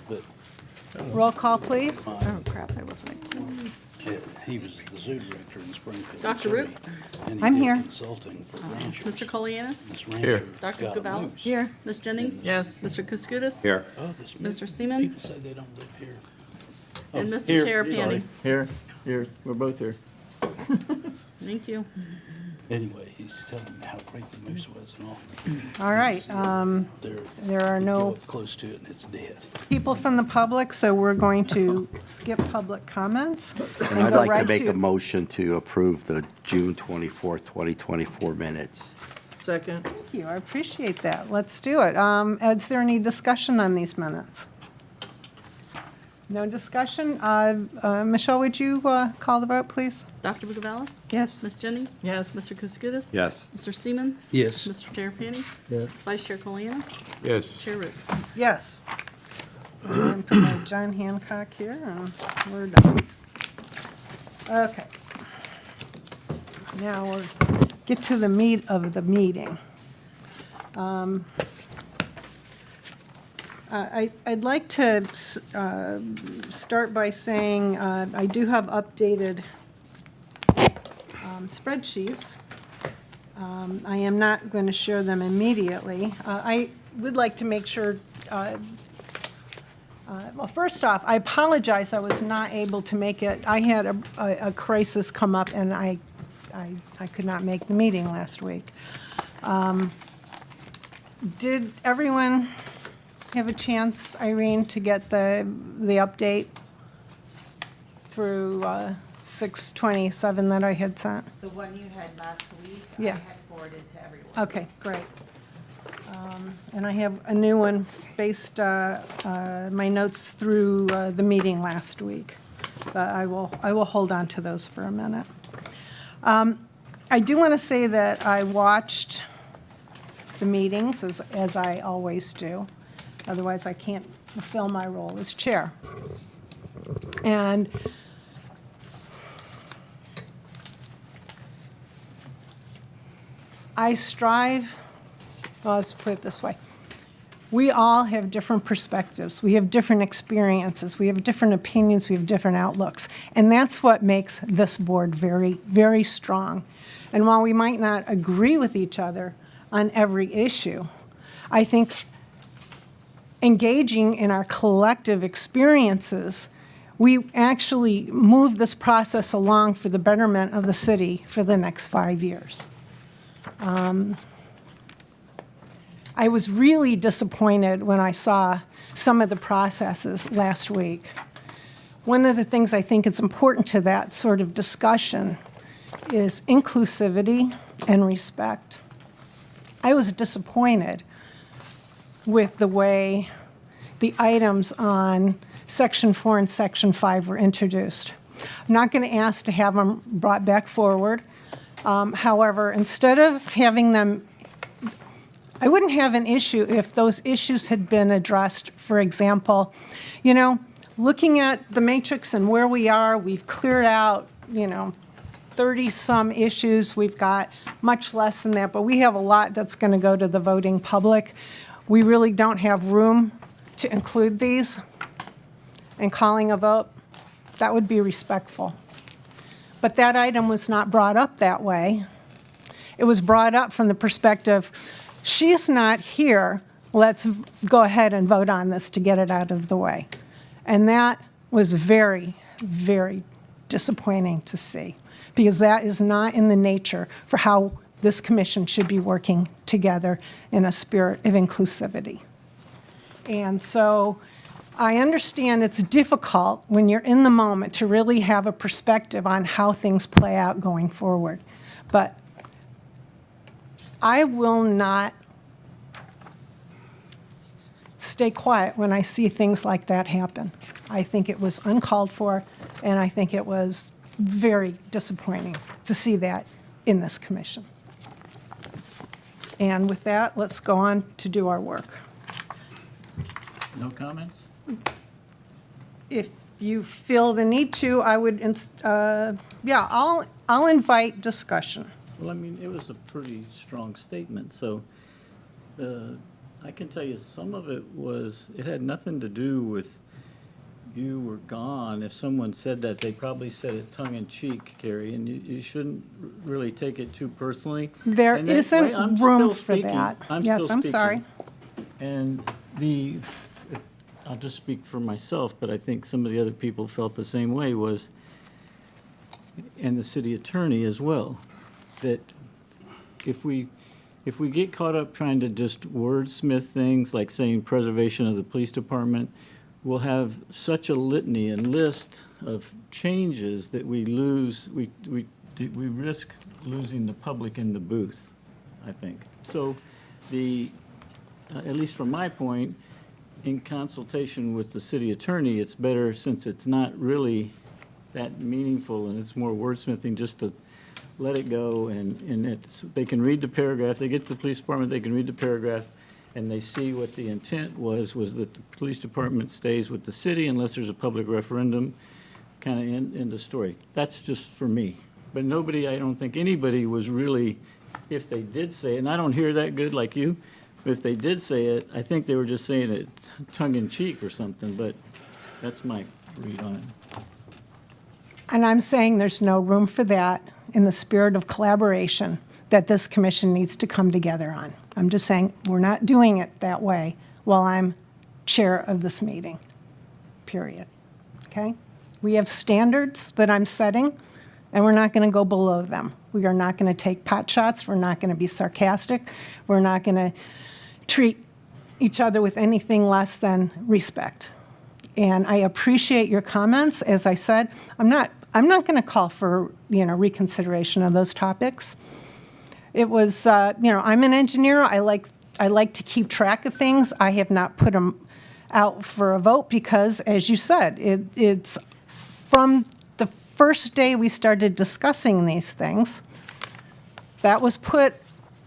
but Roll call, please. Oh, crap, I wasn't. he was the zoo director in Springfield. Dr. Root? And I'm he here. did consulting for ranchers. Mr. Colianis? This rancher Dr. got a Gavalis? moose. Here. Ms. Jennings? Yes. Mr. Kuskudis? Here. Oh, this moose. Mr. Seaman? People say they don't live here. And Oh, Mr. here, Terrapini? Here, we're both here. Thank you. Anyway, he's telling me how great the moose was and all. All right. There are You no go up close to it and it's dead. people from the public, so we're going to skip public comments. And I'd go like right to make a motion to approve the June 24th, 2024 minutes. Second. Thank you, I appreciate that. Let's do it. Is there any discussion on these minutes? No discussion? Michelle, would you call the vote, please? Dr. Gavalis? Yes. Ms. Jennings? Yes. Mr. Kuskudis? Yes. Mr. Seaman? Yes. Mr. Terrapini? Yes. Vice Chair Colianis? Yes. Chair Root? Yes. And put my John Hancock here, and we're done. Okay. Now we'll get to the meat of the meeting. I'd like to start by saying I do have updated spreadsheets. I am not going to share them immediately. I would like to make sure, well, first off, I apologize I was not able to make it. I had a crisis come up, and I could not make the meeting last week. Did everyone have a chance, Irene, to get the update through 627 that I had sent? The one you had last week, I Yeah. had forwarded to everyone. Okay, great. And I have a new one based, my notes through the meeting last week. But I will hold on to those for a minute. I do want to say that I watched the meetings, as I always do. Otherwise, I can't fulfill my role as chair. And I strive, well, let's put it this way. We all have different perspectives. We have different experiences. We have different opinions. We have different outlooks. And that's what makes this board very, very strong. And while we might not agree with each other on every issue, I think engaging in our collective experiences, we actually move this process along for the betterment of the city for the next 5 years. I was really disappointed when I saw some of the processes last week. One of the things I think is important to that sort of discussion is inclusivity and respect. I was disappointed with the way the items on Section 4 and Section 5 were introduced. I'm not going to ask to have them brought back forward. However, instead of having them, I wouldn't have an issue if those issues had been addressed. For example, looking at the matrix and where we are, we've cleared out, 30-some issues. We've got much less than that, but we have a lot that's going to go to the voting public. We really don't have room to include these in calling a vote. That would be respectful. But that item was not brought up that way. It was brought up from the perspective, she's not here, let's go ahead and vote on this to get it out of the way. And that was very, very disappointing to see, because that is not in the nature for how this commission should be working together in a spirit of inclusivity. And so I understand it's difficult when you're in the moment to really have a perspective on how things play out going forward. But I will not stay quiet when I see things like that happen. I think it was uncalled for, and I think it was very disappointing to see that in this commission. And with that, let's go on to do our work. No comments? If you feel the need to, I would, I'll invite discussion. Well, I mean, it was a pretty strong statement, so I can tell you some of it was, it had nothing to do with you were gone. If someone said that, they probably said it tongue-in-cheek, Carrie, and you shouldn't really take it too personally. There And then- isn't wait, I'm room still for speaking. that. I'm Yes, still I'm speaking. sorry. And I'll just speak for myself, but I think some of the other people felt the same way, was, and the city attorney as well, that if we get caught up trying to just wordsmith things like saying preservation of the police department, we'll have such a litany and list of changes that we risk losing the public in the booth, I think. So at least from my point, in consultation with the city attorney, it's better, since it's not really that meaningful and it's more wordsmithing, just to let it go, and they can read the paragraph. They get to the police department, they can read the paragraph, and they see what the intent was that the police department stays with the city unless there's a public referendum, kind of end of story. That's just for me. But nobody, I don't think anybody was really, if they did say it, and I don't hear that good like you, but if they did say it, I think they were just saying it tongue-in-cheek or something, but that's my read on it. And I'm saying there's no room for that in the spirit of collaboration that this commission needs to come together on. I'm just saying, we're not doing it that way while I'm chair of this meeting, period. Okay? We have standards that I'm setting, and we're not going to go below them. We are not going to take pot shots. We're not going to be sarcastic. We're not going to treat each other with anything less than respect. And I appreciate your comments. As I said, I'm not going to call for, reconsideration of those topics. It was, I'm an engineer. I like to keep track of things. I have not put them out for a vote because, as you said, it's from the first day we started discussing these things, that was put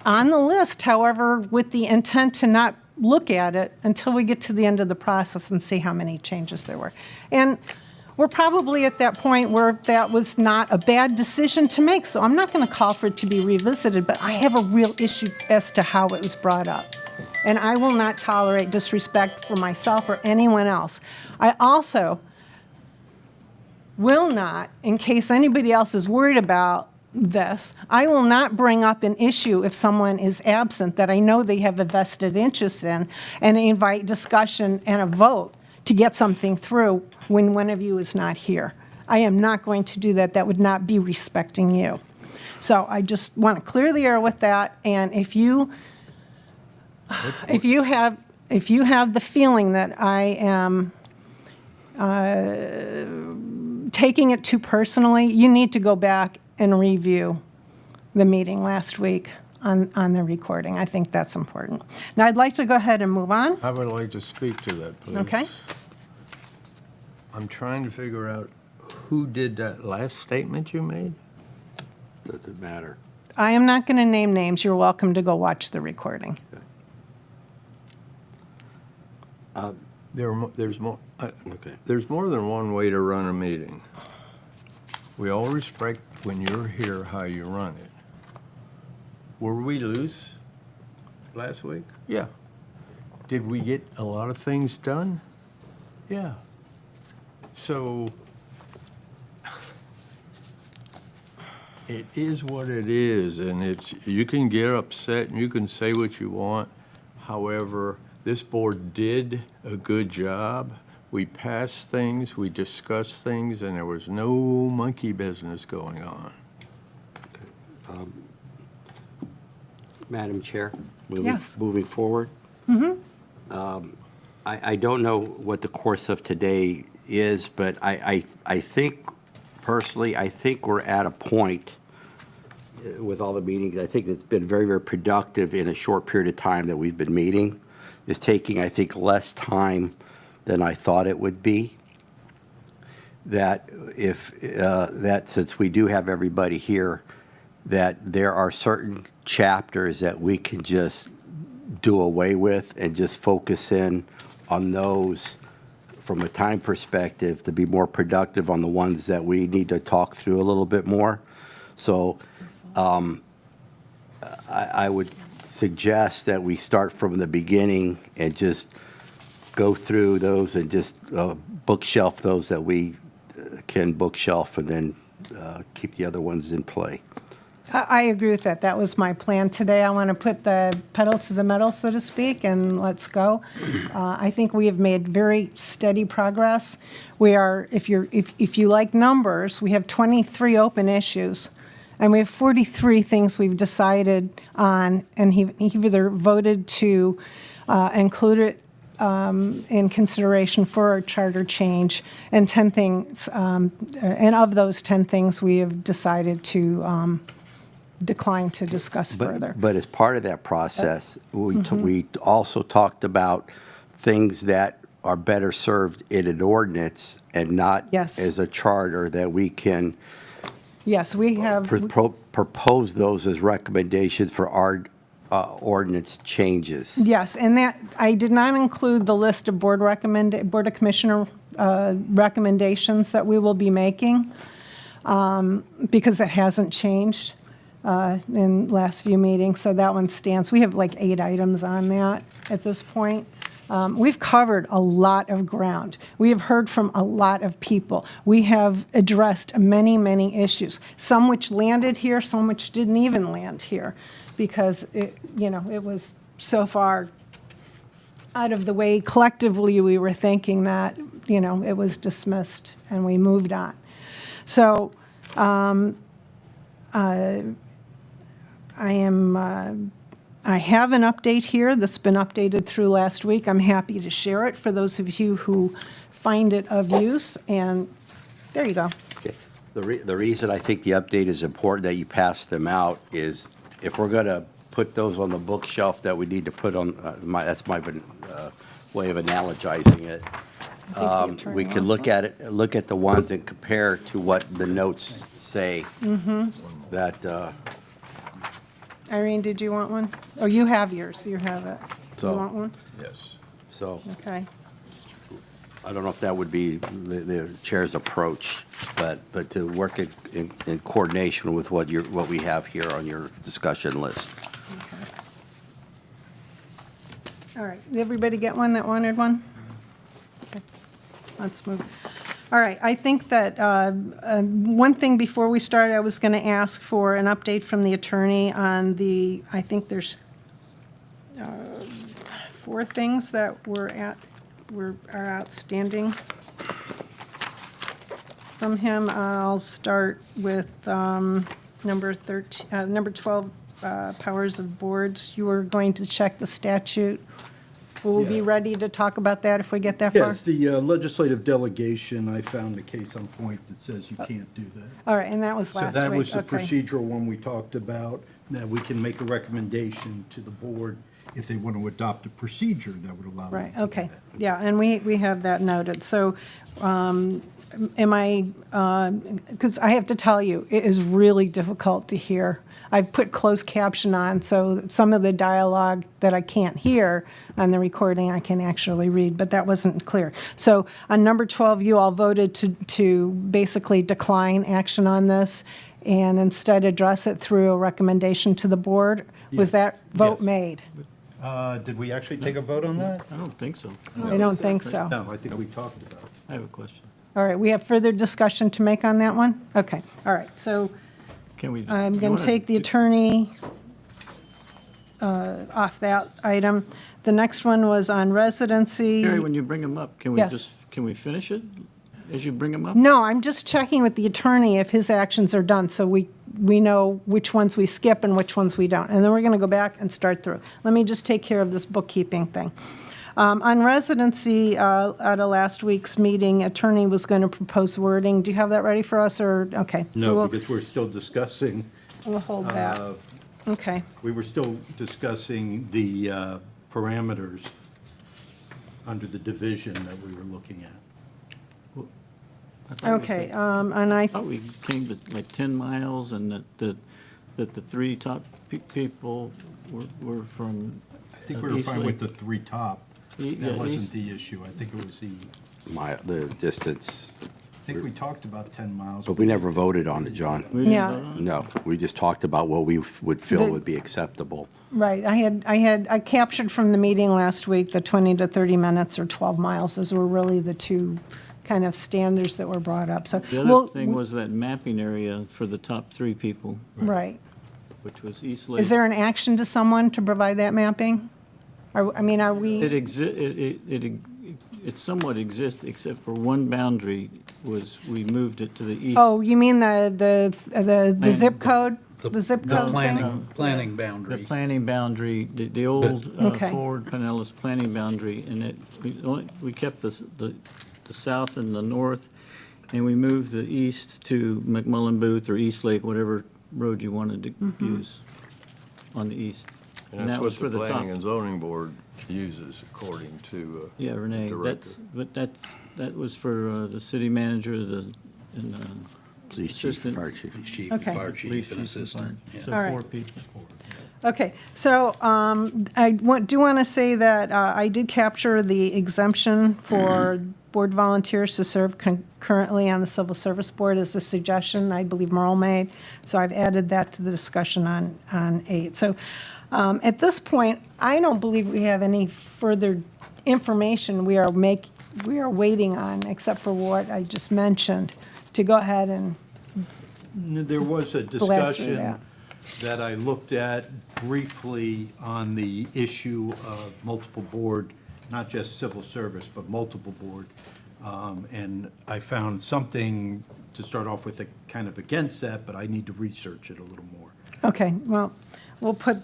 on the list, however, with the intent to not look at it until we get to the end of the process and see how many changes there were. And we're probably at that point where that was not a bad decision to make, so I'm not going to call for it to be revisited, but I have a real issue as to how it was brought up. And I will not tolerate disrespect for myself or anyone else. I also will not, in case anybody else is worried about this, I will not bring up an issue if someone is absent that I know they have a vested interest in and invite discussion and a vote to get something through when one of you is not here. I am not going to do that. That would not be respecting you. So I just want to clear the air with that. And if you have the feeling that I am taking it too personally, you need to go back and review the meeting last week on the recording. I think that's important. Now, I'd like to go ahead and move on. I would like to speak to that, please. Okay? I'm trying to figure out who did that last statement you made? Doesn't matter. I am not going to name names. You're welcome to go watch the recording. There's more. Okay. There's more than one way to run a meeting. We all respect when you're here how you run it. Were we loose last week? Yeah. Did we get a lot of things done? Yeah. So it is what it is, and you can get upset and you can say what you want. However, this board did a good job. We passed things, we discussed things, and there was no monkey business going on. Madam Chair? Yes. Moving forward? I don't know what the course of today is, but I think, personally, I think we're at a point with all the meetings. I think it's been very, very productive in a short period of time that we've been meeting. It's taking, I think, less time than I thought it would be. That since we do have everybody here, that there are certain chapters that we can just do away with and just focus in on those from a time perspective to be more productive on the ones that we need to talk through a little bit more. So I would suggest that we start from the beginning and just go through those and just bookshelf those that we can bookshelf and then keep the other ones in play. I agree with that. That was my plan today. I want to put the pedal to the metal, so to speak, and let's go. I think we have made very steady progress. We are, if you like numbers, we have 23 open issues, and we have 43 things we've decided on, and he either voted to include it in consideration for our charter change, and 10 things, and of those 10 things, we have decided to decline to discuss further. But as part of that process, we also talked about things that are better served in an ordinance and not Yes. as a charter, that we can Yes, we have, propose those as recommendations for our ordinance changes. yes, and that, I did not include the list of Board of Commissioner recommendations that we will be making, because it hasn't changed in last few meetings, so that one stands. We have like 8 items on that at this point. We've covered a lot of ground. We have heard from a lot of people. We have addressed many, many issues, some which landed here, some which didn't even land here, because it was so far out of the way collectively we were thinking that, it was dismissed and we moved on. So I have an update here that's been updated through last week. I'm happy to share it for those of you who find it of use, and there you go. Okay. The reason I think the update is important that you pass them out is if we're going to put those on the bookshelf that we need to put on, that's my way of analogizing it. We could look at it, look at the ones and compare to what the notes say. That, Irene, did you want one? Oh, you have yours, you have it. Do you So- want one? Yes. so Okay. I don't know if that would be the chair's approach, but to work in coordination with what we have here on your discussion list. All right, did everybody get one that wanted one? Okay, let's move. All right, I think that one thing before we start, I was going to ask for an update from the attorney on I think there's 4 things that are outstanding from him. I'll start with number 12, powers of boards. You were going to check the statute. Will we be Yeah. ready to talk about that if we get that far? Yes, the legislative delegation, I found a case on point that says you can't do that. All right, and that was So last that week. was the Okay. procedural one we talked about, that we can make a recommendation to the board if they want to adopt a procedure that would allow them Right, to do okay. that. Yeah, and we have that noted. So am I, because I have to tell you, it is really difficult to hear. I've put closed caption on, so some of the dialogue that I can't hear on the recording, I can actually read, but that wasn't clear. So on number 12, you all voted to basically decline action on this and instead address it through a recommendation to the board. Was Yes. that vote Yes. made? Did we actually take a vote on that? I don't think so. I don't think so. No, I think we talked about it. I have a question. All right, we have further discussion to make on that one? Okay, all right, so Can we? I'm you going to wanna take the do- attorney off that item. The next one was on residency. Harry, when you bring them up, can we Yes. can we finish it as you bring them up? No, I'm just checking with the attorney if his actions are done, so we know which ones we skip and which ones we don't. And then we're going to go back and start through. Let me just take care of this bookkeeping thing. On residency, at a last week's meeting, attorney was going to propose wording. Do you have that ready for us, or, okay? so No, we'll- because we're still discussing, We'll hold that. Okay. we were still discussing the parameters under the division that we were looking at. I thought we Okay, said- and I, I thought we came to like 10 miles and that the 3 top people were from. I think we were fine with the 3 top. Yeah, That wasn't east- the issue. I think it was the, The distance. I think we talked about 10 miles. But we never voted on it, John. We didn't Yeah. vote on it? No, we just talked about what we would feel The- would be acceptable. Right, I captured from the meeting last week the 20 to 30 minutes or 12 miles. Those were really the two kind of standards that were brought up, so. The we'll- other thing was that mapping area for the top three people, Right. which was East Lake. Is there an action to someone to provide that mapping? Are It we, it somewhat exists, except for one boundary was, we moved it to the east. oh, you mean the zip code? The zip The code thing? planning The boundary. planning boundary, the old Okay. Forward Pinellas planning boundary, and we kept the south and the north, and we moved the east to McMullen Booth or East Lake, whatever road you wanted to Mm-hmm. use on the east. And that that's was what for the top. Planning and Zoning Board uses according to. Yeah, Renee, Director. that was for the city manager, and Police chief, Assistant. fire chief. Chief, Okay. fire police chief, chief and and assistant. fire. Yeah. So All right. 4 people. Okay, so do want to say that I did capture the exemption for board volunteers to serve concurrently on the Civil Service Board as the suggestion I believe Merle made. So I've added that to the discussion on 8. So at this point, I don't believe we have any further information we are waiting on, except for what I just mentioned, to go ahead and There was a blast through discussion that. that I looked at briefly on the issue of multiple board, not just civil service, but multiple board. And I found something to start off with kind of against that, but I need to research it a little more. Okay, well, we'll put,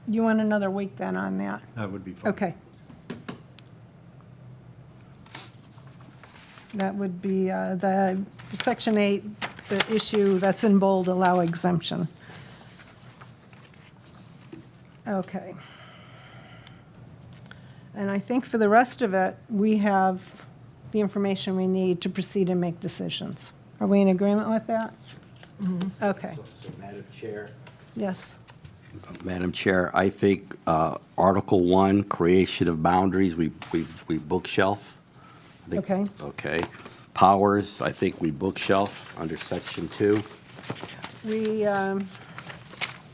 you want another week then on that? That would be fine. Okay. That would be the Section 8, the issue that's in bold, allow exemption. Okay. And I think for the rest of it, we have the information we need to proceed and make decisions. Are we in agreement with that? Okay, Madam Chair. yes. Madam Chair, I think Article 1, creation of boundaries, we bookshelf. I think- Okay. Okay. Powers, I think we bookshelf under Section 2. We, Where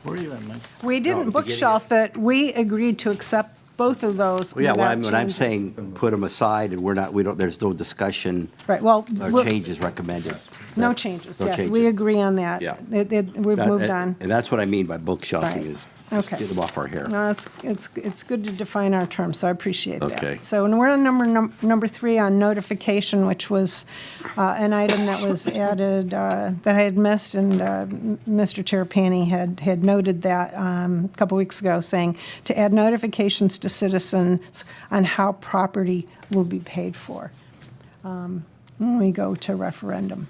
are you at, Mike? we No, didn't the bookshelf it. We agreed to accept both of those Well, yeah, without when I'm changes. saying put them aside and there's no discussion Right, well, or we'll- changes recommended. no changes, No yes, we changes. agree on that. Yeah. We've moved on. And that's what I mean by bookshelving Right. is just Okay. get them off our hair. No, it's good to define our terms, so I appreciate that. Okay. So, and we're on number 3 on notification, which was an item that was added, that I had missed, and Mr. Terrapini had noted that a couple weeks ago, saying to add notifications to citizens on how property will be paid for when we go to referendum.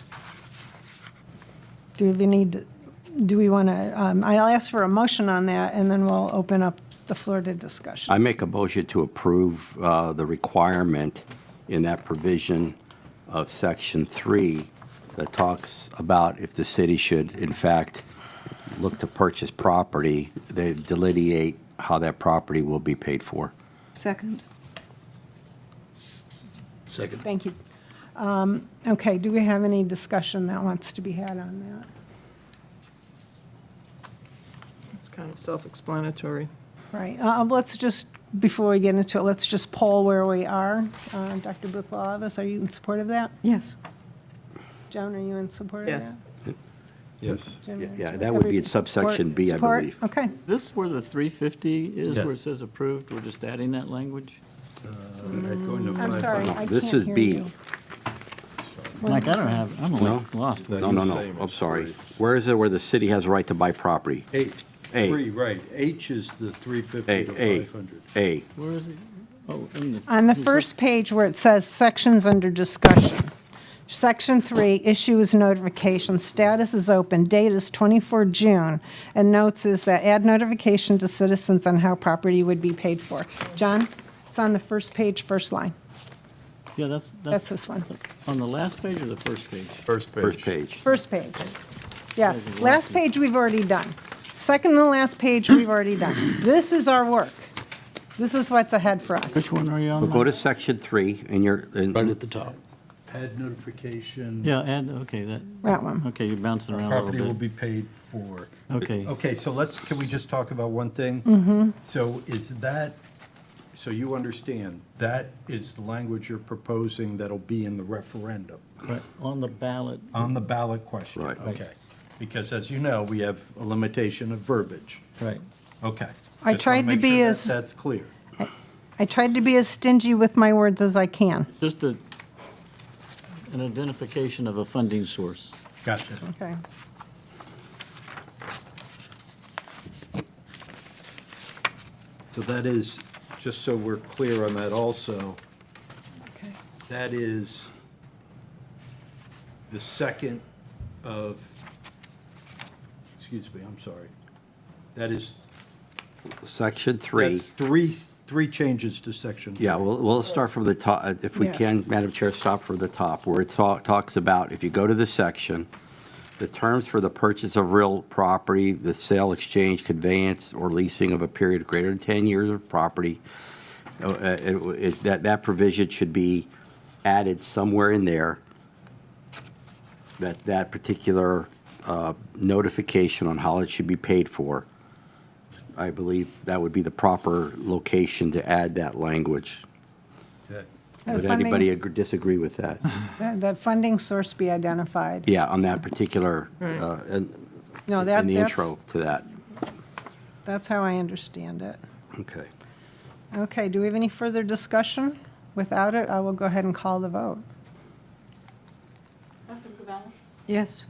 Do we want to, I'll ask for a motion on that, and then we'll open up the floor to discussion. I make a motion to approve the requirement in that provision of Section 3 that talks about if the city should, in fact, look to purchase property, they delineate how that property will be paid for. Second. Second. Thank you. Okay, do we have any discussion that wants to be had on that? It's kind of self-explanatory. Right, let's just, before we get into it, let's just poll where we are. Dr. Buchwald, are you in support of that? Yes. Joan, are you in support of Yes. that? Yes. Jim, Yeah, that would be in everybody subsection B, I support? believe. Okay, This where the 350 is, where it Yes. says approved, we're just adding that language? Going to I'm 500. sorry, I can't This is hear B. you. Mike, I don't have, I'm No? lost. No. No, Same I'm as sorry. 3. Where is it where the city has a right to buy property? Eight. A. 3, right. H is the 350 to A, 500. A. Where is it? Oh, in the. On the first page where it says sections under discussion, Section 3, issues notification, status is open, date is 24 June, and notes is that add notification to citizens on how property would be paid for. John, it's on the first page, first line. Yeah, That's this one. On the last page or the first page? First page. First page. First page. Yeah, last page we've already done. Second to the last page we've already done. This is our work. This is what's ahead for us. Which one are you on? Well, go to Section 3 and Right at the top. Add notification. Yeah, and, okay, That one. okay, you're bouncing around a Property will little be bit. paid for. Okay. Okay, so can we just talk about one thing? So is that, so you understand, that is the language you're proposing that'll be in the referendum, Right, on the ballot, on the ballot question? Right. Okay. Because as you know, we have a limitation of verbiage. right. Okay. I Just wanna tried to make be sure that as- That's clear. I tried to be as stingy with my words as I can. Just an identification of a funding source. Gotcha. Okay. So that is, just so we're clear on that also, Okay. that is the second of, excuse me, I'm sorry. That is, Section 3. that's three changes to section. Yeah, we'll start from the top, if we Yes. can, Madam Chair, stop from the top, where it talks about, if you go to the section, the terms for the purchase of real property, the sale, exchange, conveyance, or leasing of a period greater than 10 years of property, that provision should be added somewhere in there, that particular notification on how it should be paid for. I believe that would be the proper location to add that language. Okay. The Would funding- anybody disagree with that? The funding source be identified. Yeah, on that particular, No, in that, the that's, intro to that. that's how I understand it. Okay. Okay, do we have any further discussion? Without it, I will go ahead and call the vote. Dr. Cavallis? Yes.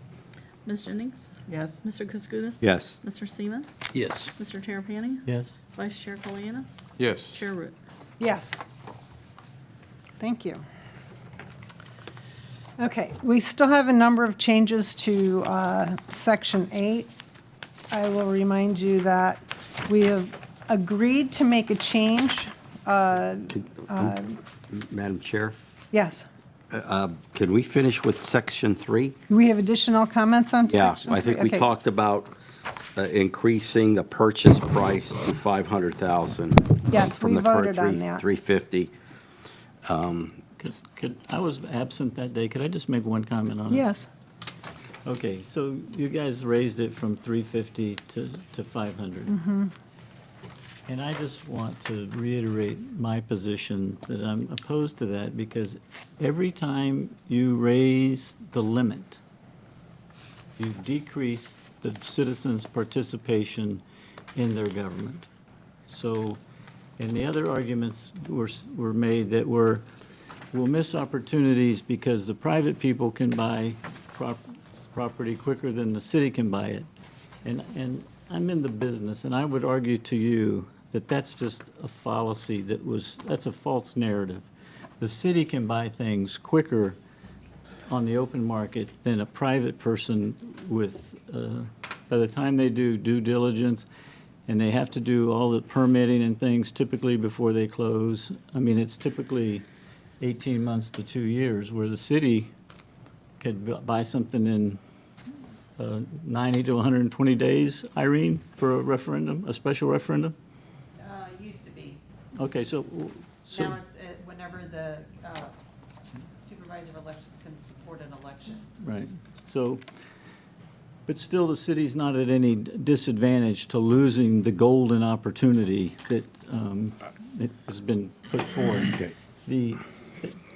Ms. Jennings? Yes. Mr. Kuskudis? Yes. Mr. Seaman? Yes. Mr. Terrapini? Yes? Vice Chair Colianis? Yes. Chair Root? Yes. Thank you. Okay, we still have a number of changes to Section 8. I will remind you that we have agreed to make a change. Madam Chair, Yes. can we finish with Section 3? Do we have additional comments on Yeah, Section 3? I think we Okay. talked about increasing the purchase price to 500,000. Yes, from we the current voted on that. 350. I was absent that day. Could I just make one comment on it? Yes. Okay, so you guys raised it from 350 to 500. And I just want to reiterate my position that I'm opposed to that because every time you raise the limit, you decrease the citizens' participation in their government. So, and the other arguments were made that we'll miss opportunities because the private people can buy property quicker than the city can buy it. And I'm in the business, and I would argue to you that that's just a fallacy that's a false narrative. The city can buy things quicker on the open market than a private person with, by the time they do due diligence, and they have to do all the permitting and things typically before they close. I mean, it's typically 18 months to 2 years, where the city could buy something in 90 to 120 days, Irene, for a referendum, a special referendum? Used to be. Okay, so Now it's whenever the supervisor of elections can support an election. right, so, but still, the city's not at any disadvantage to losing the golden opportunity that that has been put forward.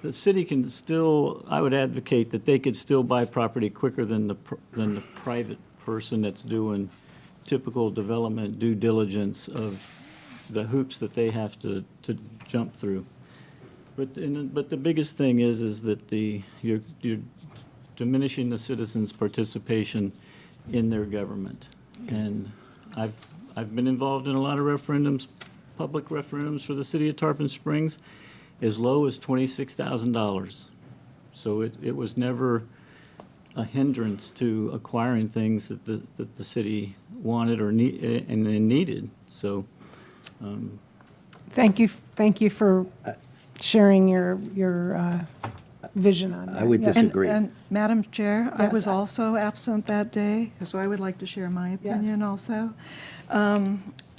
The city can still, I would advocate that they could still buy property quicker than the private person that's doing typical development due diligence of the hoops that they have to jump through. But the biggest thing is that you're diminishing the citizens' participation in their government. And I've been involved in a lot of referendums, public referendums for the city of Tarpon Springs, as low as $26,000. So it was never a hindrance to acquiring things that the city wanted or needed. So, Thank you for sharing your vision on that. I would Yes. disagree. And Madam Chair, I Yes. was also absent that day, so I would like to share my opinion also.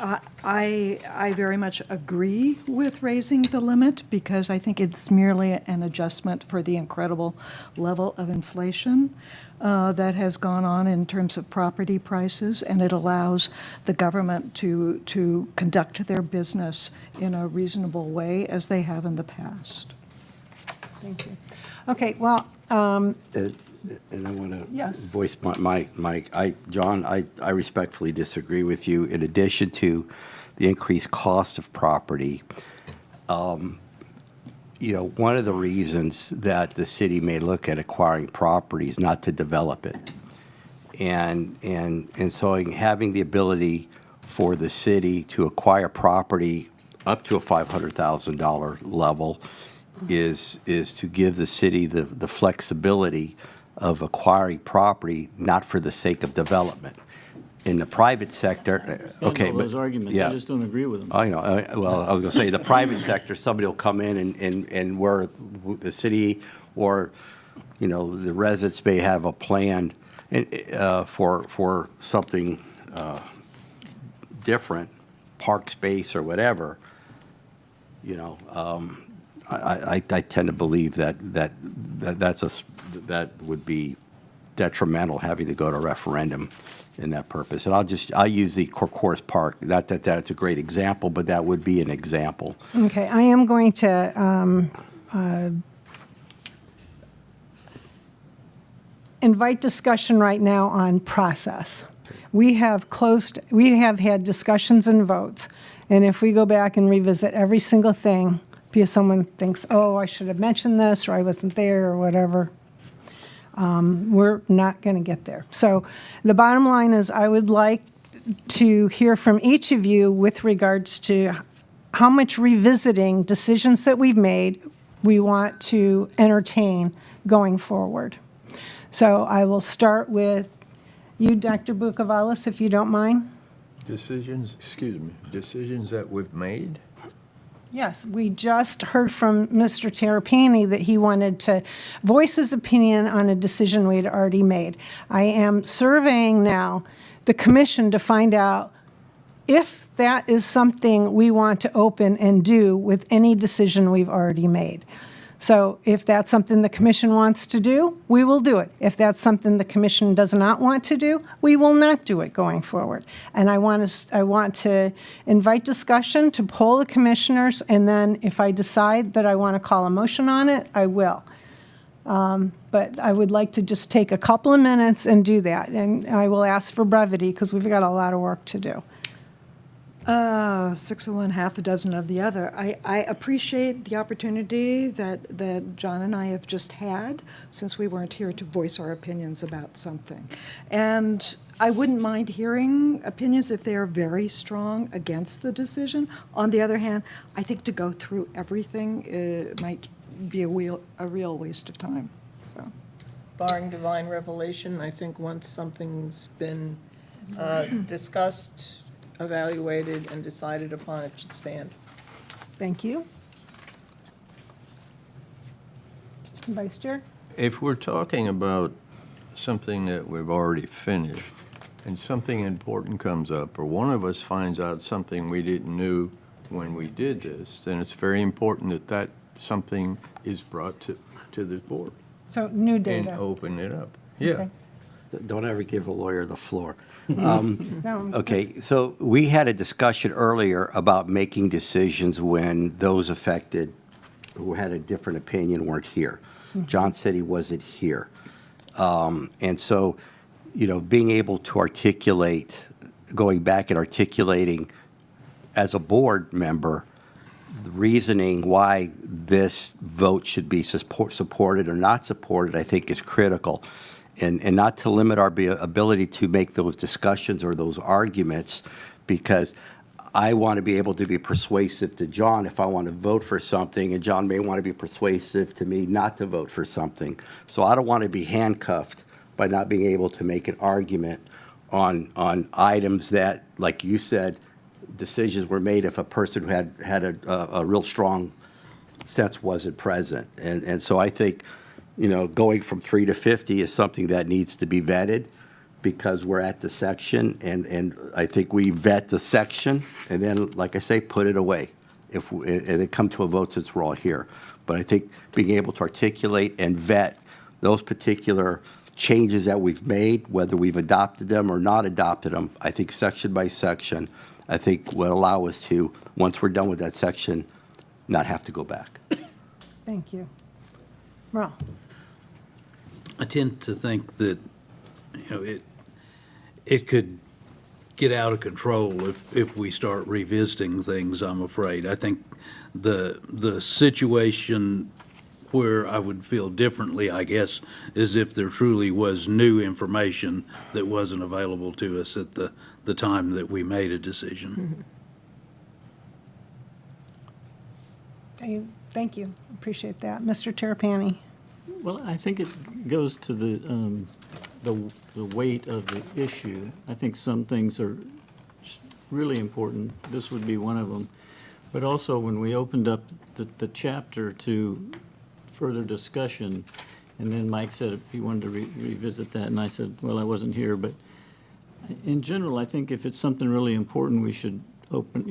I very much agree with raising the limit because I think it's merely an adjustment for the incredible level of inflation that has gone on in terms of property prices, and it allows the government to conduct their business in a reasonable way as they have in the past. Thank you. Okay, well, And I want to Yes. voice John, I respectfully disagree with you. In addition to the increased cost of property, one of the reasons that the city may look at acquiring property is not to develop it. And so having the ability for the city to acquire property up to a $500,000 level is to give the city the flexibility of acquiring property, not for the sake of development. In the private sector, I okay, know but. those arguments, yeah. I just don't agree with them. I know, well, I was gonna say, the private sector, somebody will come in and where the city or, the residents may have a plan for something different, park space or whatever, I tend to believe that would be detrimental, having to go to referendum in that purpose. And I'll use the Corcoris Park. That's a great example, but that would be an example. okay, I am going to invite discussion right now on process. We have had discussions and votes, and if we go back and revisit every single thing, because someone thinks, oh, I should have mentioned this, or I wasn't there, or whatever, we're not going to get there. So the bottom line is I would like to hear from each of you with regards to how much revisiting decisions that we've made we want to entertain going forward. So I will start with you, Dr. Bucavalis, if you don't mind. Decisions that we've made? Yes, we just heard from Mr. Terrapini that he wanted to voice his opinion on a decision we had already made. I am surveying now the commission to find out if that is something we want to open and do with any decision we've already made. So if that's something the commission wants to do, we will do it. If that's something the commission does not want to do, we will not do it going forward. And I want to invite discussion, to poll the commissioners, and then if I decide that I want to call a motion on it, I will. But I would like to just take a couple of minutes and do that. And I will ask for brevity because we've got a lot of work to do. 6 of one, half a dozen of the other. I appreciate the opportunity that John and I have just had since we weren't here to voice our opinions about something. And I wouldn't mind hearing opinions if they are very strong against the decision. On the other hand, I think to go through everything might be a real waste of time. So, Barring divine revelation, I think once something's been discussed, evaluated, and decided upon, it should stand. Thank you. Vice Chair? If we're talking about something that we've already finished and something important comes up, or one of us finds out something we didn't know when we did this, then it's very important that something is brought to the board So new and data. open it up. Yeah. Okay. Don't ever give a lawyer the floor. No. Okay, so we had a discussion earlier about making decisions when those affected who had a different opinion weren't here. John said he wasn't here. And so, being able to articulate, going back and articulating as a board member, the reasoning why this vote should be supported or not supported, I think is critical. And not to limit our ability to make those discussions or those arguments, because I want to be able to be persuasive to John if I want to vote for something, and John may want to be persuasive to me not to vote for something. So I don't want to be handcuffed by not being able to make an argument on items that, like you said, decisions were made if a person who had a real strong sense wasn't present. And so I think, going from 3 to 50 is something that needs to be vetted. because we're at the section, and I think we vet the section, and then, like I say, put it away. And it come to a vote since we're all here. But I think being able to articulate and vet those particular changes that we've made, whether we've adopted them or not adopted them, I think section by section, I think will allow us to, once we're done with that section, not have to go back. Thank you. Merle? I tend to think that, it could get out of control if we start revisiting things, I'm afraid. I think the situation where I would feel differently, I guess, is if there truly was new information that wasn't available to us at the time that we made a decision. Thank you. Appreciate that. Mr. Terrapini? Well, I think it goes to the weight of the issue. I think some things are really important. This would be one of them. But also, when we opened up the chapter to further discussion, and then Mike said he wanted to revisit that, and I said, well, I wasn't here. But in general, I think if it's something really important, we should open,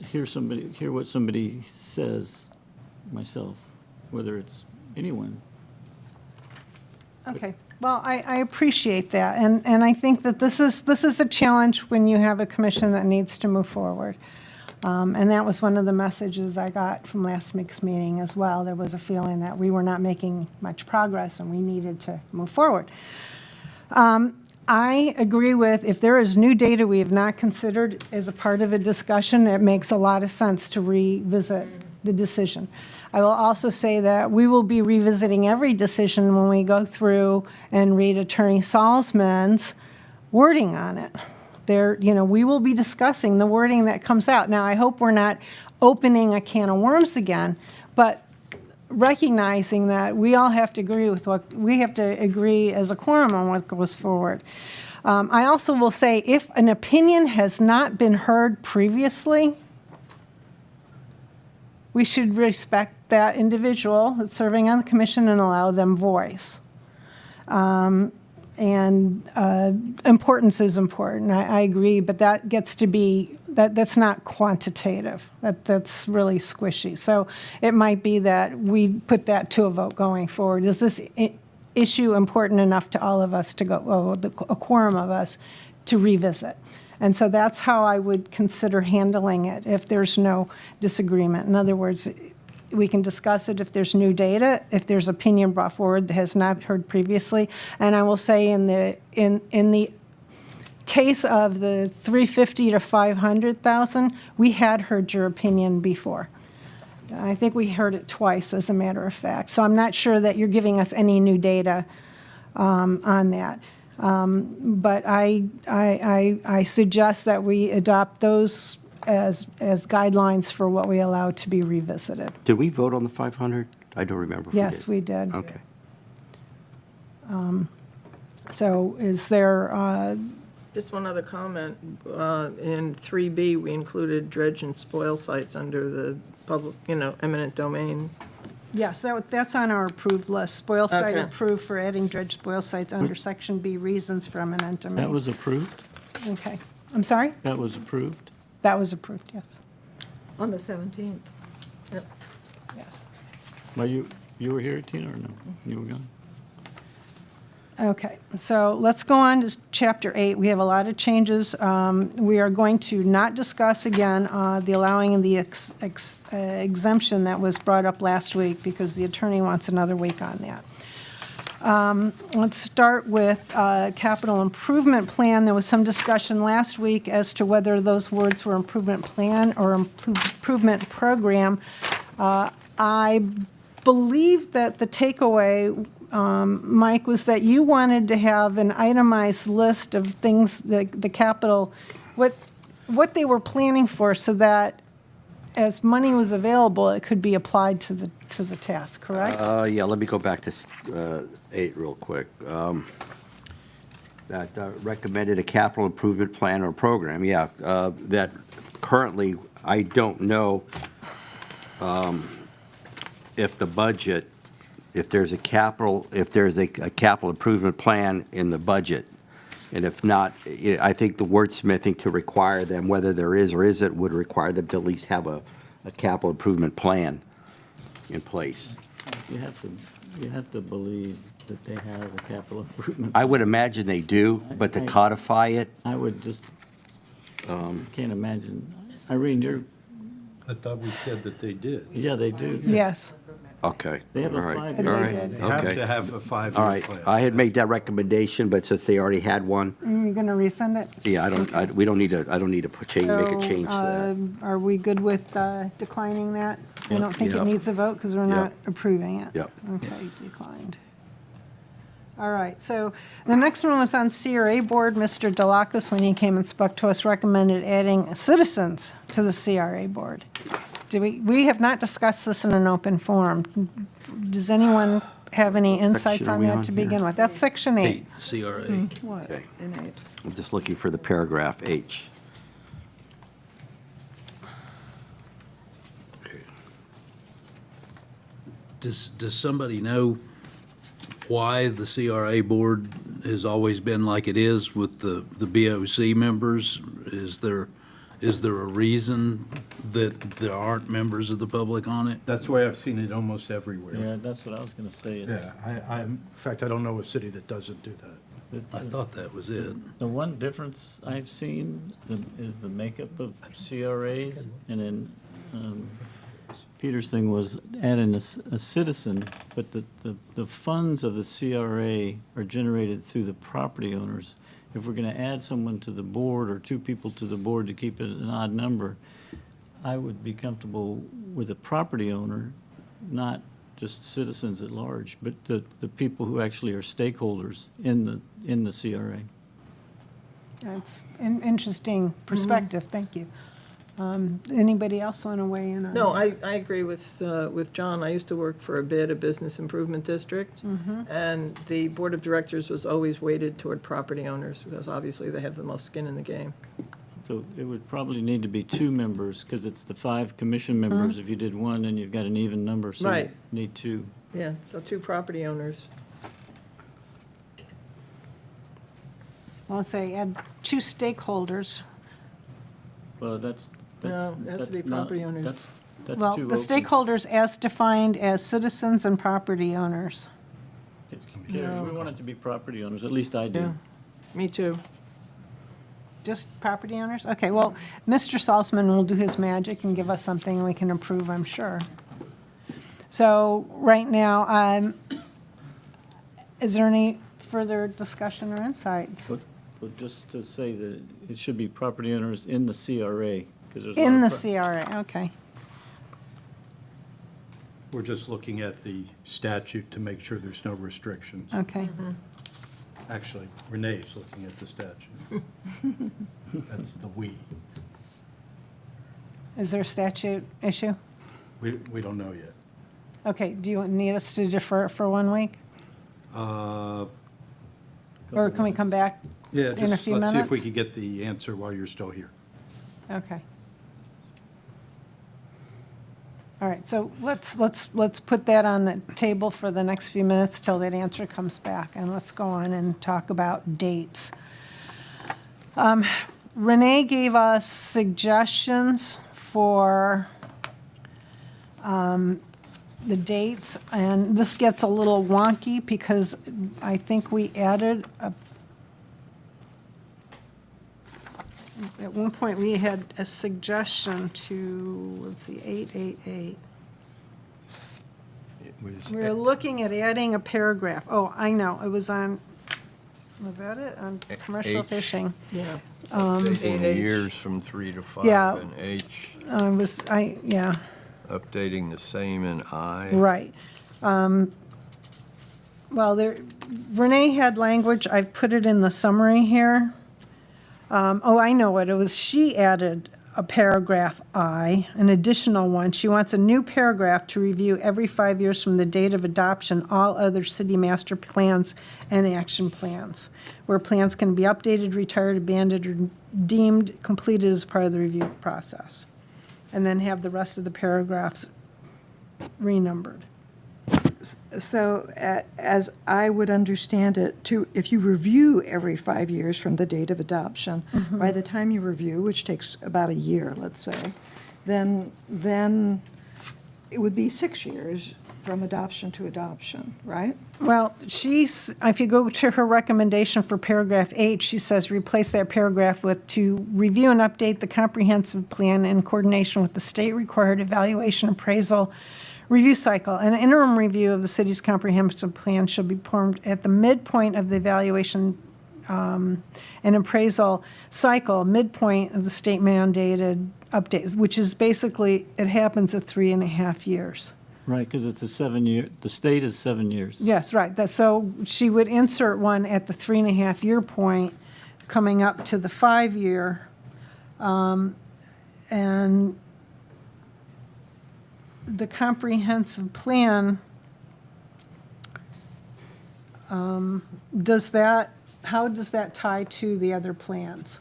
hear what somebody says, myself, whether it's anyone. Okay. Well, I appreciate that, and I think that this is a challenge when you have a commission that needs to move forward. And that was one of the messages I got from last week's meeting as well. There was a feeling that we were not making much progress and we needed to move forward. I agree with, if there is new data we have not considered as a part of a discussion, it makes a lot of sense to revisit the decision. I will also say that we will be revisiting every decision when we go through and read Attorney Salzman's wording on it. We will be discussing the wording that comes out. Now, I hope we're not opening a can of worms again, but recognizing that we all have to agree with what we have to agree as a quorum on what goes forward. I also will say, if an opinion has not been heard previously, we should respect that individual that's serving on the commission and allow them voice. Importance is important, I agree, but that gets to be, that's not quantitative. That's really squishy. So it might be that we put that to a vote going forward. Is this issue important enough to all of us to go, a quorum of us, to revisit? And so that's how I would consider handling it if there's no disagreement. In other words, we can discuss it if there's new data, if there's opinion brought forward that has not heard previously. And I will say in the case of the 350 to 500,000, we had heard your opinion before. I think we heard it twice, as a matter of fact. So I'm not sure that you're giving us any new data on that. But I suggest that we adopt those as guidelines for what we allow to be revisited. Did we vote on the 500? I don't remember if Yes, we we did. Okay. So is there, Just one other comment. In 3B, we included dredge and spoil sites under the public, eminent domain. yes, that's on our approved list. Spoil site Okay. approved for adding dredge spoil sites under Section B, reasons for eminent domain. That was approved? Okay. I'm sorry? That was approved? That was approved, yes. On the 17th. Yes. Well, you were here, Tina, or no? You were gone? Okay, so let's go on to Chapter 8. We have a lot of changes. We are going to not discuss again the allowing of the exemption that was brought up last week because the attorney wants another week on that. Let's start with capital improvement plan. There was some discussion last week as to whether those words were improvement plan or improvement program. I believe that the takeaway, Mike, was that you wanted to have an itemized list of things, the capital, what they were planning for, so that as money was available, it could be applied to the task, correct? Yeah, let me go back to 8 real quick. That recommended a capital improvement plan or program, yeah. That currently, I don't know if the budget, if there's a capital improvement plan in the budget, And if not, I think the wordsmithing to require them, whether there is or isn't, would require them to at least have a capital improvement plan in place. You have to believe that they have a capital improvement. I would imagine they do, but to codify it, I would just, can't imagine. Irene, you're, I thought we said that they did. yeah, they do. Yes. okay. They have a all right, five-year all right, plan. They have okay. to have a All five-year right, plan. I had made that recommendation, but since they already had one, You're going to resend it? yeah, we don't need to, I don't need to make a change to So, that. are we good with declining that? I don't think it Yep. needs a vote because we're Yep. not approving it. Yep. Okay, declined. All right, so the next one was on CRA board. Mr. Delacos, when he came and spoke to us, recommended adding citizens to the CRA board. We have not discussed this in an open forum. Does anyone have any insights section are on we that on to here? begin with? That's section 8. 8, CRA. What, Okay. in 8? I'm just looking for the paragraph H. Does somebody know why the CRA board has always been like it is with the BOC members? Is there a reason that there aren't members of the public on it? That's the way I've seen it almost everywhere. Yeah, that's what I was gonna say. It's- Yeah, in fact, I don't know a city that doesn't do that. I thought that was it. The one difference I've seen is the makeup of CRAs, and then Peter's thing was adding a citizen, but the funds of the CRA are generated through the property owners. If we're going to add someone to the board or two people to the board to keep it an odd number, I would be comfortable with a property owner, not just citizens at large, but the people who actually are stakeholders in the CRA. That's an interesting perspective, thank you. Anybody else want to weigh in on No, that? I agree with John. I used to work for a BID, a Business Improvement District, and the Board of Directors was always weighted toward property owners, because obviously they have the most skin in the game. So it would probably need to be 2 members, because it's the 5 commission members. If you did 1, then you've got an even number, so you Right. need 2. Yeah, so 2 property owners. I'll say add 2 stakeholders. Well, that's. No, it has to be that's not- property owners. That's Well, too the open. stakeholders as defined as citizens and property owners. If we want it to be property owners, at least I do. Yeah, me too. Just property owners? Okay, well, Mr. Salzman will do his magic and give us something we can approve, I'm sure. So, right now, is there any further discussion or insights? But just to say that it should be property owners in the CRA, because there's a lot In the of CRA, okay. We're just looking at the statute to make sure there's no restrictions. Okay. Actually, Renee's looking at the statute. That's the we. Is there a statute issue? We don't know yet. Okay, do you need us to defer it for 1 week? Uh, Or can we come back Yeah, in a just few let's see if we minutes? could get the answer while you're still here. Okay. All right, so let's put that on the table for the next few minutes till that answer comes back, and let's go on and talk about dates. Renee gave us suggestions for the dates, and this gets a little wonky because I think we added at one point, we had a suggestion to, let's see, 888. We were looking at adding a paragraph. Oh, I know, it was on, was that it? On commercial H. fishing. Yeah. Updating H. years from 3 to 5 Yeah. in H, Yeah, updating the same in I. right. Well, Renee had language, I've put it in the summary here. Oh, I know what, it was, she added a paragraph I, an additional one. She wants a new paragraph to review every 5 years from the date of adoption, all other city master plans and action plans, where plans can be updated, retired, abandoned, or deemed completed as part of the review process. And then have the rest of the paragraphs renumbered. as I would understand it, if you review every 5 years from the date of adoption, by the time you review, which takes about a year, let's say, then it would be 6 years from adoption to adoption, right? Well, if you go to her recommendation for paragraph 8, she says replace that paragraph with to review and update the comprehensive plan in coordination with the state-required evaluation appraisal review cycle. An interim review of the city's comprehensive plan should be performed at the midpoint of the evaluation and appraisal cycle, midpoint of the state mandated updates, which is basically, it happens at 3.5 years. Right, because it's a 7-year, the state is 7 years. Yes, right. So she would insert one at the 3.5-year point, coming up to the 5-year. And the comprehensive plan, how does that tie to the other plans?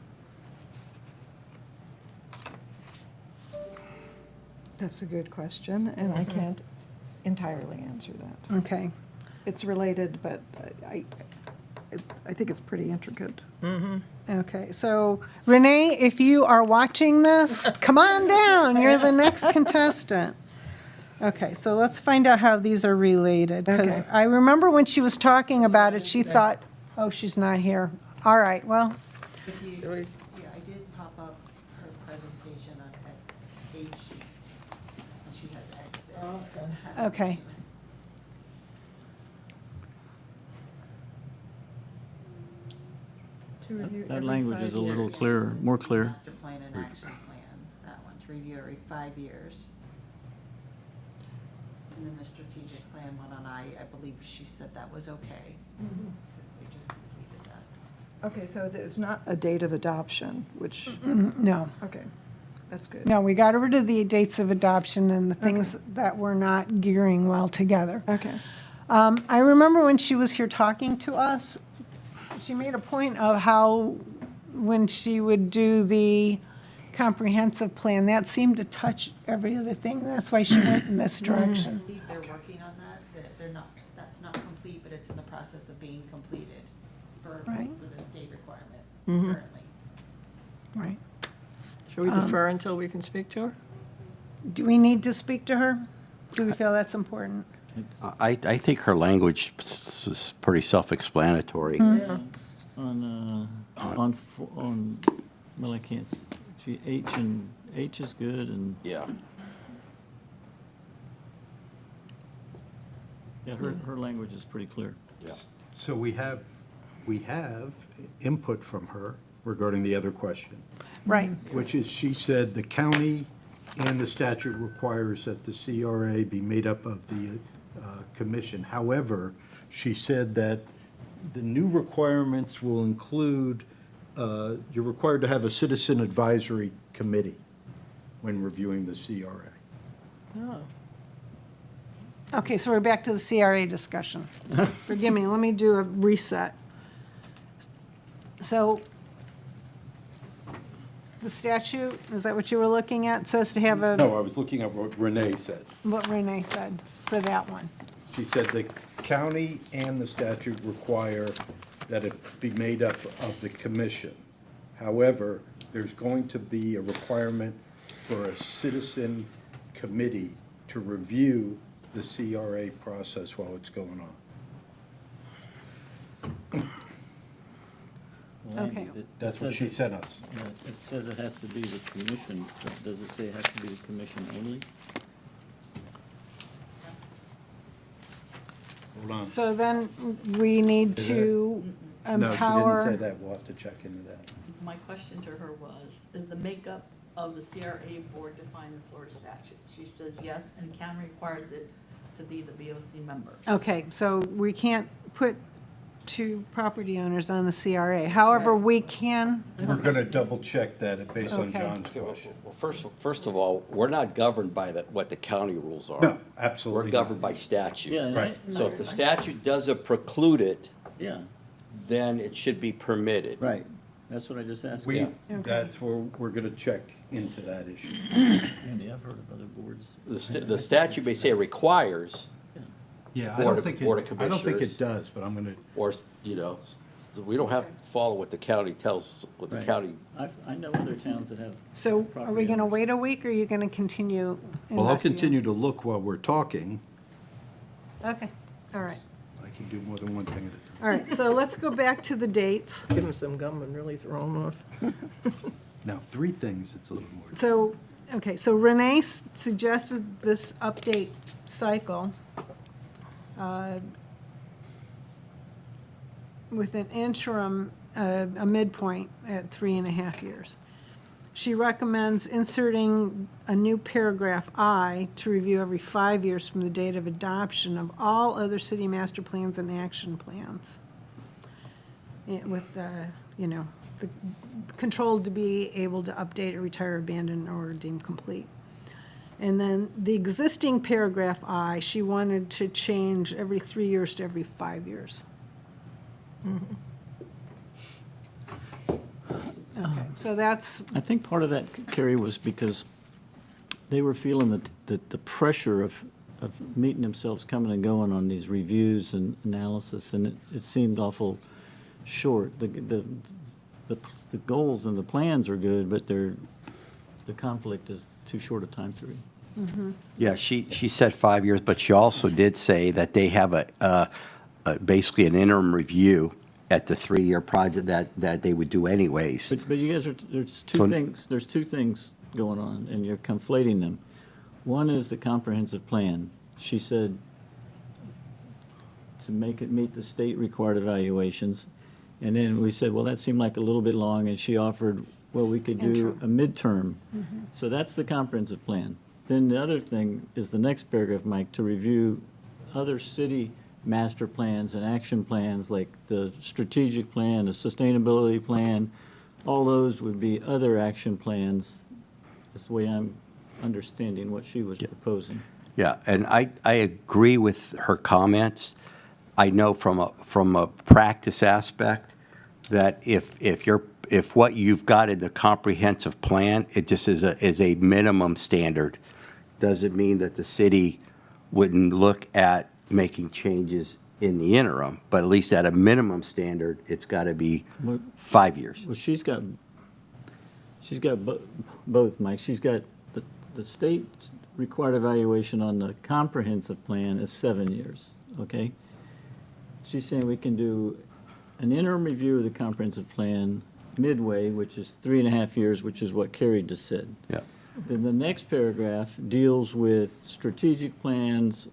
That's a good question, and I can't entirely answer that. Okay. It's related, but I think it's pretty intricate. Okay, so Renee, if you are watching this, come on down. You're the next contestant. Okay, so let's find out how these are related, because Okay. I remember when she was talking about it, she thought, oh, she's not here. All right, well, If you, yeah, I did pop up her presentation on that page sheet, and she has X there. okay. To review That every language 5 is a little years. clearer, more clear. Master plan and action plan, that one, to review every 5 years. And then the strategic plan one on I believe she said that was okay, because they just completed that. Okay, so there's not a date of adoption, which, No, okay, that's good. no, we got rid of the dates of adoption and the things that were not gearing well together. Okay. I remember when she was here talking to us, she made a point of how, when she would do the comprehensive plan, that seemed to touch every other thing. That's why she went in this direction. I believe they're working on that they're not, that's not complete, but it's in the process of being completed for Right. the state requirement currently. Right. Should we defer until we can speak to her? Do we need to speak to her? Do we feel that's important? I think her language is pretty self-explanatory. On, well, I can't, H is good, and, Yeah. yeah, her language is pretty clear. So we have input from her regarding the other question, Right. which is, she said the county and the statute requires that the CRA be made up of the commission. However, she said that the new requirements will include, you're required to have a citizen advisory committee when reviewing the CRA. Oh. Okay, so we're back to the CRA discussion. Forgive me, let me do a reset. So the statute, is that what you were looking at, says to have No, I was looking at what Renee said. what Renee said for that one. She said the county and the statute require that it be made up of the commission. However, there's going to be a requirement for a citizen committee to review the CRA process while it's going on. Okay. That's what she sent us. Yeah, it says it has to be the commission, but does it say it has to be the commission only? That's, Hold on. So then we need to No, she empower. didn't say that. We'll have to check into that. My question to her was, is the makeup of the CRA board defined in Florida statute? She says yes, and county requires it to be the BOC members. Okay, so we can't put two property owners on the CRA. However, we can, We're going to double check that based on Okay. John's question. Well, first of all, we're not governed by what the county rules are. No, absolutely We're not. governed by statute. Yeah, Right. So if the statute doesn't preclude it, Yeah, then it should be permitted. right, that's what I just asked. We, Yeah. that's where we're going to check into that issue. Andy, I've heard of other boards. The statute may say it requires, Yeah, I Board don't of- think Board of I don't think Commissioners. it does, but I'm gonna, Or, you know, we don't have to follow what the county tells, what the Right. county, I know other towns that have. So are property we going to owners. wait a week, or are you going to continue well, I'll investigating? continue to look while we're talking. Okay, all right. I can do more than one thing at a time. All right, so let's go back to the dates. Give them some gum and really throw them off. Now, 3 things, it's a little more. So, okay, so Renee suggested this update cycle with an interim, a midpoint at 3.5 years. She recommends inserting a new paragraph I to review every 5 years from the date of adoption of all other city master plans and action plans. With, you know, the controlled to be able to update or retire, abandon, or deem complete. And then the existing paragraph I, she wanted to change every 3 years to every 5 years. Okay, so that's, I think part of that, Carrie, was because they were feeling that the pressure of meeting themselves coming and going on these reviews and analysis, and it seemed awful short. The goals and the plans are good, but the conflict is too short a time period. Yeah, she said 5 years, but she also did say that they have basically an interim review at the 3-year project that they would do anyways. But you guys there's So- two things going on, and you're conflating them. One is the comprehensive plan. She said to make it meet the state required evaluations. And then we said, well, that seemed like a little bit long, and she offered, well, we could do a midterm. So that's the comprehensive plan. Then the other thing is the next paragraph, Mike, to review other city master plans and action plans, like the strategic plan, the sustainability plan. All those would be other action plans. That's the way I'm understanding what she was proposing. Yeah, and I agree with her comments. I know from a practice aspect that if what you've got in the comprehensive plan, it just is a minimum standard, doesn't mean that the city wouldn't look at making changes in the interim, but at least at a minimum standard, it's got to be 5 years. Well, she's got both, Mike. She's got the state required evaluation on the comprehensive plan is 7 years, okay? She's saying we can do an interim review of the comprehensive plan midway, which is 3.5 years, which is what Carrie just said. Yeah. Then the next paragraph deals with strategic plans,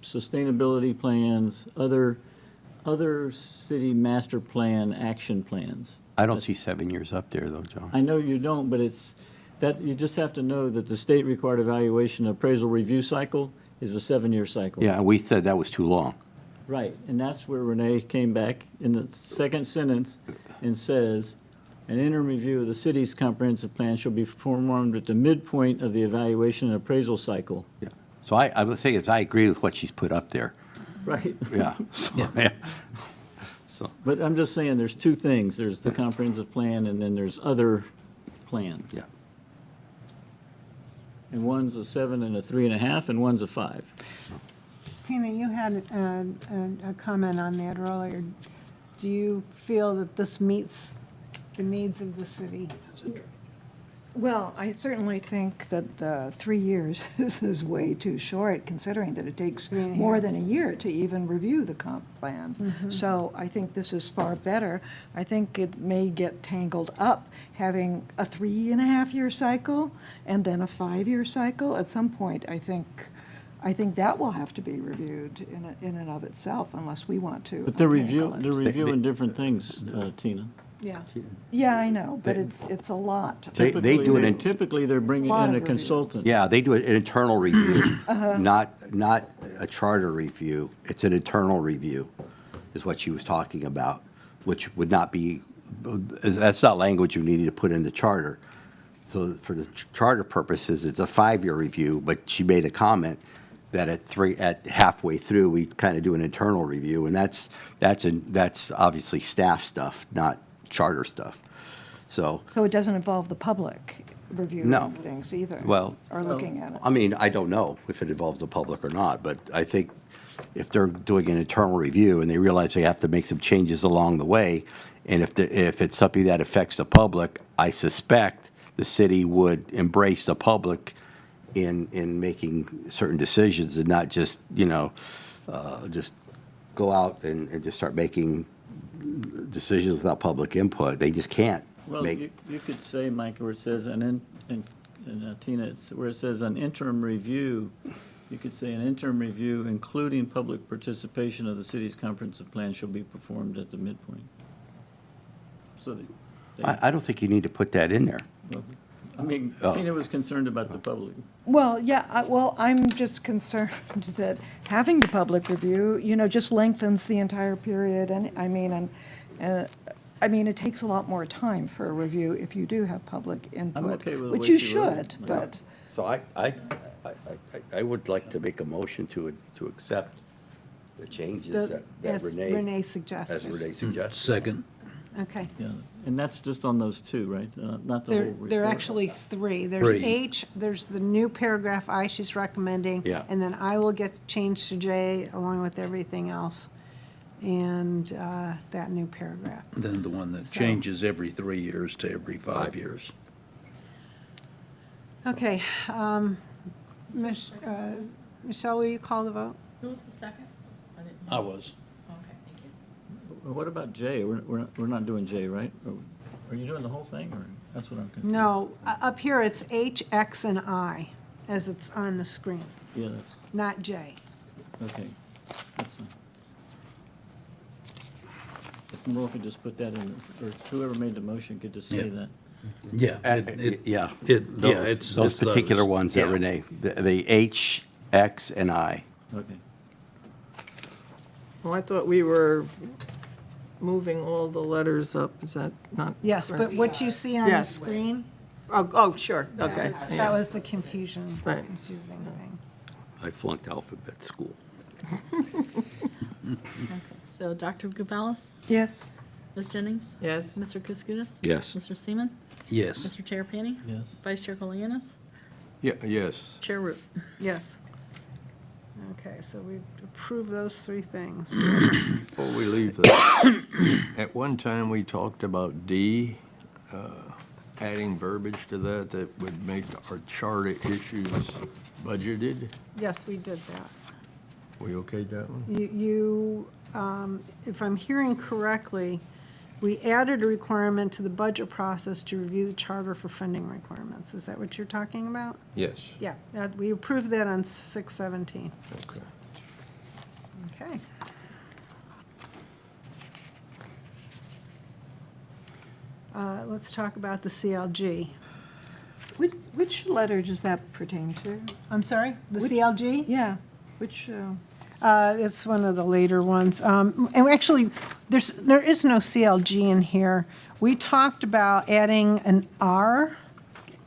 sustainability plans, other city master plan action plans. I don't see 7 years up there, though, John. I know you don't, but it's, that, you just have to know that the state required evaluation appraisal review cycle is a 7-year cycle. Yeah, and we said that was too long. Right, and that's where Renee came back in the second sentence and says, an interim review of the city's comprehensive plan shall be performed at the midpoint of the evaluation and appraisal cycle. Yeah. So I would say I agree with what she's put up there. Right. Yeah. So, But I'm just saying, there's two things. There's the comprehensive plan, and then there's other plans. yeah. And one's a 7 and a 3.5, and one's a 5. Tina, you had a comment on that earlier. Do you feel that this meets the needs of the city? Well, I certainly think that the 3 years is way too short, considering that it takes 3.5. more than a year to even review the comp plan. So I think this is far better. I think it may get tangled up, having a 3.5-year cycle and then a 5-year cycle. At some point, I think that will have to be reviewed in and of itself, unless we want to. But they're untangle it. reviewing different things, Tina. Yeah. Yeah, I know, but it's a lot. They do it in, Typically, they're bringing Lot in of a review. consultant. yeah, they do an internal review, not a charter review. It's an internal review, is what she was talking about, which would not be, that's not language you needed to put in the charter. So for the charter purposes, it's a 5-year review, but she made a comment that at halfway through, we kind of do an internal review, and that's obviously staff stuff, not charter stuff. So, So it doesn't involve the public. reviewing No. things either. Well- Or looking at it. I mean, I don't know if it involves the public or not, but I think if they're doing an internal review and they realize they have to make some changes along the way, and if it's something that affects the public, I suspect the city would embrace the public in making certain decisions and not just, just go out and just start making decisions without public input. They just can't Well, make. you could say, Mike, where it says, and Tina, it's where it says an interim review, you could say an interim review, including public participation of the city's comprehensive plan, shall be performed at the midpoint. So I don't think you need to put that in there. I mean, Oh. Tina was concerned about the public. Well, yeah, I'm just concerned that having the public review, just lengthens the entire period, and, it takes a lot more time for a review if you do have public input. okay with the which way you she wrote it. should, but, So I would like to make a motion to accept the changes that As Renee. Renee As suggested. Renee suggested. Second. Okay. Yeah, and that's just on those two, right? Not the whole report. There are actually three. There's Three. H, there's the new paragraph I she's recommending. Yeah. And then I will get changed to J along with everything else. And that new paragraph. Then the one that changes every 3 years to every 5 years. Okay. Michelle, will you call the vote? Who was the second? I didn't. I was. Okay, thank you. Well, what about J? We're not doing J, right? Are you doing the whole thing, or, that's what I'm confused? No, up here it's H, X, and I, as it's on the screen, Yeah, that's, not J. okay, that's fine. If Laura could just put that in, or whoever made the motion could just say Yeah. that. Yeah. Yeah. It's Those particular ones that Yeah. Renee, the H, X, and I. Okay. Well, I thought we were moving all the letters up, is that not? Yes, but correct? what you see on the Yes. screen, Oh, sure, okay. that was the confusion, Right. confusing thing. I flunked alphabet school. So Dr. Gonzalez, yes. Ms. Jennings, Yes, Mr. Kuskudis? Yes. Mr. Seaman? Yes. Mr. Terrapini? Yes. Vice Chair Kolianis? Yeah, yes. Chair Root? Yes. Okay, so we approve those three things. Before we leave that, at one time, we talked about D, adding verbiage to that would make our charter issues budgeted. Yes, we did that. We okay with that one? If I'm hearing correctly, we added a requirement to the budget process to review the charter for funding requirements. Is that what you're talking about? Yes. Yeah, we approved that on 6/17. Okay. Okay. Let's talk about the CLG. Which letter does that pertain to? I'm sorry, the Which- CLG? Yeah, which, It's one of the later ones. And actually, there is no CLG in here. We talked about adding an R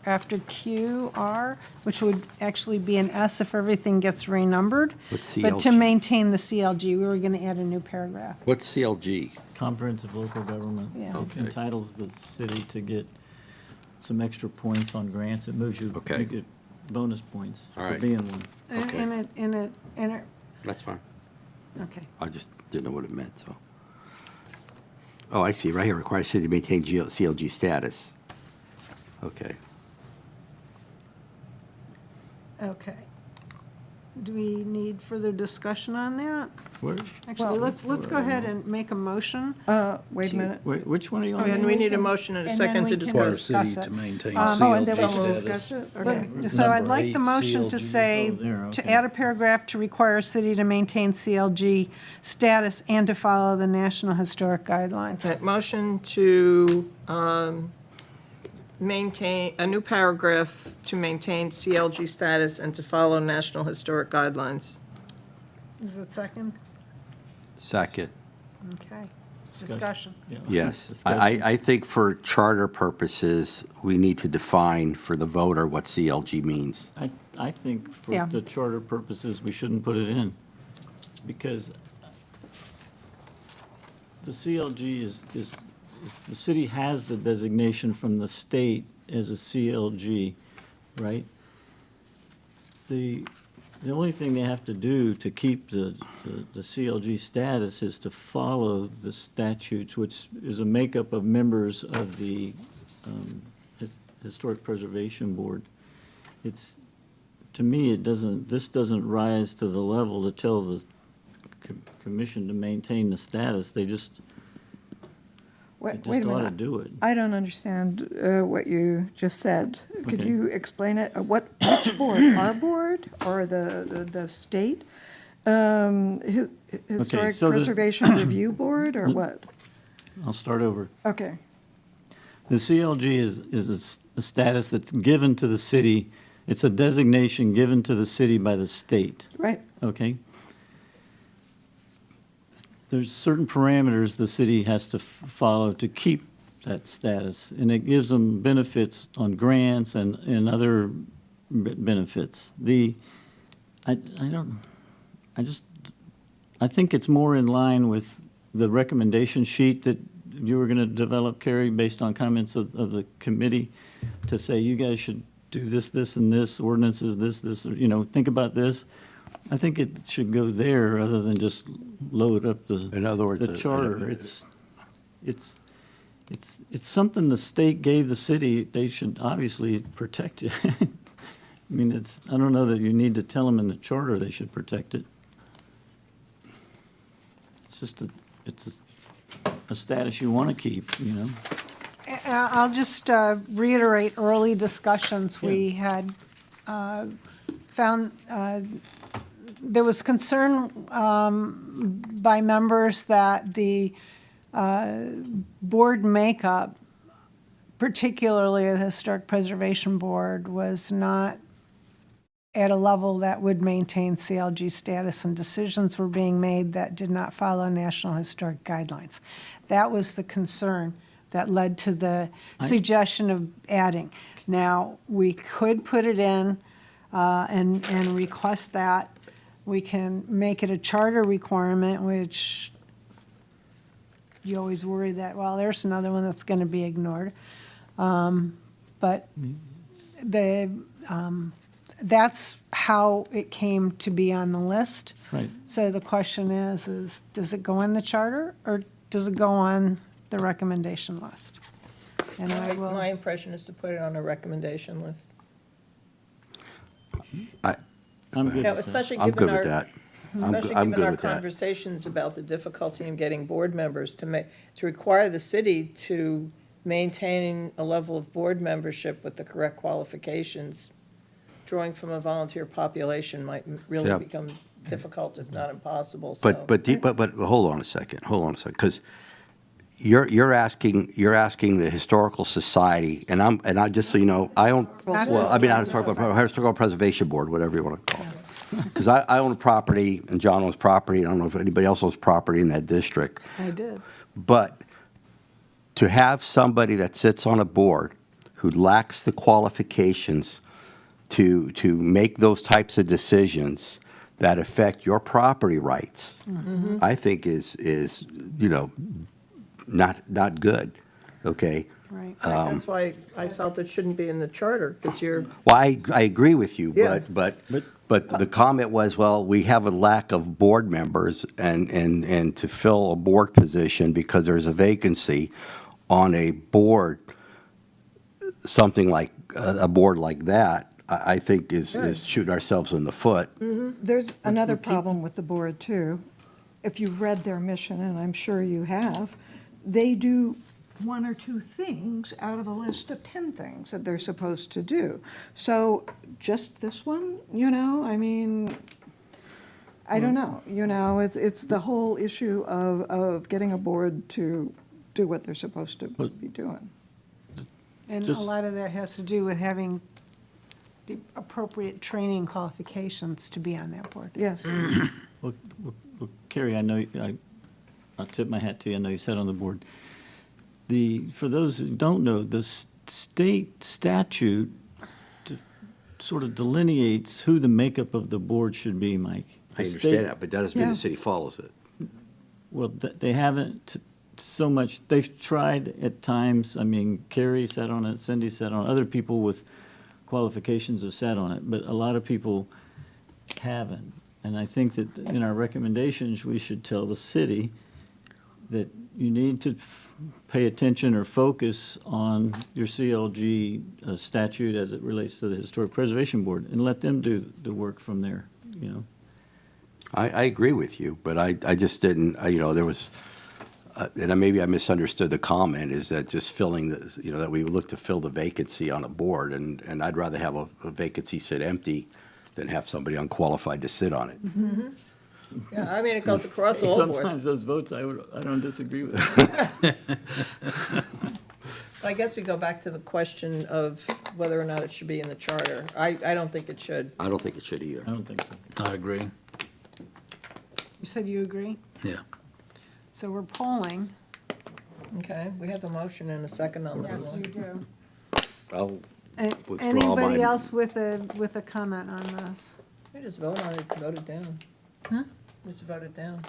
after QR, which would actually be an S if everything gets renumbered. What's But to CLG? maintain the CLG, we were going to add a new paragraph. What's CLG? Comprehensive local government. Yeah. Okay. Entitles the city to get some extra points on grants. It moves you. Okay. You get bonus points All for right. being one. Okay. And it, That's fine. okay. I just didn't know what it meant, so. Oh, I see, right here, requires city to maintain CLG status. Okay. Okay. Do we need further discussion on that? Where, Actually, let's go ahead and make a motion. wait a minute. which one are you on? and we need a motion and a And then second we to can Require discuss. discuss city it. to maintain Oh, and then CLG we'll status. discuss it? But- Okay. So I'd Number like the 8, motion to CLG. say, Oh, there, to okay. add a paragraph to require city to maintain CLG status and to follow the National Historic Guidelines. That motion to maintain, a new paragraph to maintain CLG status and to follow National Historic Guidelines. Is it second? Second, Okay. Discussion. Yeah. yes. Discussion. I think for charter purposes, we need to define for the voter what CLG means. I think for Yeah. the charter purposes, we shouldn't put it in, because the CLG is, the city has the designation from the state as a CLG, right? The only thing they have to do to keep the CLG status is to follow the statutes, which is a makeup of members of the Historic Preservation Board. It's, to me, this doesn't rise to the level to tell the commission to maintain the status. They just Wait a ought to minute. do it. I don't understand what you just said. Could Okay. you explain it? Which board? Our board or the state? Historic so the- Preservation Review Board or what? I'll start over. Okay. The CLG is a status that's given to the city. It's a designation given to the city by the state, Right. okay? There's certain parameters the city has to follow to keep that status, and it gives them benefits on grants and other benefits. I think it's more in line with the recommendation sheet that you were going to develop, Carrie, based on comments of the committee, to say you guys should do this, this, and this, ordinances, this, you know, think about this. I think it should go there rather than just load up In other words, the charter. It's something the state gave the city, they should obviously protect it. I mean, I don't know that you need to tell them in the charter they should protect it. It's just a status you want to keep, you know? I'll just reiterate early discussions we had found. There was concern by members that the board makeup, particularly the Historic Preservation Board, was not at a level that would maintain CLG status, and decisions were being made that did not follow National Historic Guidelines. That was the concern that led to the suggestion of adding. Now, we could put it in and request that. We can make it a charter requirement, which you always worry that, well, there's another one that's going to be ignored. But that's how it came to be on the list. Right. So the question is does it go on the charter or does it go on the recommendation list? And I will. My impression is to put it on a recommendation list. I'm good You know, with that. especially I'm given good with our, that. especially I'm given good our with that. conversations about the difficulty in getting board members to require the city to maintain a level of board membership with the correct qualifications, drawing from a volunteer population might really Yeah. become difficult, if not impossible, so. But hold on a second, because you're asking the Historical Society, and I just so you know, I own, well, I mean, not Historical Preservation Board, whatever you want to call it. Because I own a property, and John owns property, I don't know if anybody else owns property in that district. I did. But to have somebody that sits on a board who lacks the qualifications to make those types of decisions that affect your property rights, I think is you know, not good, okay? Right. That's why I felt it shouldn't be in the charter, because you're, Well, I agree with you, Yeah. but the comment was, well, we have a lack of board members, and to fill a board position because there's a vacancy on a board, something like, a board like that, I think is shooting ourselves in the foot. There's another problem with the board, too. If you've read their mission, and I'm sure you have, they do one or two things out of a list of 10 things that they're supposed to do. So just this one, you know, I mean, I don't know, you know, it's the whole issue of getting a board to do what they're supposed to be doing. And a Just- lot of that has to do with having the appropriate training qualifications to be on that board. Yes. Well, Carrie, I know, I'll tip my hat to you, I know you sat on the board. For those who don't know, the state statute sort of delineates who the makeup of the board should be, Mike. I The state- understand that, but that doesn't mean Yeah. the city follows it. Well, they haven't, so much, they've tried at times, I mean, Carrie sat on it, Cindy sat on it, other people with qualifications have sat on it, but a lot of people haven't. And I think that in our recommendations, we should tell the city that you need to pay attention or focus on your CLG statute as it relates to the Historic Preservation Board, and let them do the work from there, you know. I agree with you, but I just didn't, there was, and maybe I misunderstood the comment, is that just filling the, that we would look to fill the vacancy on a board, and I'd rather have a vacancy sit empty than have somebody unqualified to sit on it. Yeah, I mean, it goes across all boards. Sometimes those votes, I don't disagree with. I guess we go back to the question of whether or not it should be in the charter. I don't think it should. I don't think it should either. I don't think so. I agree. You said you agree? Yeah. So we're polling. Okay, we have a motion and a second on the Yes, floor. we do. I'll withdraw Anybody mine. else with a comment on this? We just vote on it, vote it down. Just vote it down.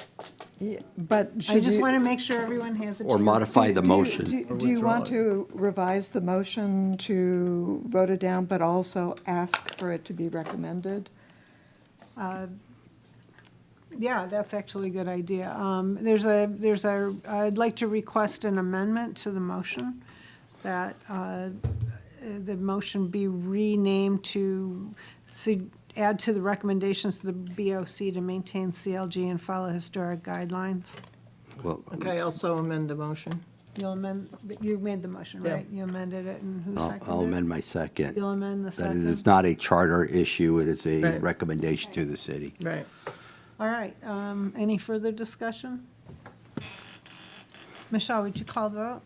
Yeah, but I should just we- want to make sure everyone has a chance. Or modify the do you- motion. Do you want to revise the motion to vote it down, but also ask for it to be recommended? Yeah, that's actually a good idea. I'd like to request an amendment to the motion, that the motion be renamed to add to the recommendations of the BOC to maintain CLG and follow historic guidelines. Well, Okay, also amend the motion. You'll amend, you made the motion, Yeah. right? You amended it, and who seconded it? I'll amend my second. You'll amend the That second? it is not a charter issue, it is a Right. recommendation to the city. Right. All right, any further discussion? Michelle, would you call the vote?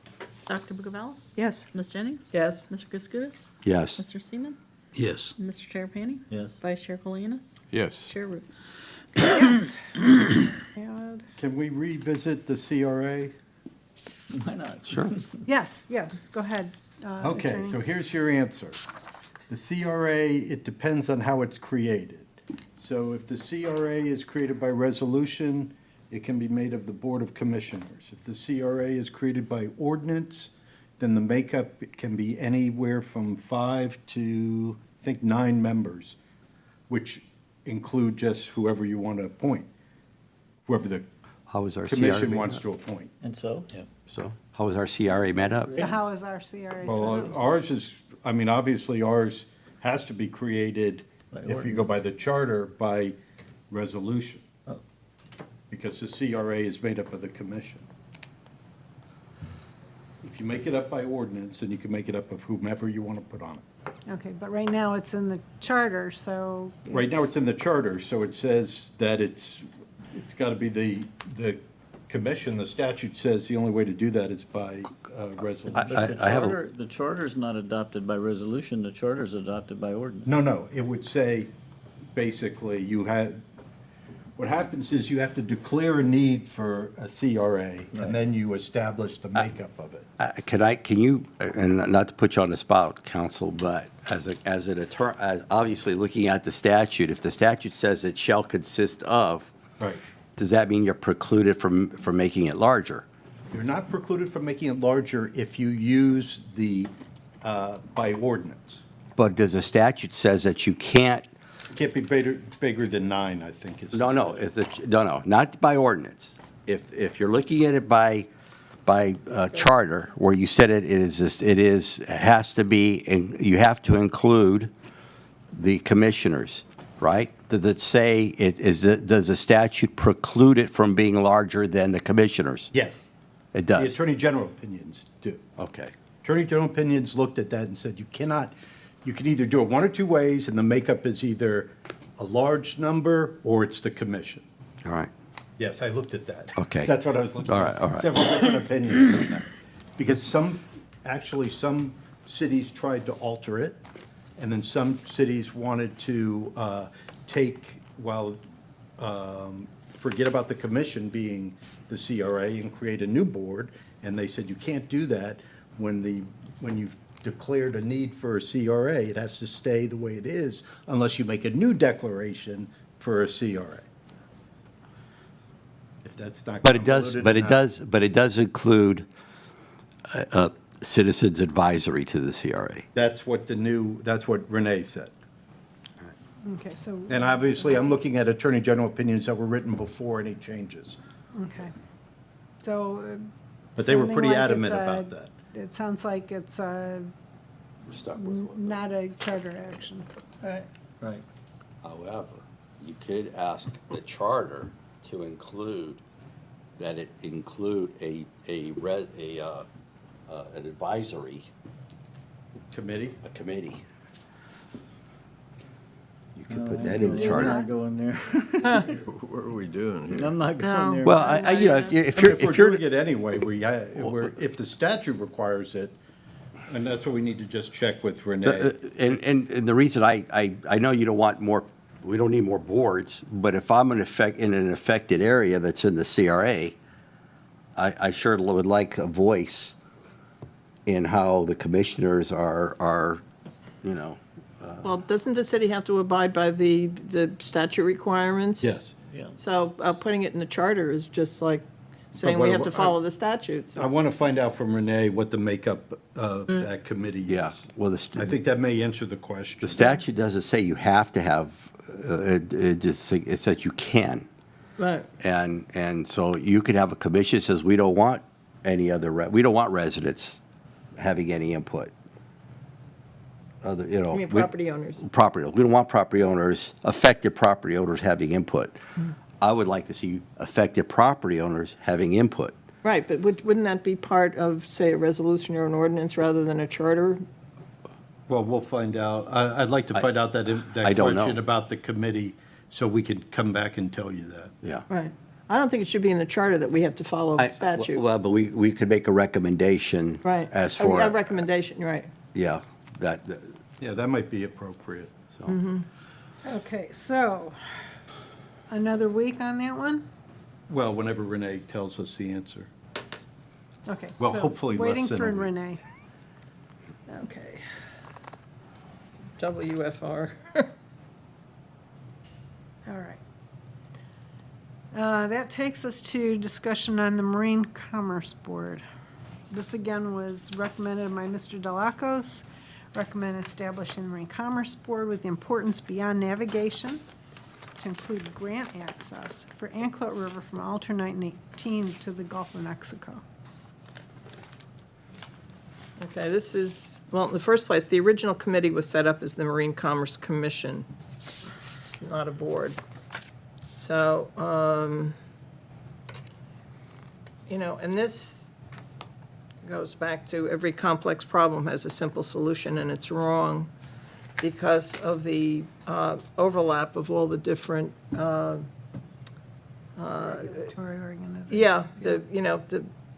Dr. Buckavallis? Yes. Ms. Jennings? Yes. Mr. Kuskudis? Yes. Mr. Seaman? Yes. Mr. Terrapini? Yes. Vice Chair Colianis? Yes. Chair Rubin? And- Can we revisit the CRA? Why not? Sure. Yes, go ahead. Okay, Attorney. so here's your answer. The CRA, it depends on how it's created. So if the CRA is created by resolution, it can be made of the Board of Commissioners. If the CRA is created by ordinance, then the makeup can be anywhere from 5 to, I think, 9 members, which include just whoever you want to appoint, whoever the How is our CRA? commission made wants up? to appoint. And so? So, how is our CRA made up? So how is our CRA set Well, up? ours is, I mean, obviously ours has to be created, By if you go by the charter, by resolution. Because the CRA is made up of the commission. If you make it up by ordinance, then you can make it up of whomever you want to put on it. Okay, but right now it's in the charter, so. Right now, it's in the charter, so it says that it's got to be the commission. The statute says the only way to do that is by resolution. But I have a- the charter's not adopted by resolution, the charter's adopted by ordinance. No, it would say, basically, what happens is you have to declare a need for a CRA, and then you establish the makeup of it. Can you, and not to put you on the spot, counsel, but as an attorney, obviously looking at the statute, if the statute says it shall consist of, Right. does that mean you're precluded from making it larger? You're not precluded from making it larger if you use the, by ordinance. But does the statute says that you can't? It can't be bigger than 9, I think is. No, not by ordinance. If you're looking at it by charter, where you said it has to be, you have to include the commissioners, right? Does it say, does the statute preclude it from being larger than the commissioners? Yes. It The does? Attorney General opinions do. Okay. Attorney General opinions looked at that and said, you can either do it one or two ways, and the makeup is either a large number or it's the commission. All right. Yes, I looked at that. Okay. That's what I was looking at. All right. Several different opinions on that. Because some cities tried to alter it, and then some cities wanted to forget about the commission being the CRA and create a new board, and they said you can't do that when you've declared a need for a CRA. It has to stay the way it is unless you make a new declaration for a CRA. if that's not But it does, convoluted but it enough. does, but it does include citizens advisory to the CRA. That's what that's what Renee said. Okay, so, And obviously, I'm looking at Attorney General opinions that were written before any changes. okay. So. But they were sounding pretty like adamant it's a- about that. It sounds like it's We're stuck with what- not a charter action. Right. Right. However, you could ask the charter to include, that it include an advisory, Committee? a committee. You could put that in the I'm charter. not going there. What are we doing here? I'm not going there. Well, you know, if If we're you're, doing it anyway, if the statute requires it, and that's what we need to just check with Renee. and the reason I know you don't want more, we don't need more boards, but if I'm in an affected area that's in the CRA, I sure would like a voice in how the commissioners are, you know. Well, doesn't the city have to abide by the statute requirements? Yes. Yeah. So putting it in the charter is just like saying what we I have to wa- follow the statutes. I want to find out from Renee what the makeup of that committee is. Yeah, well, I think that may answer the question. the statute doesn't say you have to have, it says you can. Right. And so you could have a commission that says, we don't want we don't want residents having any input. Other, you know. I mean, property owners. We don't want property owners, affected property owners having input. I would like to see affected property owners having input. Right, but wouldn't that be part of, say, a resolution or an ordinance rather than a charter? Well, we'll find out. I'd like to find out that I don't know. question about the committee, so we can come back and tell you that. Yeah. Right. I don't think it should be in the charter that we have to follow the statute. Well, but we could make a recommendation. Right. As A for, recommendation, right. yeah, that, Yeah, that might be appropriate. so. Okay, so, another week on that one? Well, whenever Renee tells us the answer. Okay. Well, so hopefully less Waiting than for a week. Renee. Okay. WFR. All right. That takes us to discussion on the Marine Commerce Board. This again was recommended by Mr. Delacos. Recommend establishing the Marine Commerce Board with importance beyond navigation to include grant access for Anclote River from Alternate 19 to the Gulf of Mexico. Okay, this is, well, in the first place, the original committee was set up as the Marine Commerce Commission, not a board. So, you know, and this goes back to every complex problem has a simple solution, and it's wrong because of the overlap of all the different Regulatory organization.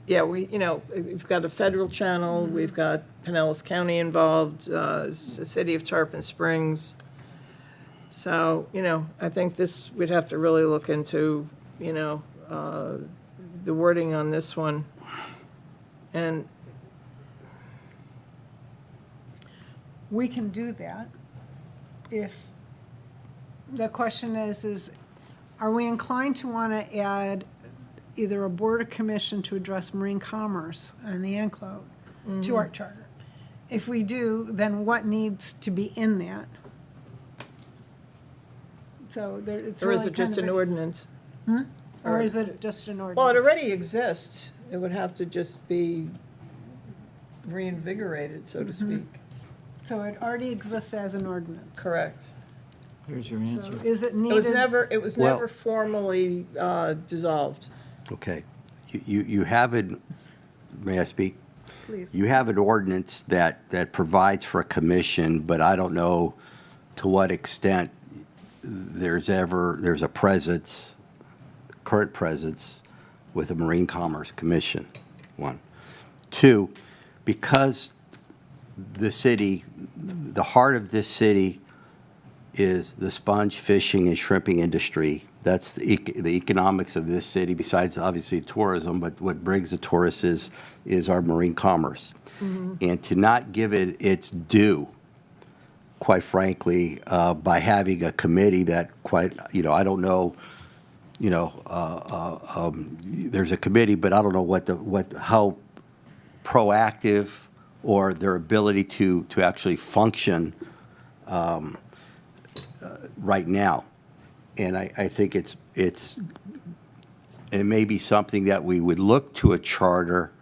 yeah, we've got a federal channel, we've got Pinellas County involved, the city of Tarpon Springs. So, you know, I think this, we'd have to really look into, you know, the wording on this one. And, We can do that if, the question is, are we inclined to want to add either a board or commission to address marine commerce on the Anclote to our charter? If we do, then what needs to be in that? So there, it's or is really it just kind an of ordinance? or is it just an ordinance? Well, it already exists. It would have to just be reinvigorated, so to speak. So it already exists as an ordinance. Correct. Here's your So answer. is it It was needed? Well- never formally dissolved. Okay. You have it, may I speak? Please. You have an ordinance that provides for a commission, but I don't know to what extent there's a presence, current presence with a Marine Commerce Commission, one. Two, because the city, the heart of this city is the sponge fishing and shrimping industry. That's the economics of this city, besides obviously tourism, but what brings the tourists is our marine commerce. And to not give it its due, quite frankly, by having a committee that I don't know, there's a committee, but I don't know how proactive or their ability to actually function right now. And I think it may be something that we would look to a charter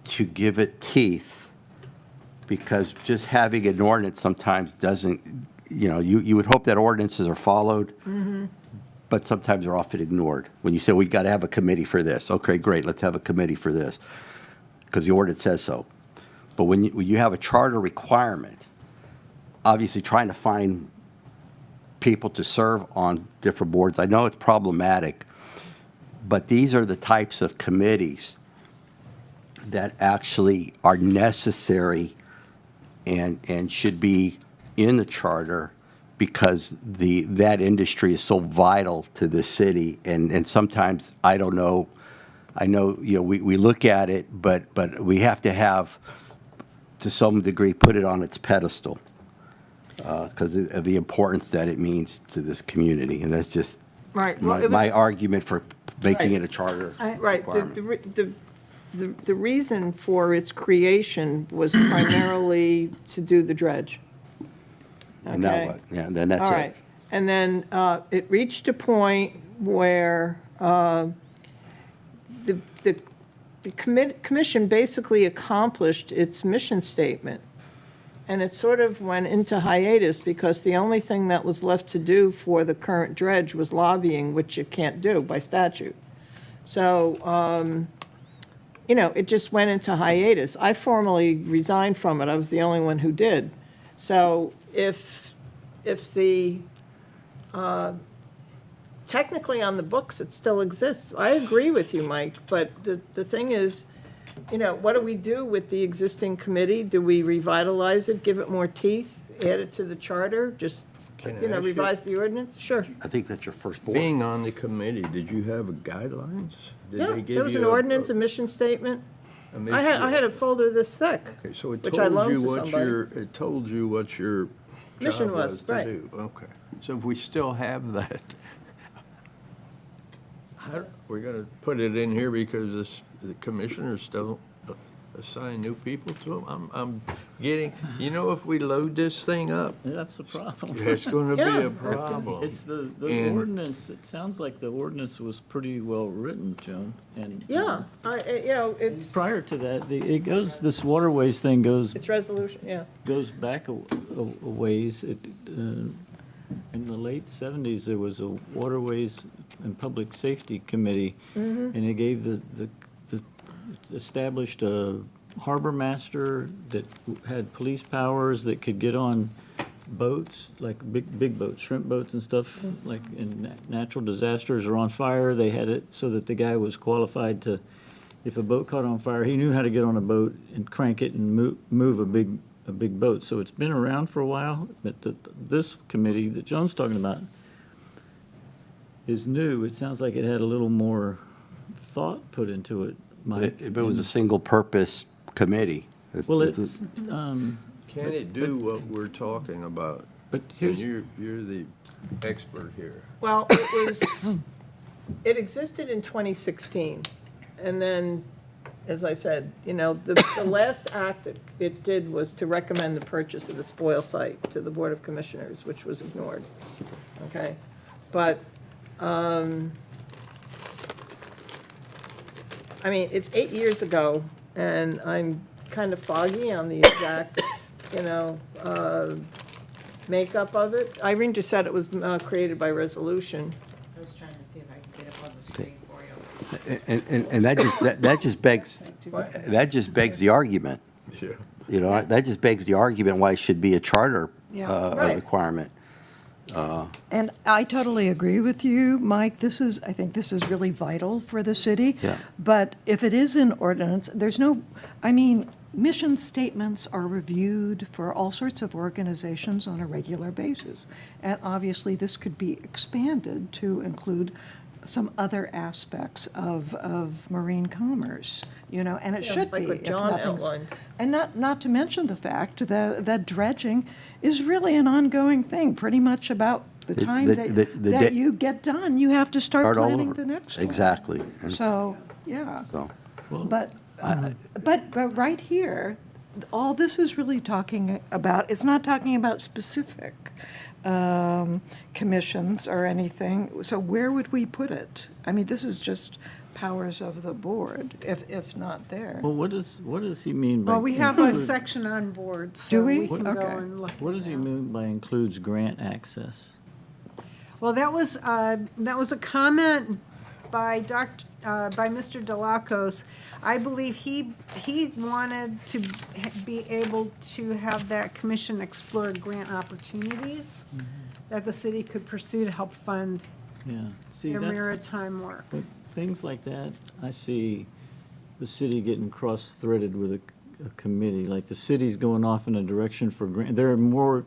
to give it teeth, because just having an ordinance sometimes doesn't, you would hope that ordinances are followed, but sometimes they're often ignored. When you say, we got to have a committee for this, okay, great, let's have a committee for this, because the ordinance says so. But when you have a charter requirement, obviously trying to find people to serve on different boards, I know it's problematic, but these are the types of committees that actually are necessary and should be in the charter, because that industry is so vital to the city. And sometimes, I don't know, I know, we look at it, but we have to have, to some degree, put it on its pedestal because of the importance that it means to this community. And that's just Right. Well, it was- my argument for making Right. it a charter Right, requirement. the reason for its creation was primarily to do the dredge. And now Okay? what? Yeah, then that's All it. right. And then it reached a point where the commission basically accomplished its mission statement. And it sort of went into hiatus because the only thing that was left to do for the current dredge was lobbying, which you can't do by statute. So, it just went into hiatus. I formally resigned from it. I was the only one who did. So if the, technically on the books, it still exists. I agree with you, Mike, but the thing is, what do we do with the existing committee? Do we revitalize it, give it more teeth, add it to the charter, just, Can I ask you- revise the ordinance? Sure. I think that's your first board. Being on the committee, did you have guidelines? Did Yeah, they give there was an you ordinance, a mission statement. a mission? I had a folder this thick. Okay, so it which I told loaned you to what somebody. it told you what your Mission job was, was to right. do. Okay, so if we still have that, we're gonna put it in here because the commissioners don't assign new people to them? I'm getting, if we load this thing up, That's the problem. it's gonna be Yeah. a problem. It's the And- ordinance, it sounds like the ordinance was pretty well written, Joan, and. Yeah, it's, Prior to that, this waterways thing goes it's resolution, yeah. back a ways. In the late 70s, there was a Waterways and Public Safety Committee, and they gave established a harbor master that had police powers that could get on boats, like big boats, shrimp boats and stuff, like in natural disasters or on fire. They had it so that the guy was qualified to, if a boat caught on fire, he knew how to get on a boat and crank it and move a big boat. So it's been around for a while, but this committee that Joan's talking about is new. It sounds like it had a little more thought put into it, Mike. If it was a single-purpose committee. Well, if it's, Can it do what we're talking about? but And here's, you're the expert here. Well, it existed in 2016, and then, as I said, the last act it did was to recommend the purchase of the spoil site to the Board of Commissioners, which was ignored, okay? But, it's 8 years ago, and I'm kind of foggy on the exact, makeup of it. Irene just said it was created by resolution. I was trying to see if I could get up on the screen for you. And that just begs the argument. Yeah. That just begs the argument why it should be a charter Right. requirement. And I totally agree with you, Mike. I think this is really vital for the city. Yeah. But if it is an ordinance, mission statements are reviewed for all sorts of organizations on a regular basis. And obviously, this could be expanded to include some other aspects of marine commerce, and it should like be. what if John nothing's- outlined. And not to mention the fact that dredging is really an ongoing thing, pretty much about The The- time the- that, the that day- you get done, you have to start Start all planning over. the next one. Exactly. And So, yeah. so- But right here, all this is really talking about, it's not talking about specific commissions or anything. So where would we put it? I mean, this is just powers of the board, if not there. Well, what does he mean by? Well, we have a include- section on boards, Do so we? we can go Okay. and look. What at does he that. mean by includes grant access? Well, that was a comment by by Mr. Delacos. I believe he wanted to be able to have that commission explore grant opportunities that the city could pursue to help fund Yeah. See, their that's, maritime work. but things like that, I see the city getting cross-threaded with a committee, like the city's going off in a direction for grant, they're more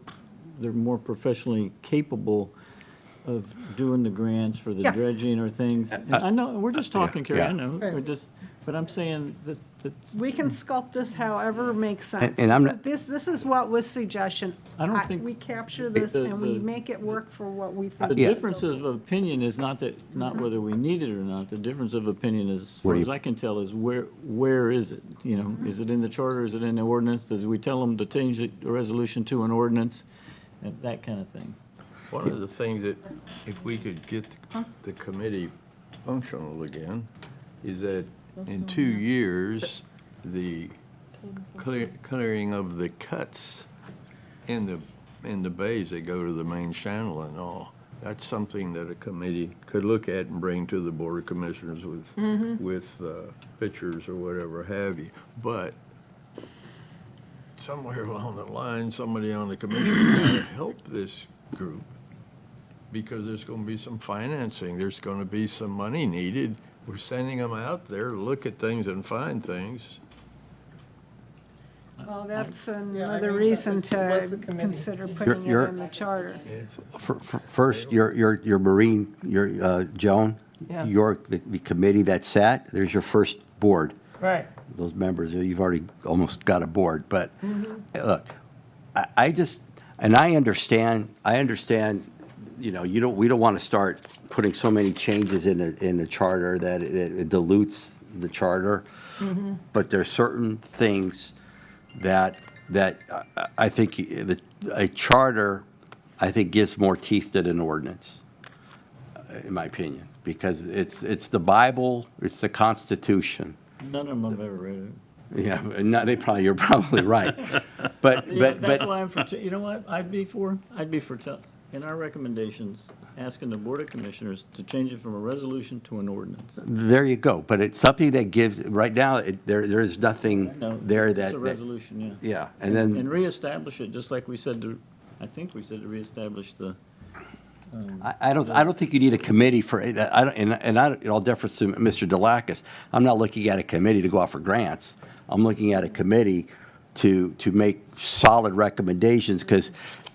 professionally capable of doing the grants for the Yeah. dredging or things. And I know, we're just talking, Carrie, I yeah. know, we're just, but I'm saying that, We can sculpt this however makes sense. And I'm not- This is what was suggestion. I don't think- We capture this The- and we the- make it work for what we the think. difference of opinion is not whether we need it or not. The difference of opinion is, as far Where as you- I can tell, is where is it? You know, is it in the charter, is it in the ordinance? Does we tell them to change the resolution to an ordinance? And that kind of thing. One of the things that, if we could get the committee functional again, is that in 2 years, the clearing of the cuts in the bays that go to the main channel and all, that's something that a committee could look at and bring to the Board of Commissioners with pictures or whatever have you. But somewhere along the line, somebody on the commission got to help this group, because there's going to be some financing, there's going to be some money needed. We're sending them out there to look at things and find things. Well, that's I another mean, reason it was the to committee. consider putting it You're- in the charter. First, your Marine, Joan, Yeah. the committee that sat, there's your first board. Right. Those members, you've already almost got a board, but look, I just, and I understand, you know, we don't want to start putting so many changes in the charter that it dilutes the charter. But there's certain things that I think a charter, I think, gives more teeth than an ordinance, in my opinion, because it's the Bible, it's the Constitution. None of them have ever read it. Yeah, you're probably right. But, Yeah, that's but, why I'm for, you know what, I'd be for, in our recommendations, asking the Board of Commissioners to change it from a resolution to an ordinance. there you go. But it's something that gives, right now, there is nothing No, there It's that. a resolution, yeah. Yeah, and And then, reestablish it, just like we said to, I think we said to reestablish the, I don't think you need a committee for, in all deference to Mr. Delacus, I'm not looking at a committee to go out for grants. I'm looking at a committee to make solid recommendations, because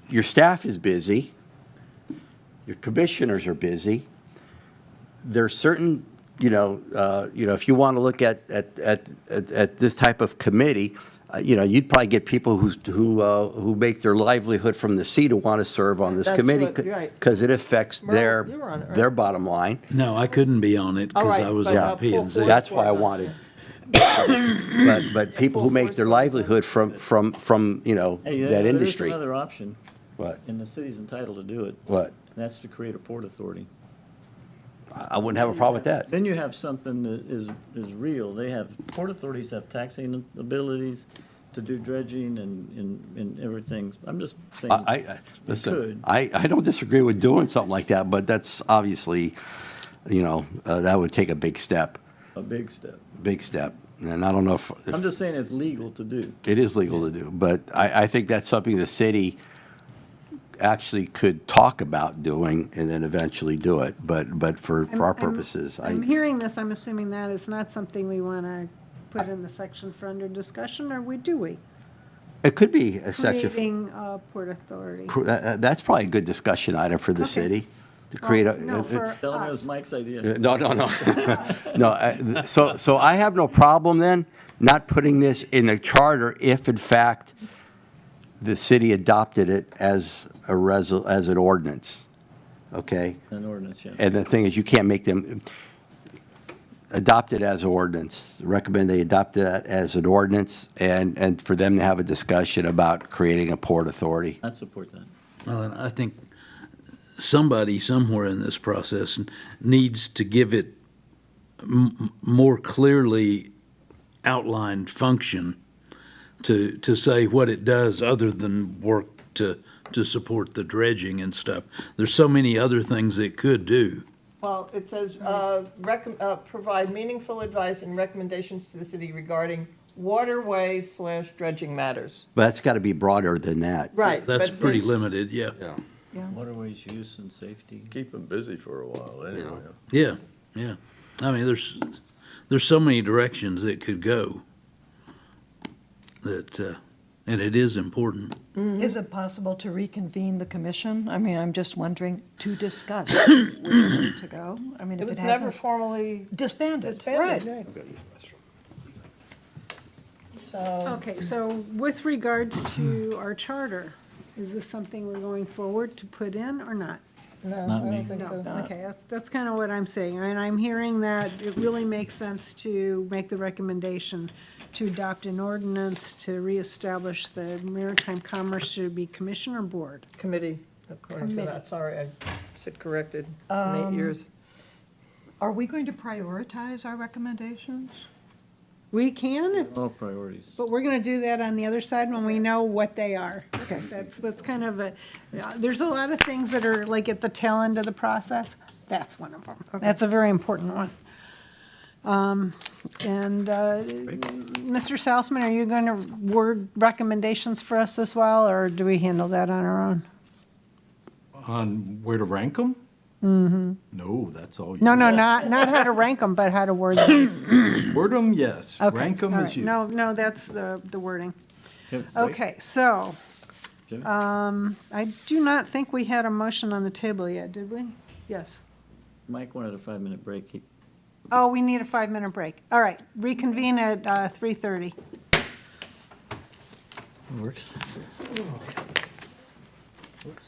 your staff is busy, your commissioners are busy. There's certain, if you want to look at this type of committee, you'd probably get people who make their livelihood from the sea to want to serve on this That's committee, what- right. because it affects Merle, you were on it, right? their bottom line. No, I couldn't be on it All because right, I was but, on P full and Z. force. That's why I wanted, but people who make their livelihood from hey, that there is industry. another option, What, and the city's entitled to do it, what? and that's to create a port authority. I wouldn't have a problem with that. Then you have something that is real. Port authorities have taxing abilities to do dredging and everything. I'm just saying. Listen, could. I don't disagree with doing something like that, but that's obviously, that would take a big step, A big step. And I don't know if I'm just saying it's legal to do. it is legal to do, but I think that's something the city actually could talk about doing and then eventually do it, but for our purposes, I'm hearing this, I'm assuming that is not something we want to put in the section for under discussion, or do we? it could be a section. Creating a port authority. That's probably a good discussion item for the Okay. city, to create a. No, for Tell them it us. was Mike's idea. No. No, so I have no problem then not putting this in the charter if in fact the city adopted it as an ordinance. okay? An ordinance, yeah. And the thing is, you can't make them adopt it as ordinance. Recommend they adopt it as an ordinance and for them to have a discussion about creating a port authority. I support that. Well, and I think somebody somewhere in this process needs to give it more clearly outlined function to say what it does other than work to support the dredging and stuff. There's so many other things it could do. Well, it says, provide meaningful advice and recommendations to the city regarding waterways/dredging matters. But that's got to be broader than that. Right. That's but pretty it's- limited, yeah. Waterways use and safety. Keep them busy for a while, anyway. Yeah, yeah. I mean, there's so many directions it could go that, and it is important. Is it possible to reconvene the commission? I mean, I'm just wondering, to discuss which way to go? I mean, It if it was never hasn't formally disbanded, disbanded. right? So, Okay, so with regards to our charter, is this something we're going forward to put in or not? no, Not I me. don't think No, so. okay, that's kind of what I'm saying. And I'm hearing that it really makes sense to make the recommendation to adopt an ordinance to reestablish the maritime commerce should be commission or board. Committee, according to Committee. that. Sorry, I said corrected in 8 years. Are we going to prioritize our recommendations? We can, All priorities. but we're going to do that on the other side when we know what they are. Okay. That's kind of a, there's a lot of things that are like at the tail end of the process. That's one of them. That's a very important one. Mr. Salzman, are you going to word recommendations for us as well, or do we handle that on our own? On where to rank them? Mm-hmm. No, that's all you. No, not how to rank them, but how to word them. Word them, yes. Okay, Rank them all is right. you. No, that's the wording. Yeah, right. Okay, so, Jimmy? I do not think we had a motion on the table yet, did we? Yes. Mike wanted a 5-minute break. Oh, we need a 5-minute break. All right, reconvene at 3:30. Works. Oops.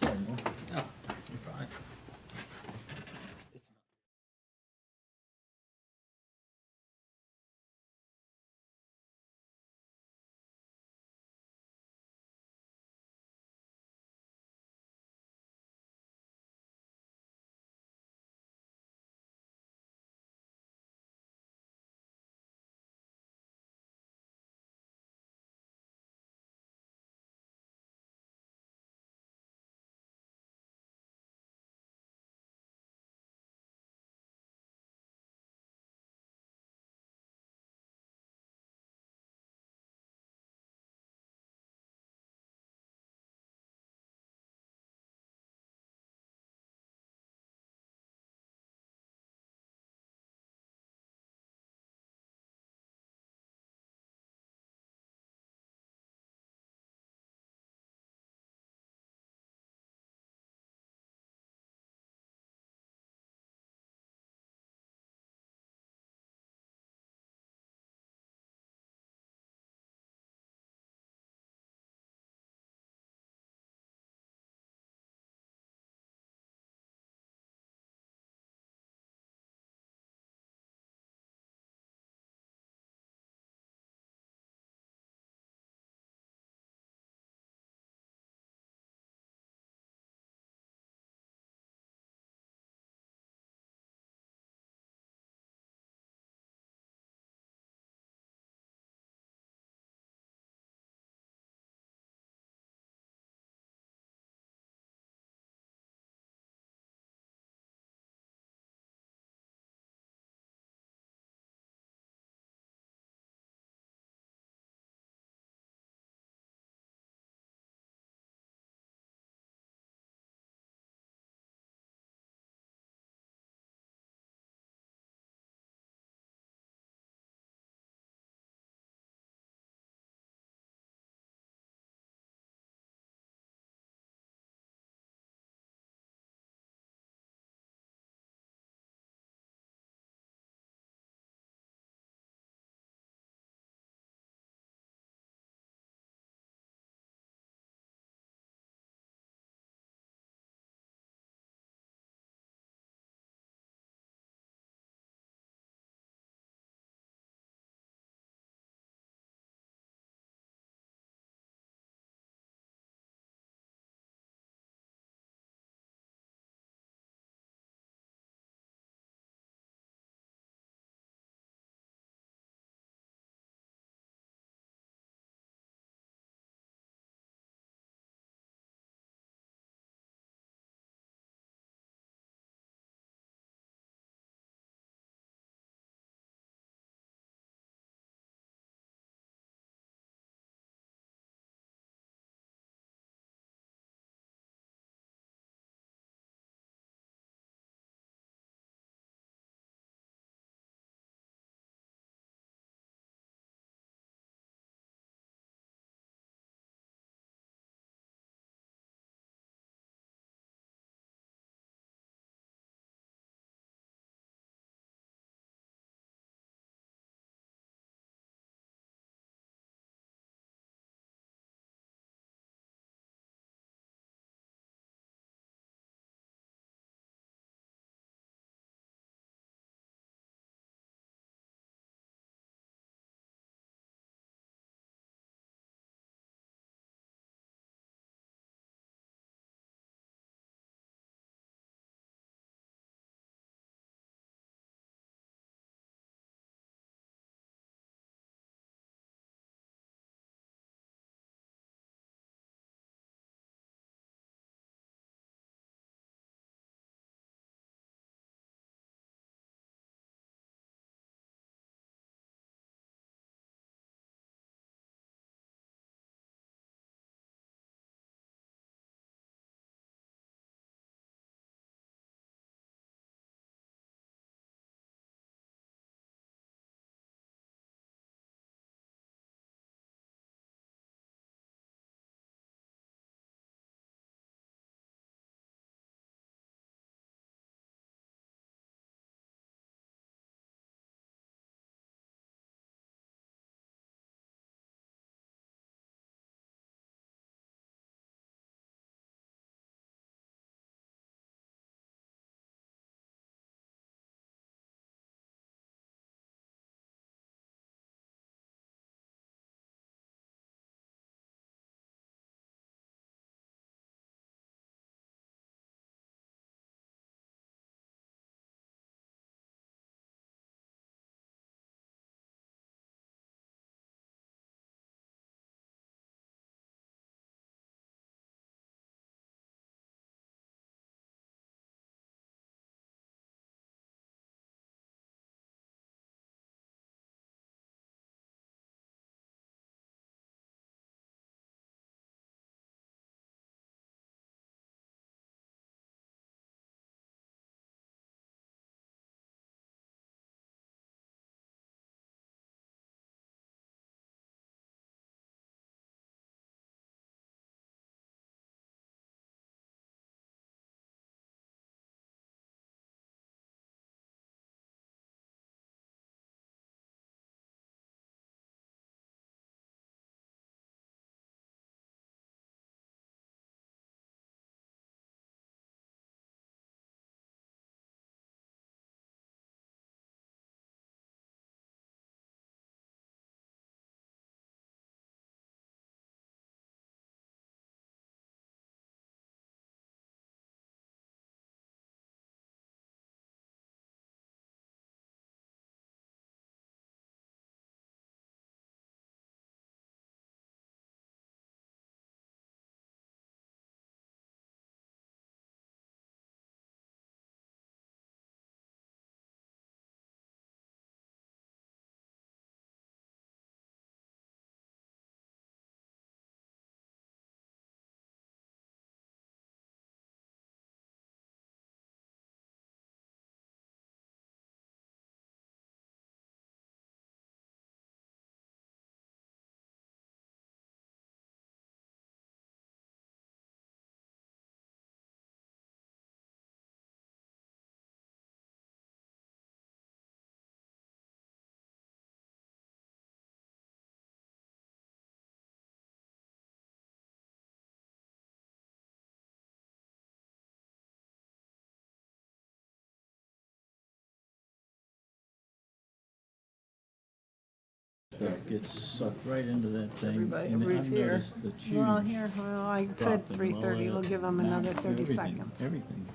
stuff gets sucked right into that thing. Everybody- and everybody's I've here. noticed the We're all huge here. Well, I drop said in 3:30. all We'll that. give them Now, another 30 everything- seconds. Everything,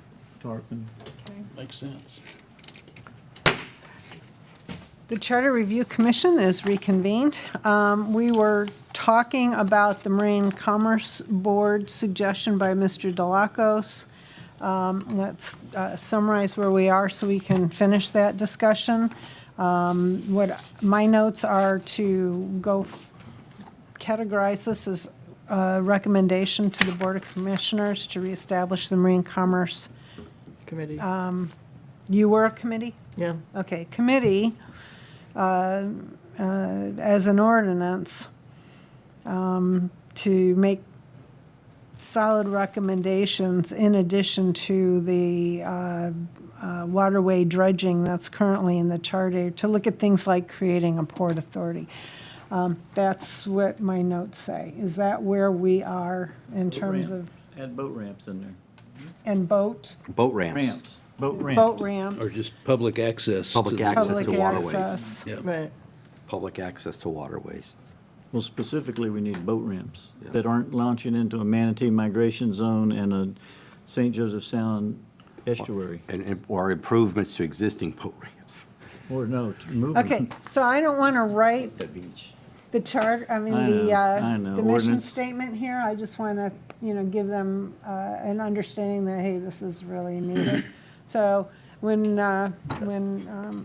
tarpon. Makes sense. The Charter Review Commission is reconvened. We were talking about the Marine Commerce Board suggestion by Mr. Delacos. Let's summarize where we are so we can finish that discussion. What my notes are to categorize this as a recommendation to the Board of Commissioners to reestablish the Marine Commerce. Committee, You were a committee? yeah. Okay, committee, as an ordinance, to make solid recommendations in addition to the waterway dredging that's currently in the charter, to look at things like creating a port authority. That's what my notes say. Is that where we are in terms of, Add boat ramps in there. and boat Boat ramps. Ramps, boat ramps. boat ramps? Or just public access. to Public the- access Public to waterways. access. Yeah. Right. Public access to waterways. Well, specifically, we need boat ramps Yeah. that aren't launching into a manatee migration zone and a St. Joseph Sound estuary. Or improvements to existing boat ramps. Or no, to move Okay, them. so I don't want to write The beach. the chart, I mean, I know, the, I know. the mission Ordinance. statement here. I just want to, give them an understanding that, hey, this is really needed. So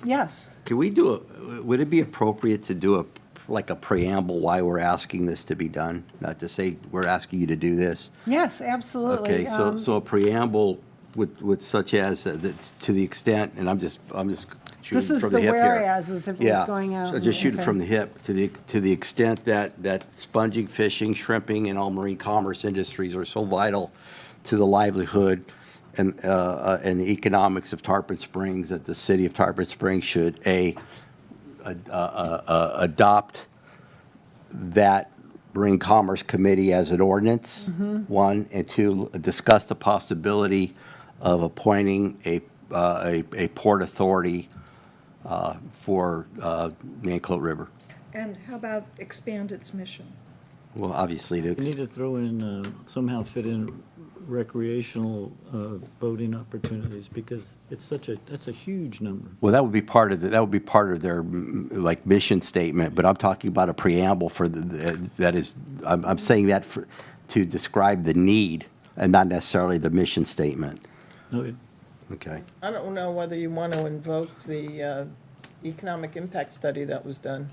yes, Could we would it be appropriate to do like a preamble why we're asking this to be done? Not to say we're asking you to do this. yes, absolutely. Okay, so a preamble with such as, to the extent, and I'm just This shooting is from the the hip here. whereas if it was going out. So just shoot it okay. from the hip, to the extent that sponging, fishing, shrimping, and all marine commerce industries are so vital to the livelihood and the economics of Tarpon Springs, that the city of Tarpon Springs should, adopt that Marine Commerce Committee as an ordinance, one, and two, discuss the possibility of appointing a port authority for Nancoat River. And how about expand its mission? Well, obviously, We need to throw in, somehow fit in recreational boating opportunities, because it's that's a huge number. well, that would be part of their like mission statement. But I'm talking about a preamble for that is. I'm saying that to describe the need and not necessarily the mission statement. No, Okay. I don't know whether you want to invoke the economic impact study that was done.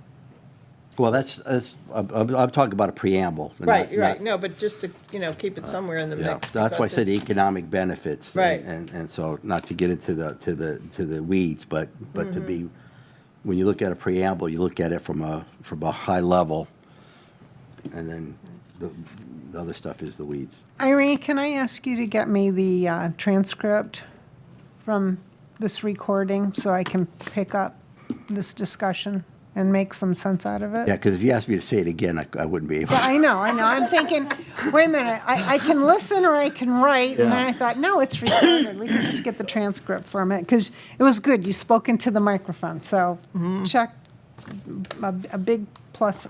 Well, I'm talking about a preamble. Right, not- right, no, but just to, keep it somewhere in the Yeah, mix. that's why I because said economic benefits. Right. And so, not to get into the weeds, but to be, Mm-hmm. when you look at a preamble, you look at it from a high level, and then the other stuff is the weeds. Irene, can I ask you to get me the transcript from this recording so I can pick up this discussion and make some sense out of it? Yeah, because if you asked me to say it again, I wouldn't be able Yeah, to. I know. I'm thinking, wait a minute, I can listen or I can write. And then I thought, no, it's recorded. We can just get the transcript from it. Because it was good. You spoke into the microphone. So check, a big plus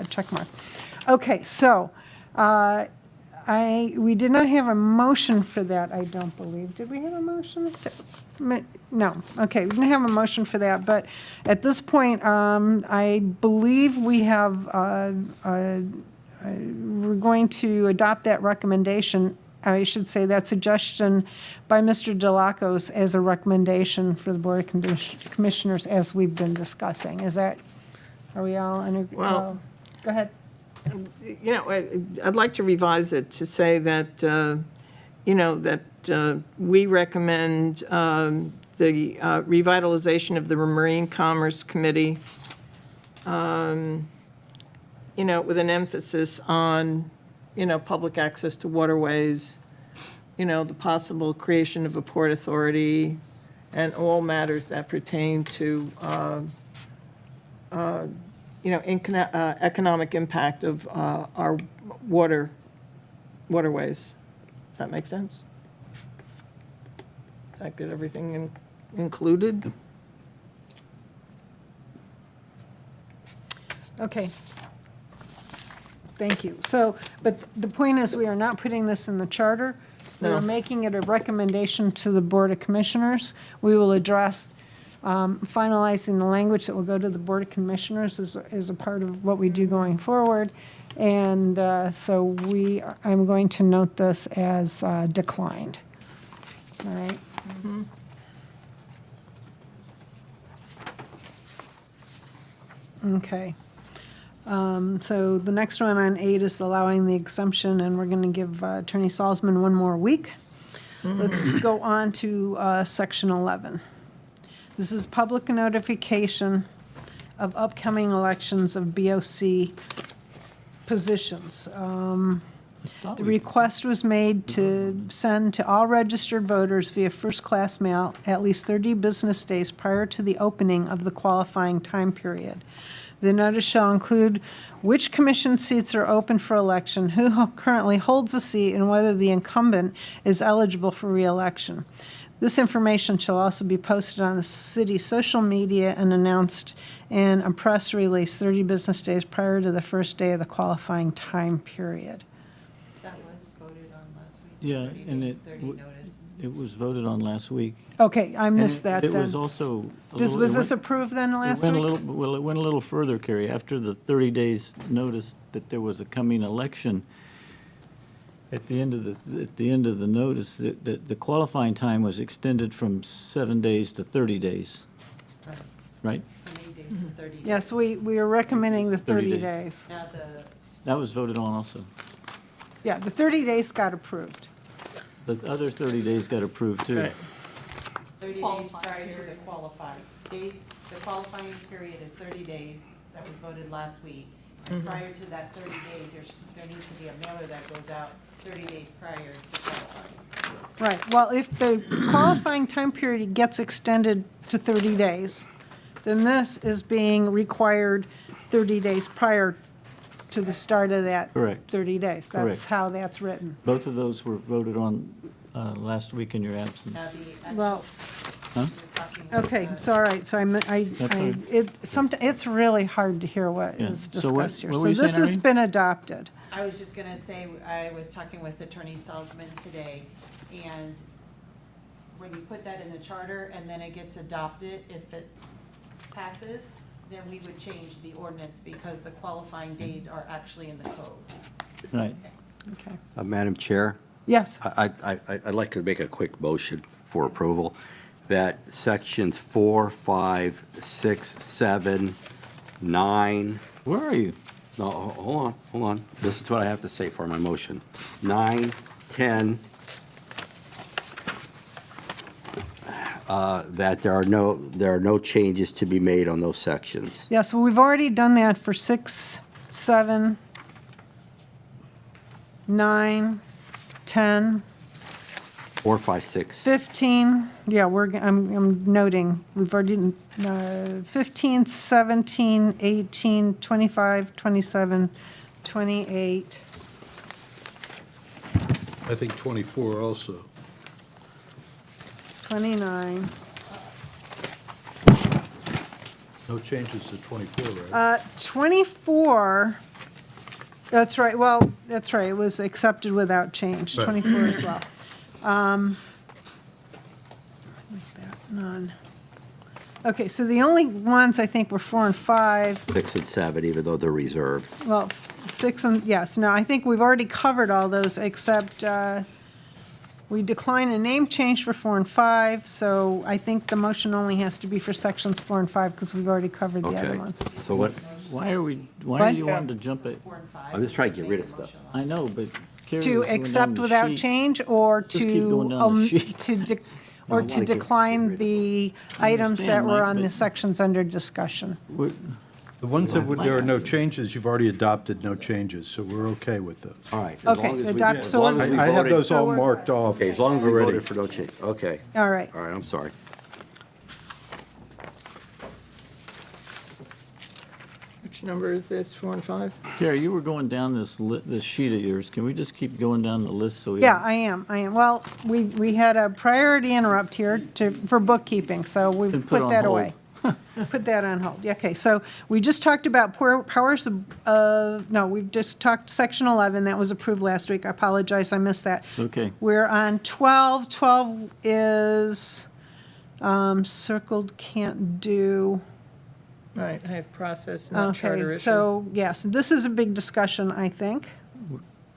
check mark. Okay, so we did not have a motion for that, I don't believe. Did we have a motion? No. Okay, we didn't have a motion for that. But at this point, I believe we have, we're going to adopt that recommendation. I should say that suggestion by Mr. Delacos as a recommendation for the Board of Commissioners as we've been discussing. Is that, are we all in? Well- Go ahead. I'd like to revise it to say that, that we recommend the revitalization of the Marine Commerce Committee, with an emphasis on, public access to waterways, the possible creation of a port authority, and all matters that pertain to economic impact of our waterways. Does that make sense? Does that get everything included? Okay. Thank you. So, but the point is, we are not putting this in the charter. We are making it a recommendation to the Board of Commissioners. We will address finalizing the language that will go to the Board of Commissioners as a part of what we do going forward. And so I'm going to note this as declined. All right? Okay. So the next one on 8 is allowing the exemption, and we're going to give Attorney Salzman one more week. Let's go on to Section 11. This is public notification of upcoming elections of BOC positions. The request was made to send to all registered voters via first-class mail at least 30 business days prior to the opening of the qualifying time period. The notice shall include which commission seats are open for election, who currently holds a seat, and whether the incumbent is eligible for re-election. This information shall also be posted on the city's social media and announced in a press release 30 business days prior to the first day of the qualifying time period. That was voted on last week. Yeah, 30 and days, 30 notice. it was voted on last week. Okay, I And missed that It was then. also. Was this approved then last It went a week? little, well, it went a little further, Carrie. After the 30 days notice that there was a coming election, at the end of the notice, the qualifying time was extended from 7 days to 30 days, right? From 8 days to 30 days. Yes, we are recommending the 30 30 days. days. Now That was voted on also. Yeah, the 30 days got approved. The other 30 days got approved, too. 30 days Qualifying prior to the period. qualifying. The qualifying period is 30 days, that was voted last week. And prior to that 30 days, there needs to be a mailer that goes out 30 days prior to qualifying. Right, well, if the qualifying time period gets extended to 30 days, then this is being required 30 days prior to the start of that Correct. 30 days. That's Correct. how that's written. Both of those were voted on last week in your absence. Now, the actual. Well, Huh? you're talking about okay, the- so all right, so That's fine. it's really hard to hear what Yeah. is So what- discussed here. what So were you this saying, has Irene? been adopted. I was just gonna say, I was talking with Attorney Salzman today, and when you put that in the charter and then it gets adopted, if it passes, then we would change the ordinance because the qualifying days are actually in the code. Right. Okay. Madam Chair, Yes, I'd like to make a quick motion for approval that sections 4, 5, 6, 7, 9, Where are you? no, hold on. This is what I have to say for my motion. 9, 10, that there are no changes to be made on those sections. yeah, so we've already done that for 6, 7, 9, 10, 4, 5, 6. 15, yeah, I'm noting, we've already, 15, 17, 18, 25, 27, 28, I think 24 also. 29. No changes to 24, right? 24, that's right, well, that's right, it was accepted without change, Right. 24 as well. None. Okay, so the only ones I think were 4 and 5. 6 and 7, even though they're reserved. Well, 6 and, yes, no, I think we've already covered all those, except we decline a name change for 4 and 5, so I think the motion only has to be for sections 4 and 5, because we've already covered the other Okay. ones. So what, Why are What? you wanting to jump it? 4 and 5. I'm just trying to get rid of Make a stuff. motion on. I know, but Carrie To was going down accept the without sheet. change, or Just keep going to, down the sheet. or No, I to wanna get decline rid of the items that understand, were Mike, on the but- sections under discussion. We're- The ones that there are no changes, you've already adopted no changes, so we're okay with those. all right. as Okay, long as we- adopt- as so long we're- as we I have voted- those all we're- marked off. Okay, as long as we We voted voted for no change, okay. All right. All right, I'm sorry. Which number is this, 4 and 5? Carrie, you were going down this sheet of yours. Can we just keep going down the list so we? Yeah, I am. Well, we had a priority interrupt here for bookkeeping, so we Been put put on that hold. away. put that on hold. Yeah, okay, so we just talked about powers of, no, we've just talked section 11, that was approved last week. I apologize, I missed that. Okay. We're on 12. 12 is circled, can't do. Right, I have process, not charter Okay, issue. so, yes, this is a big discussion, I think.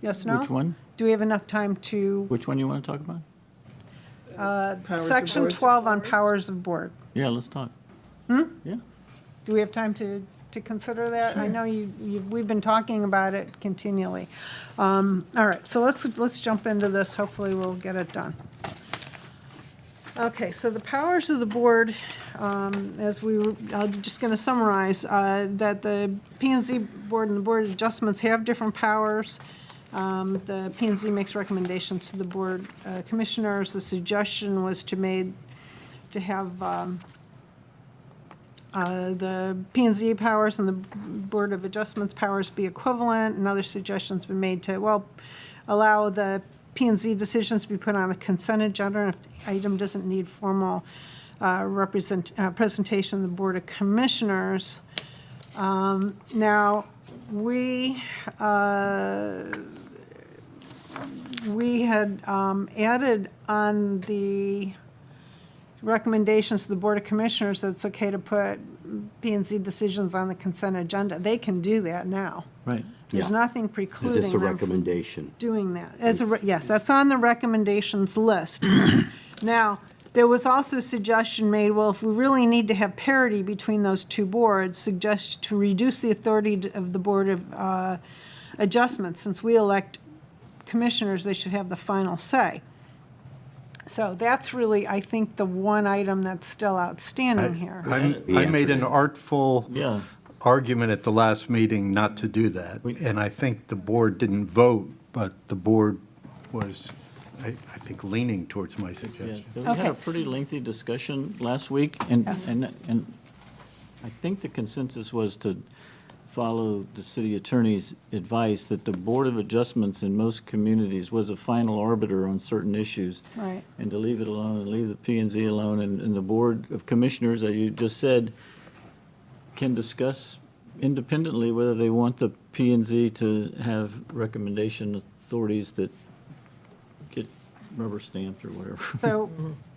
Yes, no? Which one? Do we have enough time to, Which one you want to talk about? Powers of section boards. 12 on powers of board? Yeah, let's talk. Yeah. Do we have time to consider that? I know we've been talking about it continually. All right, so let's jump into this. Hopefully, we'll get it done. Okay, so the powers of the board, I'm just going to summarize, that the P and Z board and the Board of Adjustments have different powers. The P and Z makes recommendations to the board commissioners. The suggestion was to have the P and Z powers and the Board of Adjustments powers be equivalent. Another suggestion's been made to, allow the P and Z decisions to be put on the consent agenda if the item doesn't need formal presentation of the Board of Commissioners. Now, we had added on the recommendations to the Board of Commissioners that it's okay to put P and Z decisions on the consent agenda. They can do that now. Right. There's Yeah. nothing It's precluding just a them from recommendation. doing that. Yes, that's on the recommendations list. Now, there was also a suggestion made, if we really need to have parity between those two boards, suggest to reduce the authority of the Board of Adjustments. Since we elect commissioners, they should have the final say. So that's really, I think, the one item that's still outstanding here. I made an artful Yeah. argument at the last meeting not to do that, and I think the board didn't vote, but the board was, I think, leaning towards my Yeah, suggestion. we had Okay. a pretty lengthy discussion last week, and Yes. I think the consensus was to follow the city attorney's advice that the Board of Adjustments in most communities was a final arbiter on certain issues. Right. And to leave it alone, and leave the P and Z alone, and the Board of Commissioners, as you just said, can discuss independently whether they want the P and Z to have recommendation authorities that get rubber stamped or whatever. So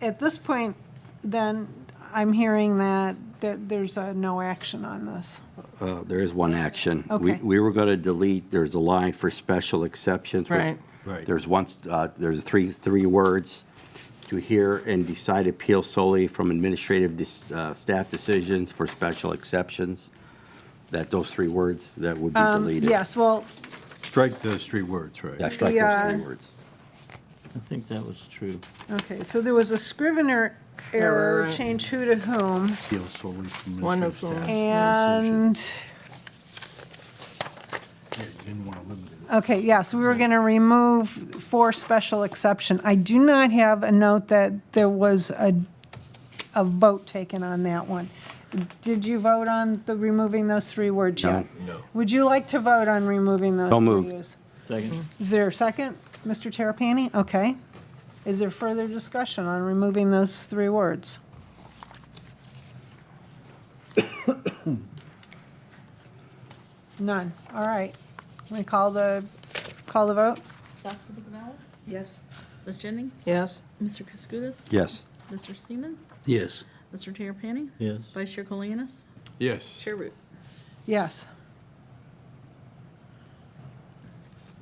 at this point, then, I'm hearing that there's no action on this. There is one action. Okay. We were going to delete, there's a line for special exceptions. Right. Right. There's there's three words, to hear and decide appeal solely from administrative staff decisions for special exceptions. Those three words that would be deleted. Yes, well, Strike those three words, right? Yeah, strike Yeah. those three words. I think that was true. okay, so there was a Scrivener error, Error. change who to whom, Appeal solely from One of administrative whom. staff. and, Yeah, you didn't want to limit it. okay, yes, we were going to remove for special exception. I do not have a note that there was a vote taken on that one. Did you vote on removing those three words yet? No. Would you like to vote on removing those So three moved. words? Second? Is there a second? Mr. Terrapini? Okay. Is there further discussion on removing those three words? None. All right. Can we call the vote? Dr. McNally? Yes. Ms. Jennings? Yes, Mr. Kaskudis? Yes. Mr. Seaman? Yes. Mr. Terrapini? Yes. Vice Chair Colianis? Yes. Chair Root? Yes.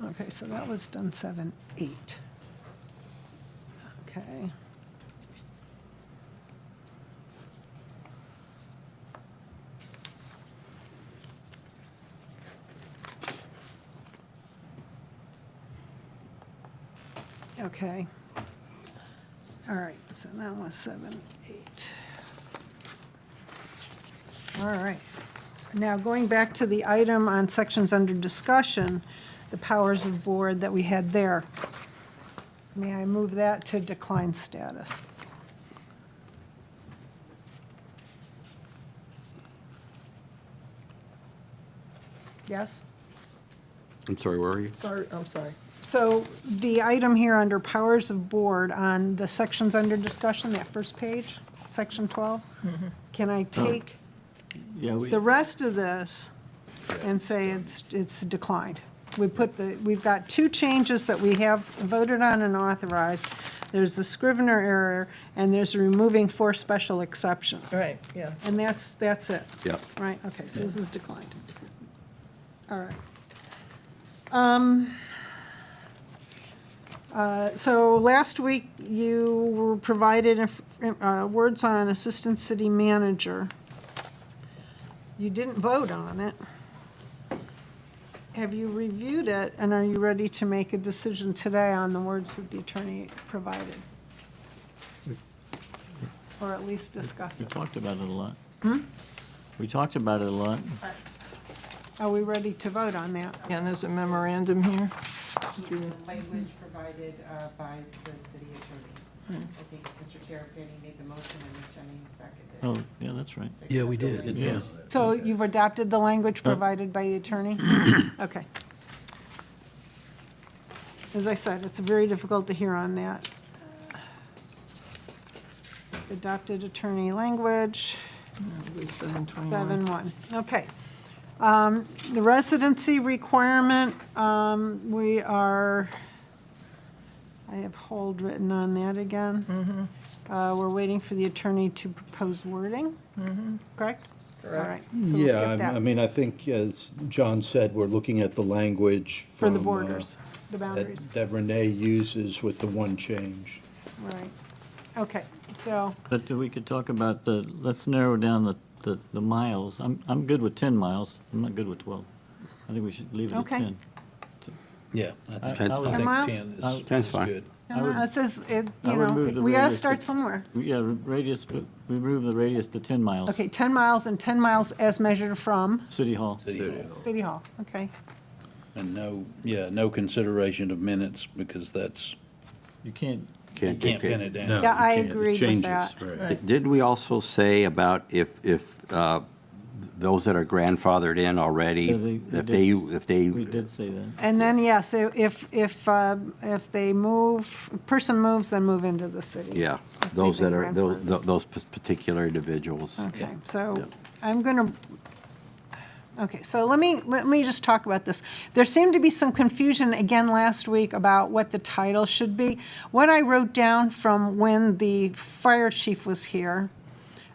Okay, so that was done 7-8. Okay. Okay. All right, so that was 7-8. All right. Now, going back to the item on sections under discussion, the powers of board that we had there. May I move that to decline status? Yes? I'm sorry, where are you? sorry, I'm sorry. So the item here under powers of board on the sections under discussion, that first page, section 12, can I take Yeah, we, the rest of this and say it's declined. We've got two changes that we have voted on and authorized. There's the Scrivener error, and there's removing for special exception. Right, yeah. And that's it. Yep. Right, okay, so this is declined. All right. So last week, you were provided words on assistant city manager. You didn't vote on it. Have you reviewed it, and are you ready to make a decision today on the words that the attorney provided? Or at least discuss we it? talked about it a lot. We talked about it a lot. Are we ready to vote on that? Yeah, and there's a memorandum here. The language provided by the city attorney. I think Mr. Terrapini made the motion and Ms. Jennings seconded. Oh, yeah, that's right. Yeah, we did, yeah. So you've adopted the language provided by the attorney? Okay. As I said, it's very difficult to hear on that. Adopted attorney language, 721. 7-1, okay. The residency requirement, we are, I have hold written on that again. We're waiting for the attorney to propose wording, correct? All right, so we'll skip Yeah, I that. mean, I think, as John said, we're looking at the language For the from, borders, the boundaries, that Renee uses with the one change. right. Okay, so, But we could talk about let's narrow down the miles. I'm good with 10 miles. I'm not good with 12. I think we should leave it at Okay. 10. Yeah, I think, Ten's I fine. think Miles? 10 Ten's is fine. good. I would- it says, I would move the we gotta radius start to- somewhere. Yeah, radius, we move the radius to 10 miles. Okay, 10 miles and 10 miles as measured from City Hall. City Hall. City Hall, okay. And no consideration of minutes, because that's, You can't, you Can't can't pin dictate. it No, down. Yeah, you I can't. It agreed with changes, that. right. Did we also say about if those that are grandfathered in already, Yeah, we did say that. And then, yes, if they move, person moves, then move into the city. yeah, If those they've that been are, grandfathered. those particular individuals. Okay, so Yep. I'm going to, okay, so let me just talk about this. There seemed to be some confusion again last week about what the title should be. What I wrote down from when the fire chief was here,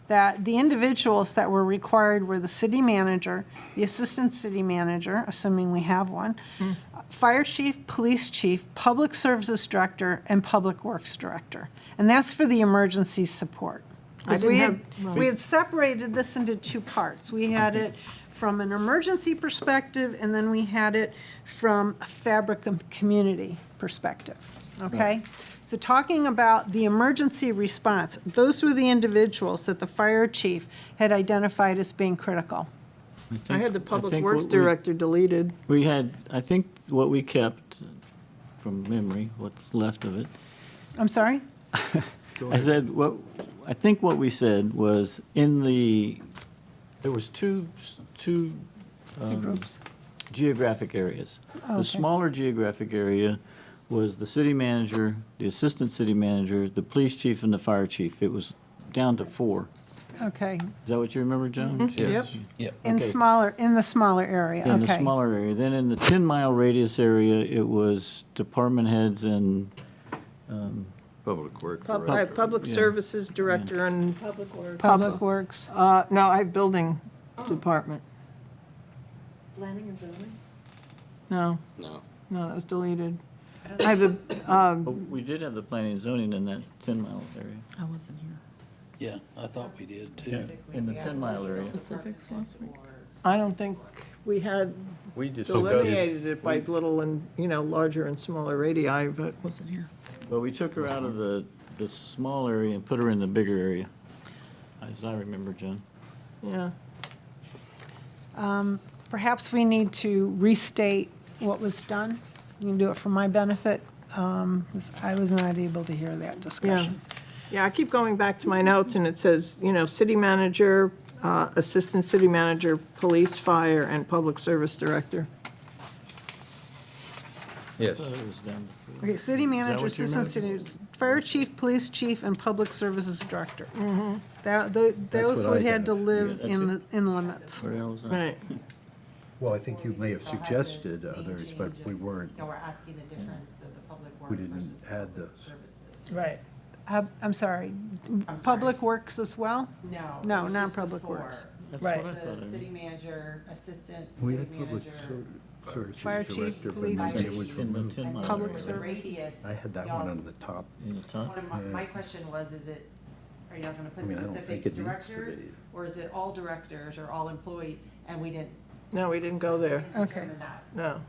that the individuals that were required were the city manager, the assistant city manager, assuming we have one, fire chief, police chief, public services director, and public works director. And that's for the emergency support. 'Cause we had separated this into two parts. We had it from an emergency perspective, and then we had it from a fabric of community perspective, okay? So talking about the emergency response, those were the individuals that the fire chief had identified as being critical. I had the Public think Works what we- Director deleted. We had, I think what we kept, from memory, what's left of it, I'm sorry? I said, I think what we said was there was two groups. geographic areas. Okay. The smaller geographic area was the city manager, the assistant city manager, the police chief, and the fire chief. It was down to 4. Okay, Is that what you remember, Joan? Yep. Yep. in Okay. the smaller area, okay. In the smaller area. Then in the 10-mile radius area, it was department heads and, Public Works. I have Public Yeah. Services Director and, Public Works. no, I have Building Department. Planning and zoning? No, No. no, that was deleted. I have the, oh, we did have the planning and zoning in that 10-mile area. I wasn't here. Yeah, I thought we did too. In the 10-mile area. Specifics last week? I don't think we had We discussed, delineated it by little and, larger and smaller radii, but Wasn't here. But we took her out of the small area and put her in the bigger area, as I remember, John. yeah. Perhaps we need to restate what was done. You can do it for my benefit. 'Cause I was not able to hear that discussion. Yeah, I keep going back to my notes, and it says, city manager, assistant city manager, police, fire, and public service director. Yes. I thought it was down to 4. Okay, city manager, what you assistant noted? city, fire chief, police chief, and public services director. Those what would I had to had. live Yeah, in, that's in limits. Where the hell was that? Right. Well, I think you may have So have to suggested name others, but change we and- weren't. No, we're asking the difference of the public We works didn't versus add public those. services. Right. I'm sorry, sorry. public works as well? No. No, it was not just the public four. works. That's Right. what I thought. The I city read. manager, assistant We city had public manager. Fire chief, director, but police maybe it chief. was In the removed. 10 and mile then Public area. the services. radius, I had that y'all- one on the top. In the top? One of my question was, is it, are y'all gonna I put mean, I don't specific think it needs to directors? be. Or is it all directors or all employee, and we didn't No, we didn't go there. Okay. determine that? No.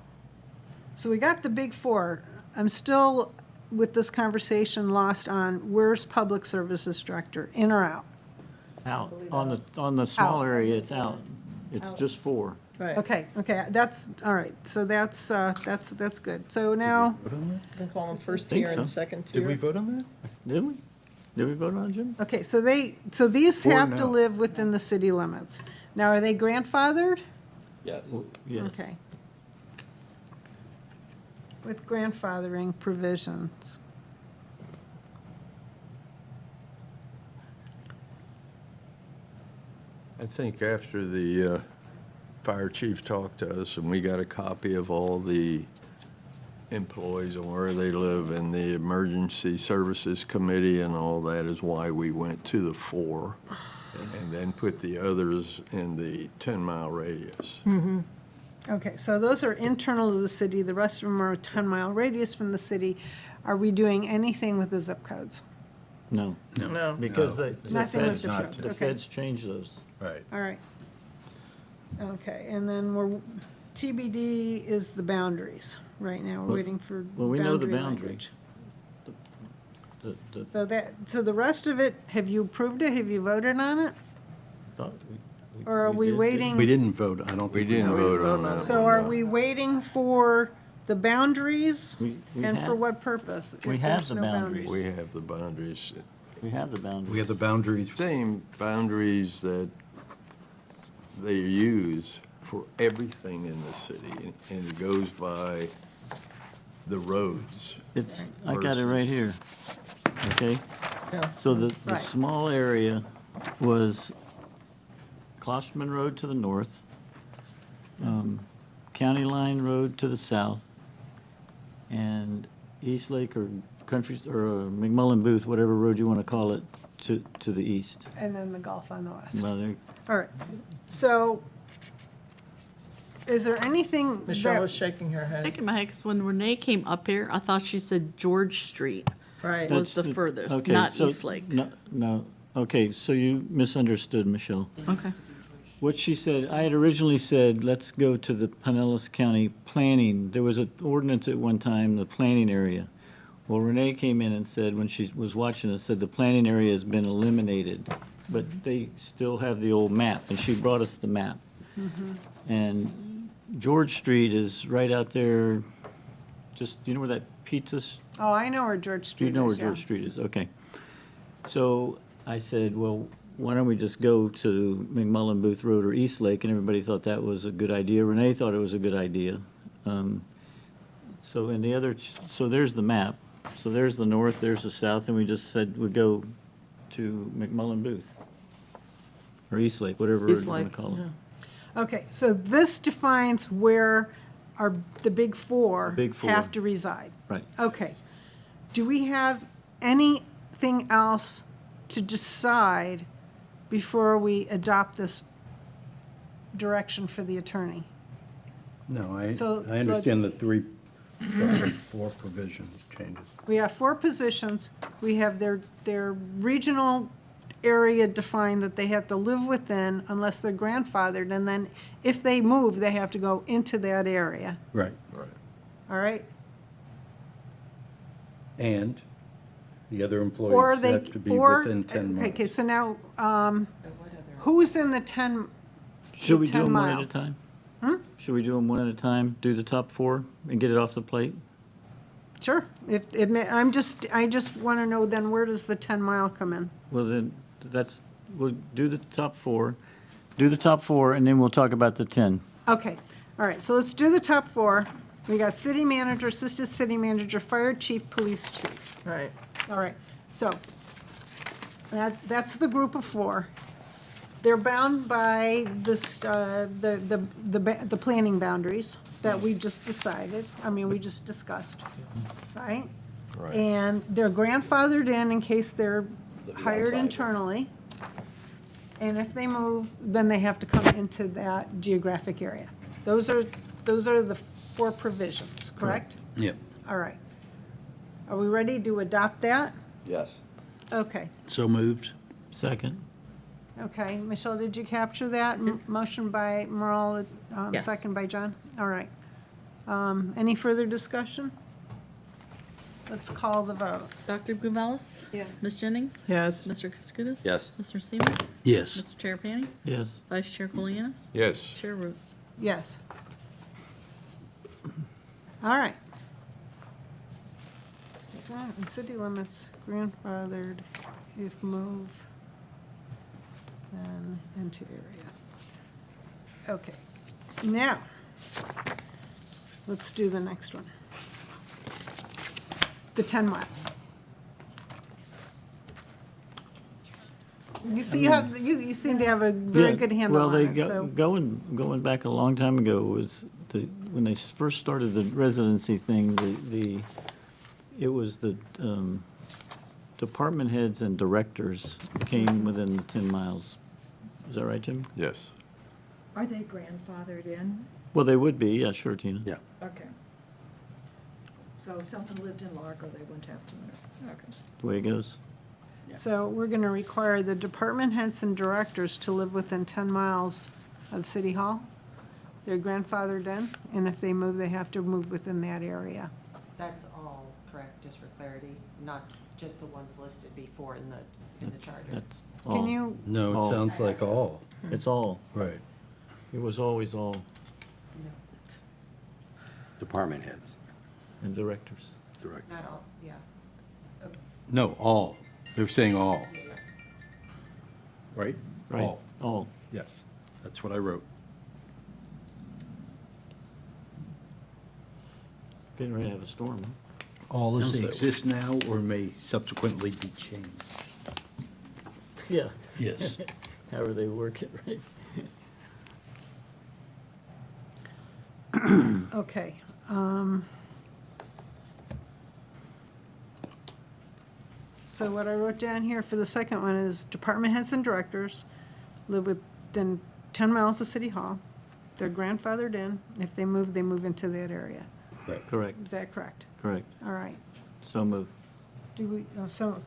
So we got the big four. I'm still, with this conversation, lost on where's public services director, in or out? Out. On the small Out. area, it's out. It's just 4. Right. Okay, that's, all right, so that's good. So now, You can call them first Think tier and so. second tier. Did we vote on that? Did we? Did we vote on it, Jim? okay, so these Four have to now. live within the city limits. Now, are they grandfathered? Yes. Yes. Okay. With grandfathering provisions. I think after the fire chief talked to us and we got a copy of all the employees and where they live and the emergency services committee and all that is why we went to the 4 and then put the others in the 10-mile radius. Okay, so those are internal to the city, the rest of them are a 10-mile radius from the city. Are we doing anything with the zip codes? No. No. Because the Nothing with feds, the roads, the okay. feds changed those. Right. All right. Okay, and then TBD is the boundaries. Right now, we're Well- waiting for well, we know the boundary boundary. language. The So the rest of it, have you approved it? Have you voted on it? thought Or are we did, didn't waiting? We didn't vote, I don't We think. didn't vote on vote on that. So one, are no. we waiting for the boundaries? We And for have- what purpose? if we have there's the no boundaries. We have the boundaries. We have the boundaries. We have the boundaries. Same boundaries that they use for everything in the city, and it goes by the roads. It's, I got it right here. Okay? Yeah. So the Right. small area was Klosterman Road to the north, County Line Road to the south, and East Lake or Country, or McMullen Booth, whatever road you want to call it, to the east. And then the Gulf on the west. Well, there, All right, so is there anything Michelle is that, shaking her head. Shaking my head, because when Renee came up here, I thought she said George Street Right. was That's the furthest, okay, not so- East Lake. No, okay, so you misunderstood, Michelle. Okay. What she said, I had originally said, let's go to the Pinellas County planning. There was an ordinance at one time, the planning area. Well, Renee came in and said, when she was watching it, said the planning area has been eliminated, but they still have the old map, and she brought us the map. And George Street is right out there, just, do you know where that pizza's? oh, I know where George Do Street you is, know where yeah. George Street is? Okay. So I said, well, why don't we just go to McMullen Booth Road or East Lake? And everybody thought that was a good idea. Renee thought it was a good idea. So in the other, so there's the map. So there's the north, there's the south, and we just said we'd go to McMullen Booth. Or East Lake, whatever road East you want Lake, to call it. yeah. Okay, so this defines where the big four Big four. have to reside. Right. Okay. Do we have anything else to decide before we adopt this direction for the attorney? No, I So understand the let's- the 4 provisions changes. We have 4 positions. We have their regional area defined that they have to live within unless they're grandfathered. And then if they move, they have to go into that area. Right. All right? And the other Or employees they, have to be or, within 10 miles. okay, so now, But what other? who's in the 10? Should we the do them one 10 at mile? a time? Should we do them one at a time, do the top 4 and get it off the plate? Sure. If, I just want to know then where does the 10-mile come in? Well, then, we'll do the top 4, and then we'll talk about the 10. Okay, all right, so let's do the top 4. We got city manager, assistant city manager, fire chief, police chief. Right. All right, so that's the group of 4. They're bound by this, the planning boundaries that we just decided, we just discussed, right? Right. And they're grandfathered in case they're hired outside. internally. And if they move, then they have to come into that geographic area. Those are the 4 provisions, correct? Yep. All right. Are we ready to adopt that? Yes. Okay, So moved. Second? okay. Michelle, did you capture that? Motion by Merle, Yes. second by John? All right. Any further discussion? Let's call the vote. Dr. Gonzalez? Yes. Ms. Jennings? Yes. Mr. Kaskudis? Yes. Mr. Seaman? Yes. Mr. Terrapini? Yes. Vice Chair Julianis? Yes. Chair Root? Yes. All right. In city limits, grandfathered if move, then into area. Okay, now, let's do the next one. The 10 miles. You see, you seem to have a very Yeah, good handle well, on they it, so. going back a long time ago was when they first started the residency thing, it was the department heads and directors came within the 10 miles. Is that right, Jim? Yes. Are they grandfathered in? Well, they would be, yeah, sure, Tina. Yeah. Okay. So if someone lived in Largo, they wouldn't have to move. Okay. The way it goes. So we're going to require the department heads and directors to live within 10 miles of City Hall. They're grandfathered in, and if they move, they have to move within that area. That's all correct, just for clarity, not just the ones listed before in the charter. That's all. Can you, No, All. it sounds like all. It's all. Right. It was always all, Department heads. and directors. Direct. Not all, yeah. No, all. They're saying all, right? Right. All, All. yes. That's what I wrote. Getting ready to have a storm, huh? All as Sounds they that way. exist now or may subsequently be changed. Yeah. Yes. However they work it, right? okay. So what I wrote down here for the second one is department heads and directors live within 10 miles of City Hall. They're grandfathered in. If they move into that area. Right. Correct, Is that correct? correct. All right. So move. Do we, so,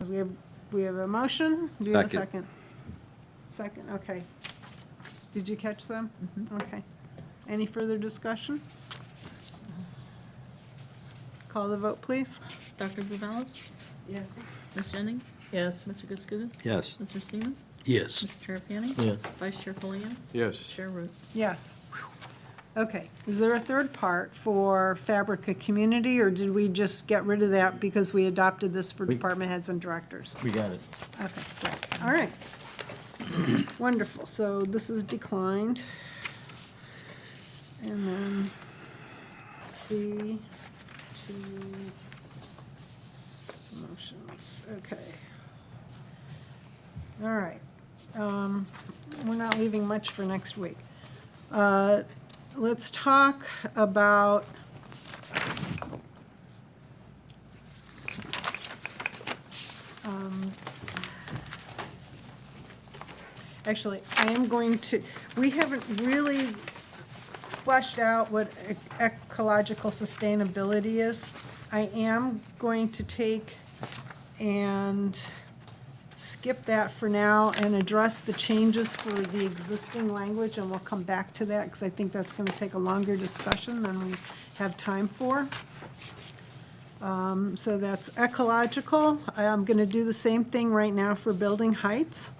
we have a motion? Do we have a Second. second? Second, okay. Did you catch them? Okay. Any further discussion? Call the vote, please. Dr. Gonzalez? Yes. Ms. Jennings? Yes. Mr. Kaskudis? Yes. Mr. Seaman? Yes. Mr. Terrapini? Yes. Vice Chair Julianis? Yes. Chair Root? Yes. Okay. Is there a third part for Fabrica Community, or did we just get rid of that because we adopted this for department heads and directors? We got it. Okay, great. All right. Wonderful. So this is declined. And then B, two motions. Okay. All right. We're not leaving much for next week. Let's talk about actually, I am going to, we haven't really fleshed out what ecological sustainability is. I am going to take and skip that for now and address the changes for the existing language, and we'll come back to that, because I think that's going to take a longer discussion than we have time for. So that's ecological. I'm going to do the same thing right now for building heights.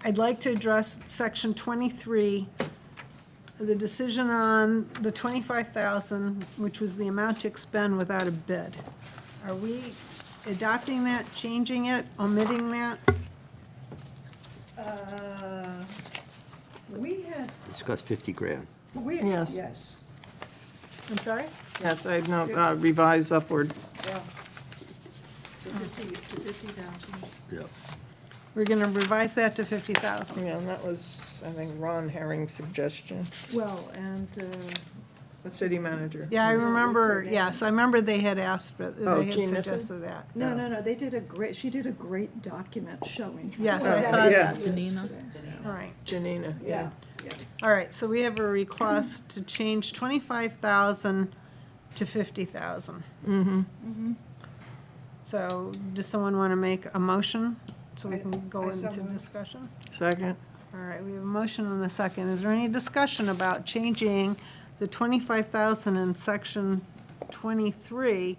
I'd like to address section 23, the decision on the 25,000, which was the amount to expend without a bid. Are we adopting that, changing it, omitting that? We had, Discuss 50 grand. we, Yes. yes. I'm sorry? Yes, I know, revise upward. Yeah. Yep. We're going to revise that to 50,000. Yeah, and that was, I think, Ron Herring's suggestion, Well, and, the city manager. Yeah, I What's her remember, name? yes, I remember they had asked, but Oh, they had Jean Niffen? suggested that. no, they did she did a great document showing. Yes, I what saw that that. is Janina. today. All right. Janina, yeah. All right, so we have a request to change 25,000 to 50,000. So does someone want to make a motion so we can go I so into move. discussion? Second. All right, we have a motion and a second. Is there any discussion about changing the 25,000 in section 23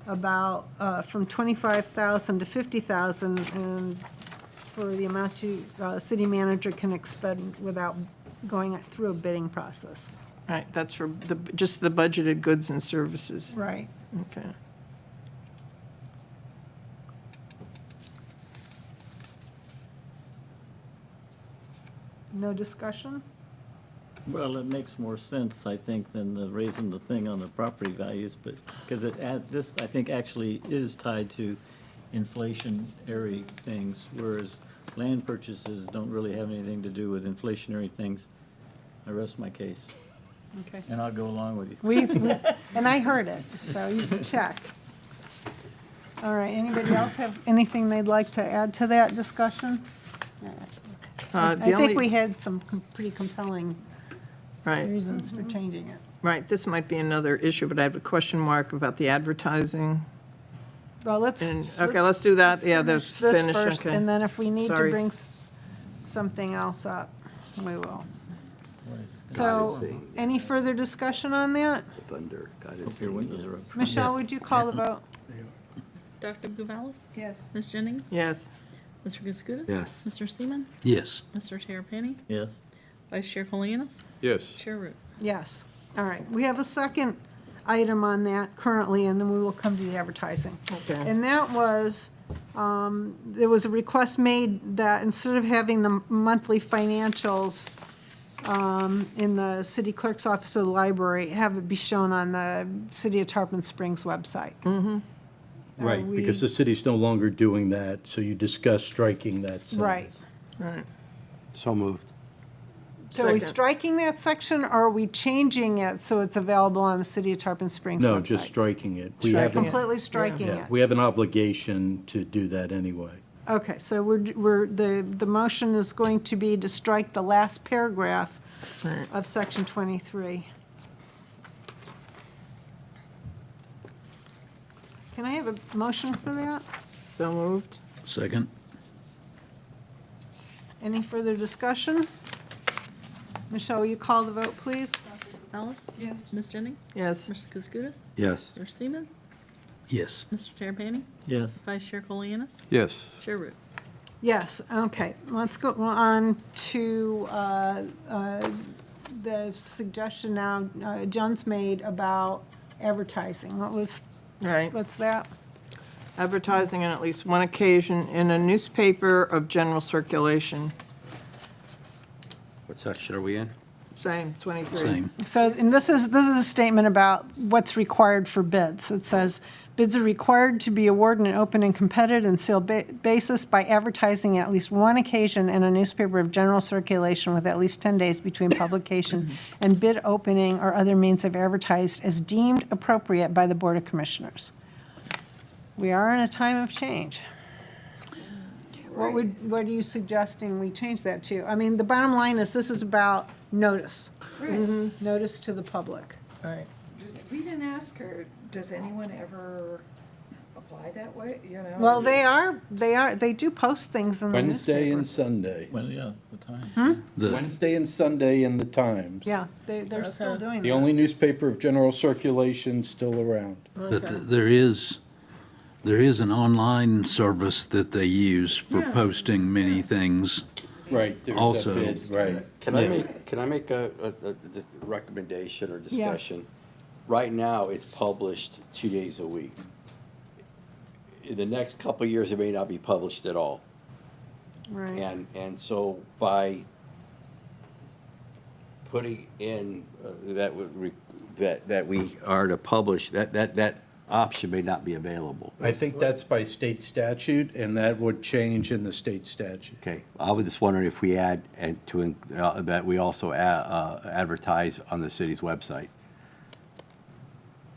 about, from 25,000 to 50,000 and for the amount to, city manager can expend without going through a bidding process? Right, that's for just the budgeted goods and services. Right. Okay. No discussion? Well, it makes more sense, I think, than the raising the thing on the property values, but, because this, I think, actually is tied to inflationary things, whereas land purchases don't really have anything to do with inflationary things. I rest my case, Okay. and I'll go along with you. And I heard it, so you can check. All right, anybody else have anything they'd like to add to that discussion? I think we had some pretty compelling Right, reasons for changing it. right, this might be another issue, but I have a question mark about the advertising. Well, let's. And, okay, let's do that, yeah, that's This finished, first, okay. and then if we need to Sorry. bring something else up, we will. God So, is saying any yes. further discussion on that? Thunder, God is Hope your saying windows are up. Michelle, would you call the vote? Dr. Gouvalis? Yes. Ms. Jennings? Yes, Mr. Kaskoudas? Yes. Mr. Seaman? Yes. Mr. Terrapini? Yes. Vice Chair Colianis? Yes. Chair Root? Yes. All right, we have a second item on that currently, and then we will come to the advertising. okay. And that was, there was a request made that instead of having the monthly financials in the city clerk's office or the library, have it be shown on the City of Tarpon Springs website. Right, because the city's no longer doing that, so you discussed striking that sentence. Right. Right. So moved. So are we Second. striking that section, or are we changing it so it's available on the City of Tarpon Springs website? No, just striking it. We Striking have, it. Completely striking yeah, it? we have an obligation to do that anyway. Okay, so the motion is going to be to strike the last paragraph Right. of section 23. Can I have a motion for that? So moved? Second? Any further discussion? Michelle, will you call the vote, please? Dr. Gouvalis? Yes. Ms. Jennings? Yes. Mr. Kaskoudas? Yes. Mr. Seaman? Yes. Mr. Terrapini? Yes. Vice Chair Colianis? Yes. Chair Root? Yes, okay. Let's go on to the suggestion now John's made about advertising. Right. What's that? Advertising on at least one occasion in a newspaper of general circulation. What section are we in? Same, 23. Same. So, and this is a statement about what's required for bids. It says, bids are required to be awarded in an open and competitive and sealed basis by advertising at least one occasion in a newspaper of general circulation with at least 10 days between publication and bid opening or other means of advertised as deemed appropriate by the Board of Commissioners. We are in a time of change. What are you suggesting we change that to? I mean, the bottom line is, this is about notice. Notice to the public. Right. We didn't ask her, does anyone ever apply that way, you know? Well, they do post things in the Wednesday newspaper. and Sunday. Well, yeah, the time. The, Wednesday and Sunday in the Times. Yeah, they're still doing The that. only newspaper of general circulation still around. but there is an online service that they use for posting many things. Right, there's a Also- bid, right. Can I make a recommendation or discussion? Right now, it's published 2 days a week. In the next couple of years, it may not be published at all. Right. And so by putting in, that would that we are to publish, that option may not be available. I think that's by state statute, and that would change in the state statute. Okay, I was just wondering if we add, and that we also advertise on the city's website.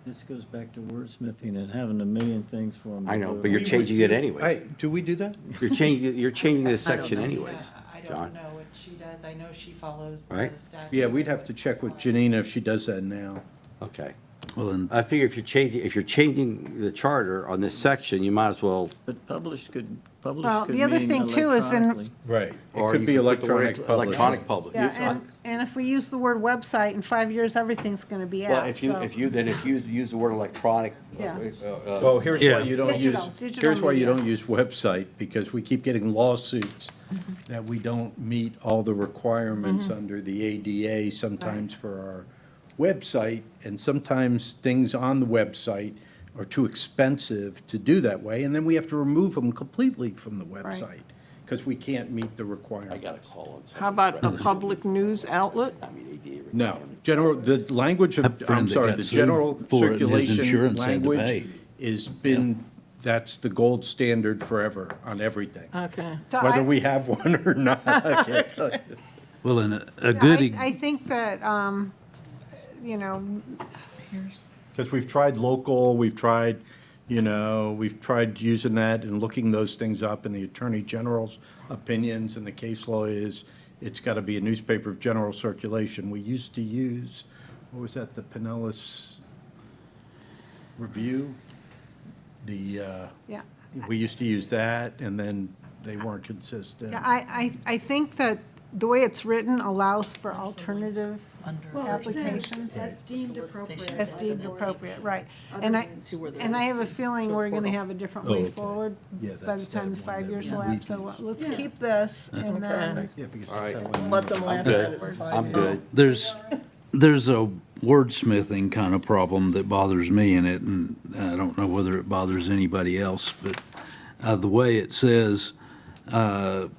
This goes back to wordsmithing and having a million things for them. I know, but you're changing it anyways. Do we do that? You're changing this I don't section know. anyways, I John. don't know what she does. I know she follows the Right. statute. Yeah, we'd have to check with Janina if she does that now. Okay. Well, then, I figure if you're changing the charter on this section, you might as well, But published could Well, mean the other thing, too, is in- electronically. Right. It or could you be could put the word electronic publishing. electronic public. Yeah, and if we use the word website, in 5 years, everything's going to be Well, out, if you, so- if you use the word electronic. Yeah. Well, here's why Yeah. you don't use, Digital here's why you media. don't use website, because we keep getting lawsuits that we don't meet all the requirements under the ADA sometimes for our website, and sometimes things on the website are too expensive to do that way, and then we have to remove them completely from the website, because we can't meet the I requirement. got a call on something. How about a public news outlet? I mean, ADA No, general, the language of, I have a friend I'm that sorry, got the sued general for it, and his circulation insurance had to language pay. is been, that's the gold standard forever on everything. Okay. So Whether I- we have one or not, I can't tell you. well, and a good, I think that, you know, Because we've tried local, we've tried, we've tried using that and looking those things up, and the Attorney General's opinions and the case law is, it's got to be a newspaper of general circulation. We used to use, what was that, the Pinellas Review? yeah. We used to use that, and then they weren't consistent. Yeah, I think that the way it's written allows for alternative Under applications. As deemed Solicitation. appropriate. As deemed appropriate, right. And I, See where the and I have a listed feeling we're going to portal. have a different Oh, way okay. forward Yeah, by the that's time the that one 5 that years we elapse. So used. let's keep this, and then, Yeah, because All right. that's how we- Let them laugh at it. for 5 I'm years. good. there's a wordsmithing kind of problem that bothers me in it, and I don't know whether it bothers anybody else, but the way it says, go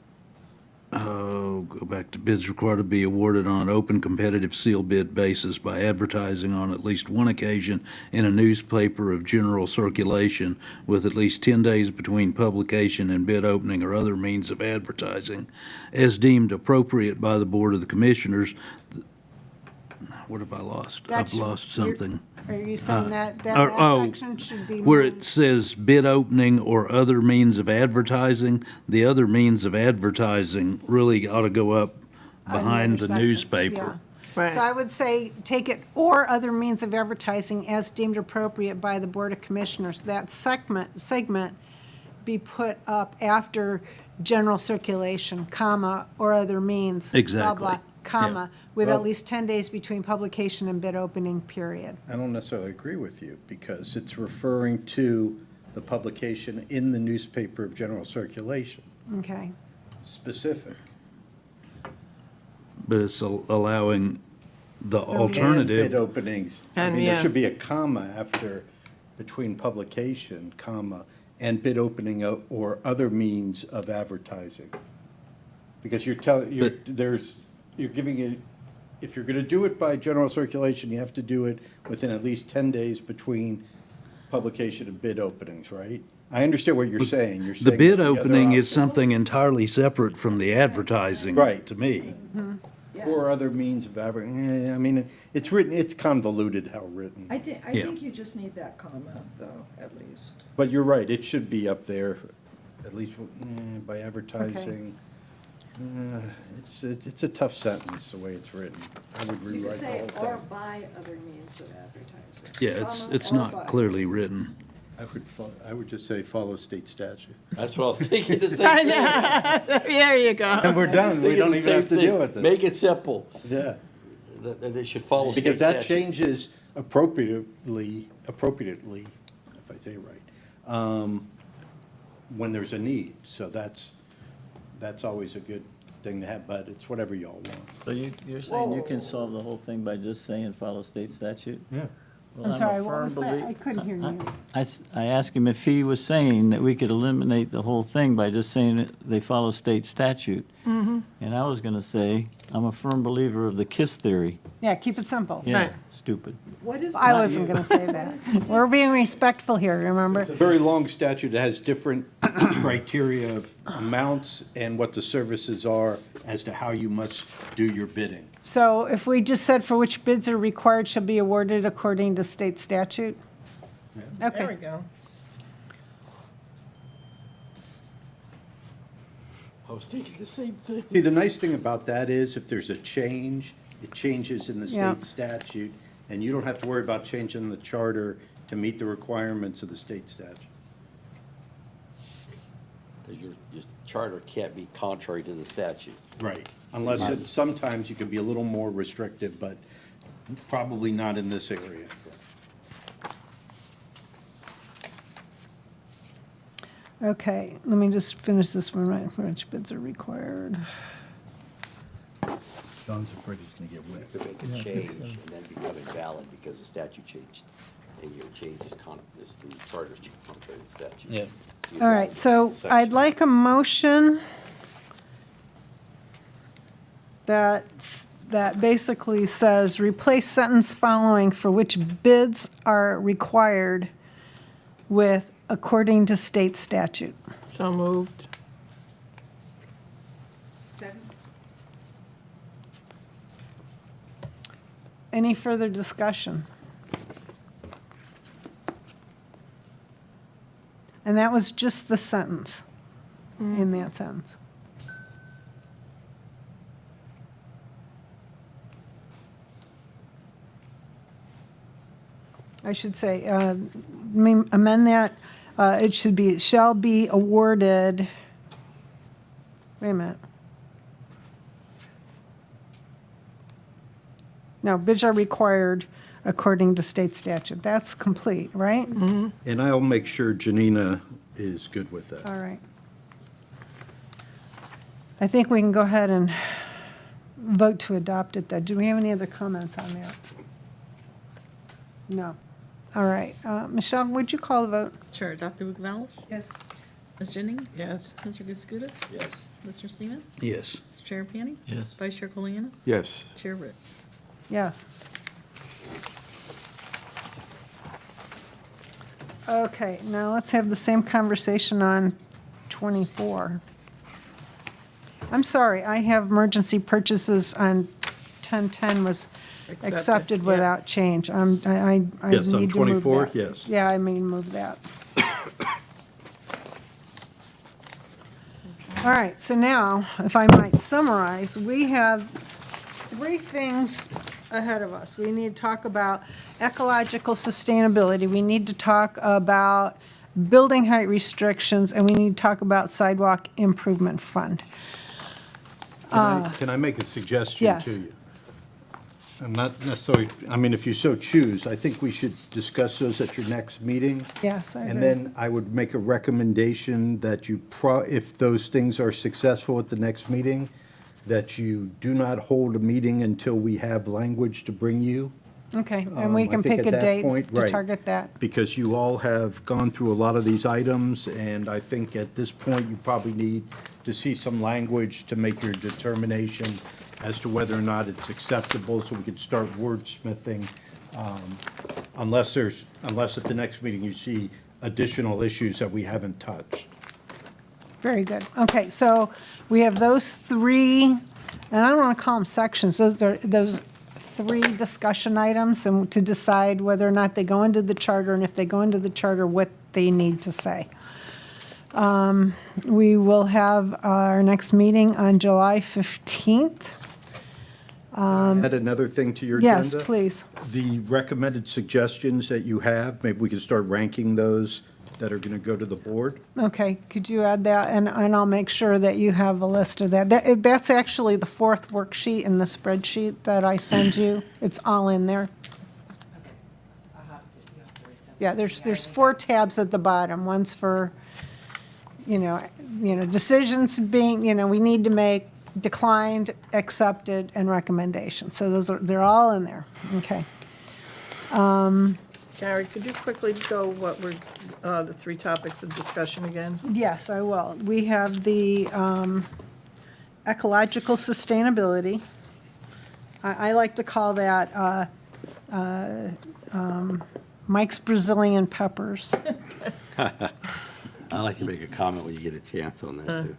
back to bids required to be awarded on an open competitive sealed bid basis by advertising on at least one occasion in a newspaper of general circulation with at least 10 days between publication and bid opening or other means of advertising as deemed appropriate by the Board of the Commissioners. What have I lost? I've That's- lost you're- something. are you saying that or- last section should be? Where moved? it says bid opening or other means of advertising, the other means of advertising really ought to go up On the behind the intersection, newspaper. yeah. Right. So I would say, take it, or other means of advertising as deemed appropriate by the Board of Commissioners. That segment be put up after general circulation, comma, or other means. blah, Exactly. blah, comma, with Well- at least 10 days between publication and bid opening, period. I don't necessarily agree with you, because it's referring to the publication in the newspaper of general circulation, Okay. specific. But it's allowing the And bid alternative. openings. I And, mean, there yeah. should be a comma after, between publication, comma, and bid opening or other means of advertising. Because you're telling, you're giving it, if you're gonna do it by general circulation, you have to do it within at least 10 days between publication and bid openings, right? I understand what you're saying. You're The saying bid other opening is option- something entirely separate from the advertising. Right. To me. Or other means of advertising. I mean, it's written, it's convoluted how written. I Yeah. think you just need that comment, though, at least. But you're right, it should be up there, at least by advertising. It's a tough sentence, the way it's written. I would You could rewrite the say, whole or thing. by other means of advertising. Yeah, it's Comma, or by. not clearly written. I would just say follow state statute. That's what I was thinking, the same thing. There you go. And we're done, we Thinking don't the even same have to thing. deal with it. Make it simple. Yeah, That they should follow state because that statute. changes appropriately, if I say it right, when there's a need. So that's always a good thing to have, but it's whatever y'all want. So you're saying you can solve the whole thing by just saying follow state statute? Yeah. Well, I'm a sorry, what firm was that? belie- I couldn't hear you. I asked him if he was saying that we could eliminate the whole thing by just saying that they follow state statute. And I was gonna say, I'm a firm believer of the KISS theory. Yeah, keep it simple. Yeah, stupid. What is I that? wasn't going to say that. We're being respectful here, remember? It's a very long statute that has different criteria of amounts and what the services are as to how you must do your bidding. So if we just said for which bids are required shall be awarded according to state statute? There we Okay, go. I was thinking the same thing. See, the nice thing about that is if there's a change, it changes in the Yeah. state statute, and you don't have to worry about changing the charter to meet the requirements of the state statute. Because your charter can't be contrary to the statute. Right. Unless it, sometimes you can be a little more restrictive, but probably not in this area. okay, let me just finish this one, right, for which bids are required. Don's afraid he's gonna get wet. You could make a change and then become invalid because the statute changed, and your change is the charter's contrary to the statute. Yeah. All right, so I'd like a motion that basically says, replace sentence following for which bids are required with according to state statute. So moved. Any further discussion? And that was just the sentence, in that sentence. I should say, amend that, it should be, shall be awarded, wait a minute. No, bids are required according to state statute. That's complete, right? And I'll make sure Janina is good with that. All right. I think we can go ahead and vote to adopt it, though. Do we have any other comments on that? No. All right. Michelle, would you call the vote? Sure. Dr. Bugvalis? Yes. Ms. Jennings? Yes. Mr. Guskudis? Yes. Mr. Seaman? Yes. Mr. Chair Panny? Yes. Vice Chair Colianis? Yes. Chair Ritt? Yes. Okay, now let's have the same conversation on 24. I'm sorry, I have emergency purchases on 1010 was accepted yeah. without change. I need to move Yes, on 24, that. yes. Yeah, I mean, move that. All right, so now, if I might summarize, we have 3 things ahead of us. We need to talk about ecological sustainability. We need to talk about building height restrictions, and we need to talk about sidewalk improvement fund. Can I make a suggestion yes. to you? And not necessarily, I mean, if you so choose, I think we should discuss those at your next meeting. Yes, I agree. And then I would make a recommendation that you, if those things are successful at the next meeting, that you do not hold a meeting until we have language to bring you. Okay, and we I can think pick at a that date point, to right. target that. Because you all have gone through a lot of these items, and I think at this point, you probably need to see some language to make your determination as to whether or not it's acceptable, so we can start wordsmithing, unless at the next meeting you see additional issues that we haven't touched. Very good. Okay, so we have those 3, and I don't want to call them sections, those 3 discussion items, and to decide whether or not they go into the charter, and if they go into the charter, what they need to say. We will have our next meeting on July 15th. Add another thing to your agenda? Yes, please. The recommended suggestions that you have, maybe we can start ranking those that are going to go to the board. Okay, could you add that, and I'll make sure that you have a list of that. That's actually the 4th worksheet in the spreadsheet that I send you. It's all in there. I'll have to, you have to resend. Yeah, there's 4 tabs at the bottom. One's for, decisions being, we need to make, declined, accepted, and recommendations. So they're all in there. Okay. Gary, could you quickly go what were the 3 topics of discussion again? Yes, I will. We have the ecological sustainability. I like to call that Mike's Brazilian peppers. I'd like to make a comment when you get a chance on this, too.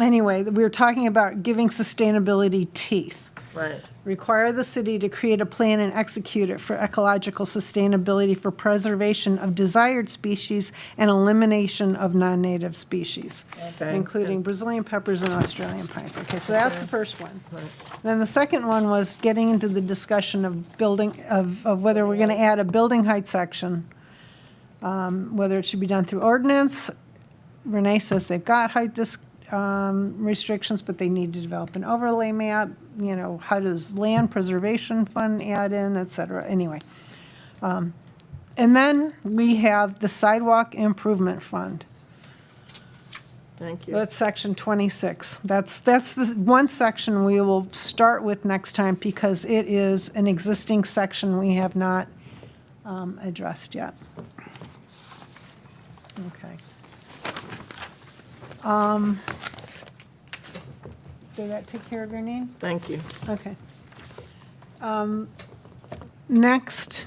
Anyway, we were talking about giving sustainability teeth. Right. Require the city to create a plan and execute it for ecological sustainability for preservation of desired species and elimination of non-native species, Okay. including Brazilian peppers and Australian pines. Okay, so that's the first one. Then the second one was getting into the discussion of building, of whether we're going to add a building height section, whether it should be done through ordinance. Renee says they've got height restrictions, but they need to develop an overlay map. You know, how does land preservation fund add in, et cetera? Anyway. And then we have the sidewalk improvement fund. Thank you. That's section 26. That's the one section we will start with next time because it is an existing section we have not addressed yet. Okay. Did that take care of your name? Thank you. Okay. Next,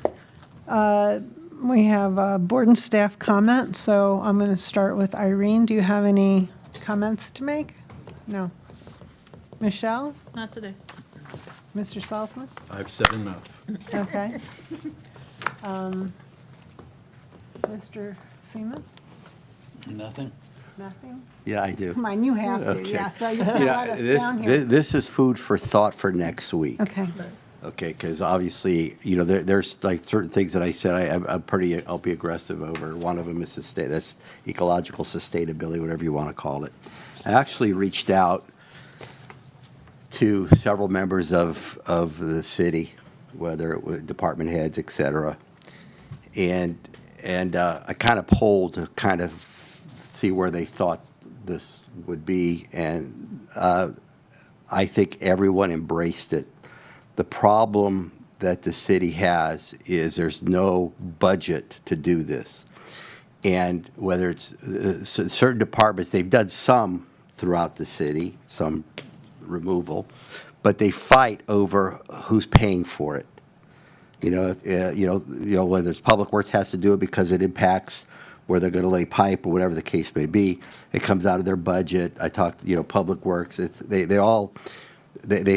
we have board and staff comment, so I'm going to start with Irene. Do you have any comments to make? No. Michelle? Not today. Mr. Salzman? I've said enough. Okay. Mr. Seaman? Nothing? Nothing? Yeah, I do. Come on, you have to, Okay. yeah, so you can let us down This, here. this is food for thought for next week. Okay. Okay, because obviously, you know, there's like certain things that I said I'll be aggressive over. One of them is that's ecological sustainability, whatever you want to call it. I actually reached out to several members of the city, whether it was department heads, et cetera. And I kind of polled to kind of see where they thought this would be, and I think everyone embraced it. The problem that the city has is there's no budget to do this. And whether it's certain departments, they've done some throughout the city, some removal, but they fight over who's paying for it. Whether it's Public Works has to do it because it impacts where they're going to lay pipe or whatever the case may be. It comes out of their budget. I talked, Public Works. They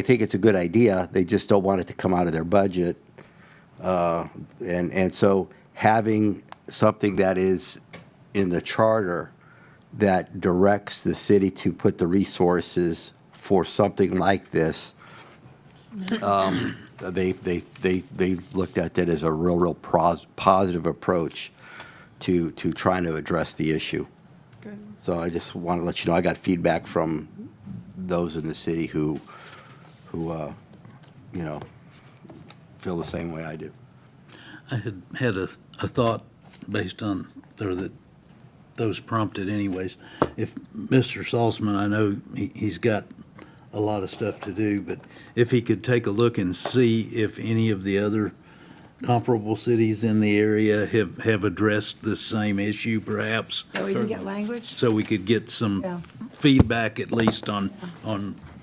think it's a good idea. They just don't want it to come out of their budget. And so having something that is in the charter that directs the city to put the resources for something like this, they looked at that as a real positive approach to trying to address the issue. Good. So I just want to let you know, I got feedback from those in the city who feel the same way I do. I had a thought based on, or that those prompted anyways. If Mr. Salzman, I know he's got a lot of stuff to do, but if he could take a look and see if any of the other comparable cities in the area have addressed the same issue perhaps, So we can get language? so we could get Yeah. some feedback at least on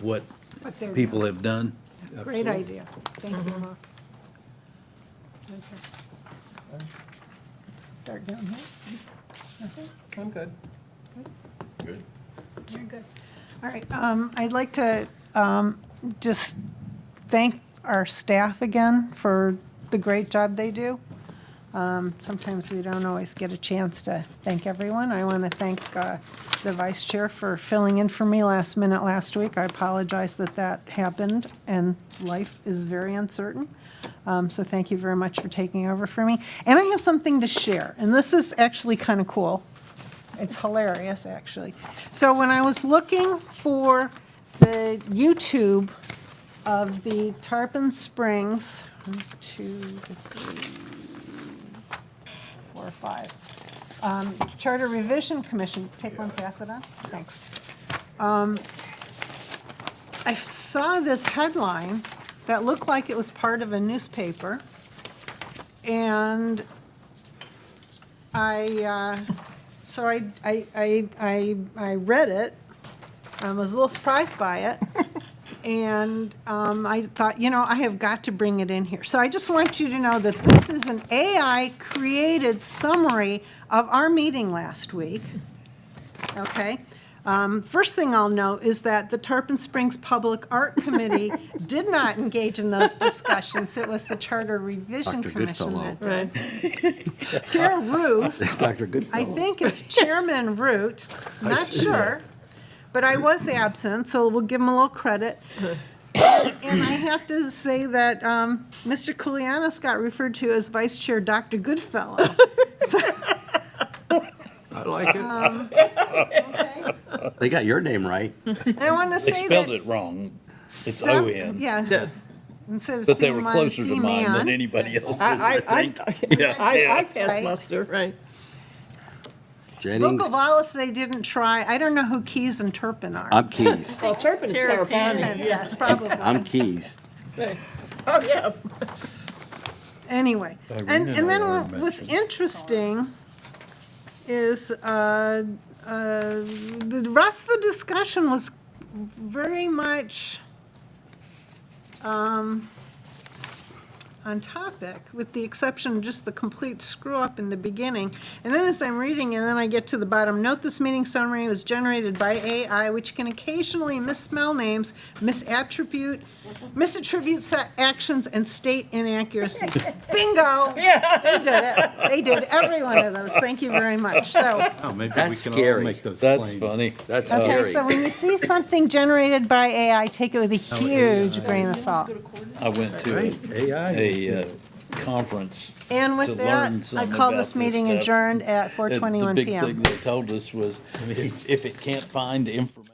what What they're people have done. Great idea. Thank you, Mark. Okay. Let's start down here. That's it? I'm good. Good. You're good. All right, I'd like to just thank our staff again for the great job they do. Sometimes we don't always get a chance to thank everyone. I want to thank the vice chair for filling in for me last minute last week. I apologize that happened, and life is very uncertain. So thank you very much for taking over for me. And I have something to share, and this is actually kind of cool. It's hilarious, actually. So when I was looking for the YouTube of the Tarpon Springs, 1, 2, 3, 4, 5, Charter Revision Commission, take one, pass it on, thanks. I saw this headline that looked like it was part of a newspaper, and so I read it, I was a little surprised by it. And I thought, I have got to bring it in here. So I just want you to know that this is an AI-created summary of our meeting last week. Okay? First thing I'll note is that the Tarpon Springs Public Art Committee did not engage in those discussions. It was the Charter Revision Dr. Commission Goodfellow. that did. Chair Ruth, Dr. Goodfellow. I think it's Chairman Root, not sure, but I was absent, so we'll give him a little credit. And I have to say that Mr. Koulianis got referred to as Vice Chair Dr. Goodfellow. I like it. Okay. They got your name right. And I want to They say spelled that. it wrong. It's sev- O-N. Yeah. Instead of But they were Seaman, closer to mine than Seaman. anybody else's, I think. Yeah, I yeah. pass Right. muster, right. Jennings, Vocavalis, they didn't try. I don't know who Keys and Turpin are. I'm Keys. Well, Turpin's Terrapini. Yes, probably. I'm Keys. Oh, yeah. Anyway, Irene and and then I what are was mentioned. interesting is the rest of the discussion was very much on topic, with the exception of just the complete screw-up in the beginning. And then as I'm reading, and then I get to the bottom, note this meeting summary was generated by AI, which can occasionally misspell names, misattribute actions, and state inaccuracies. Bingo! Yeah. They did it. They did every one of those. Thank you very much. So, Oh, maybe we That's can all scary. make those That's claims. funny. That's okay, scary. so when you see something generated by AI, take it with a huge grain of salt. I went to AI. a conference. And to with that, learn I something call about this meeting stuff. adjourned at 4:21 The big PM. thing they told us was, if it can't find information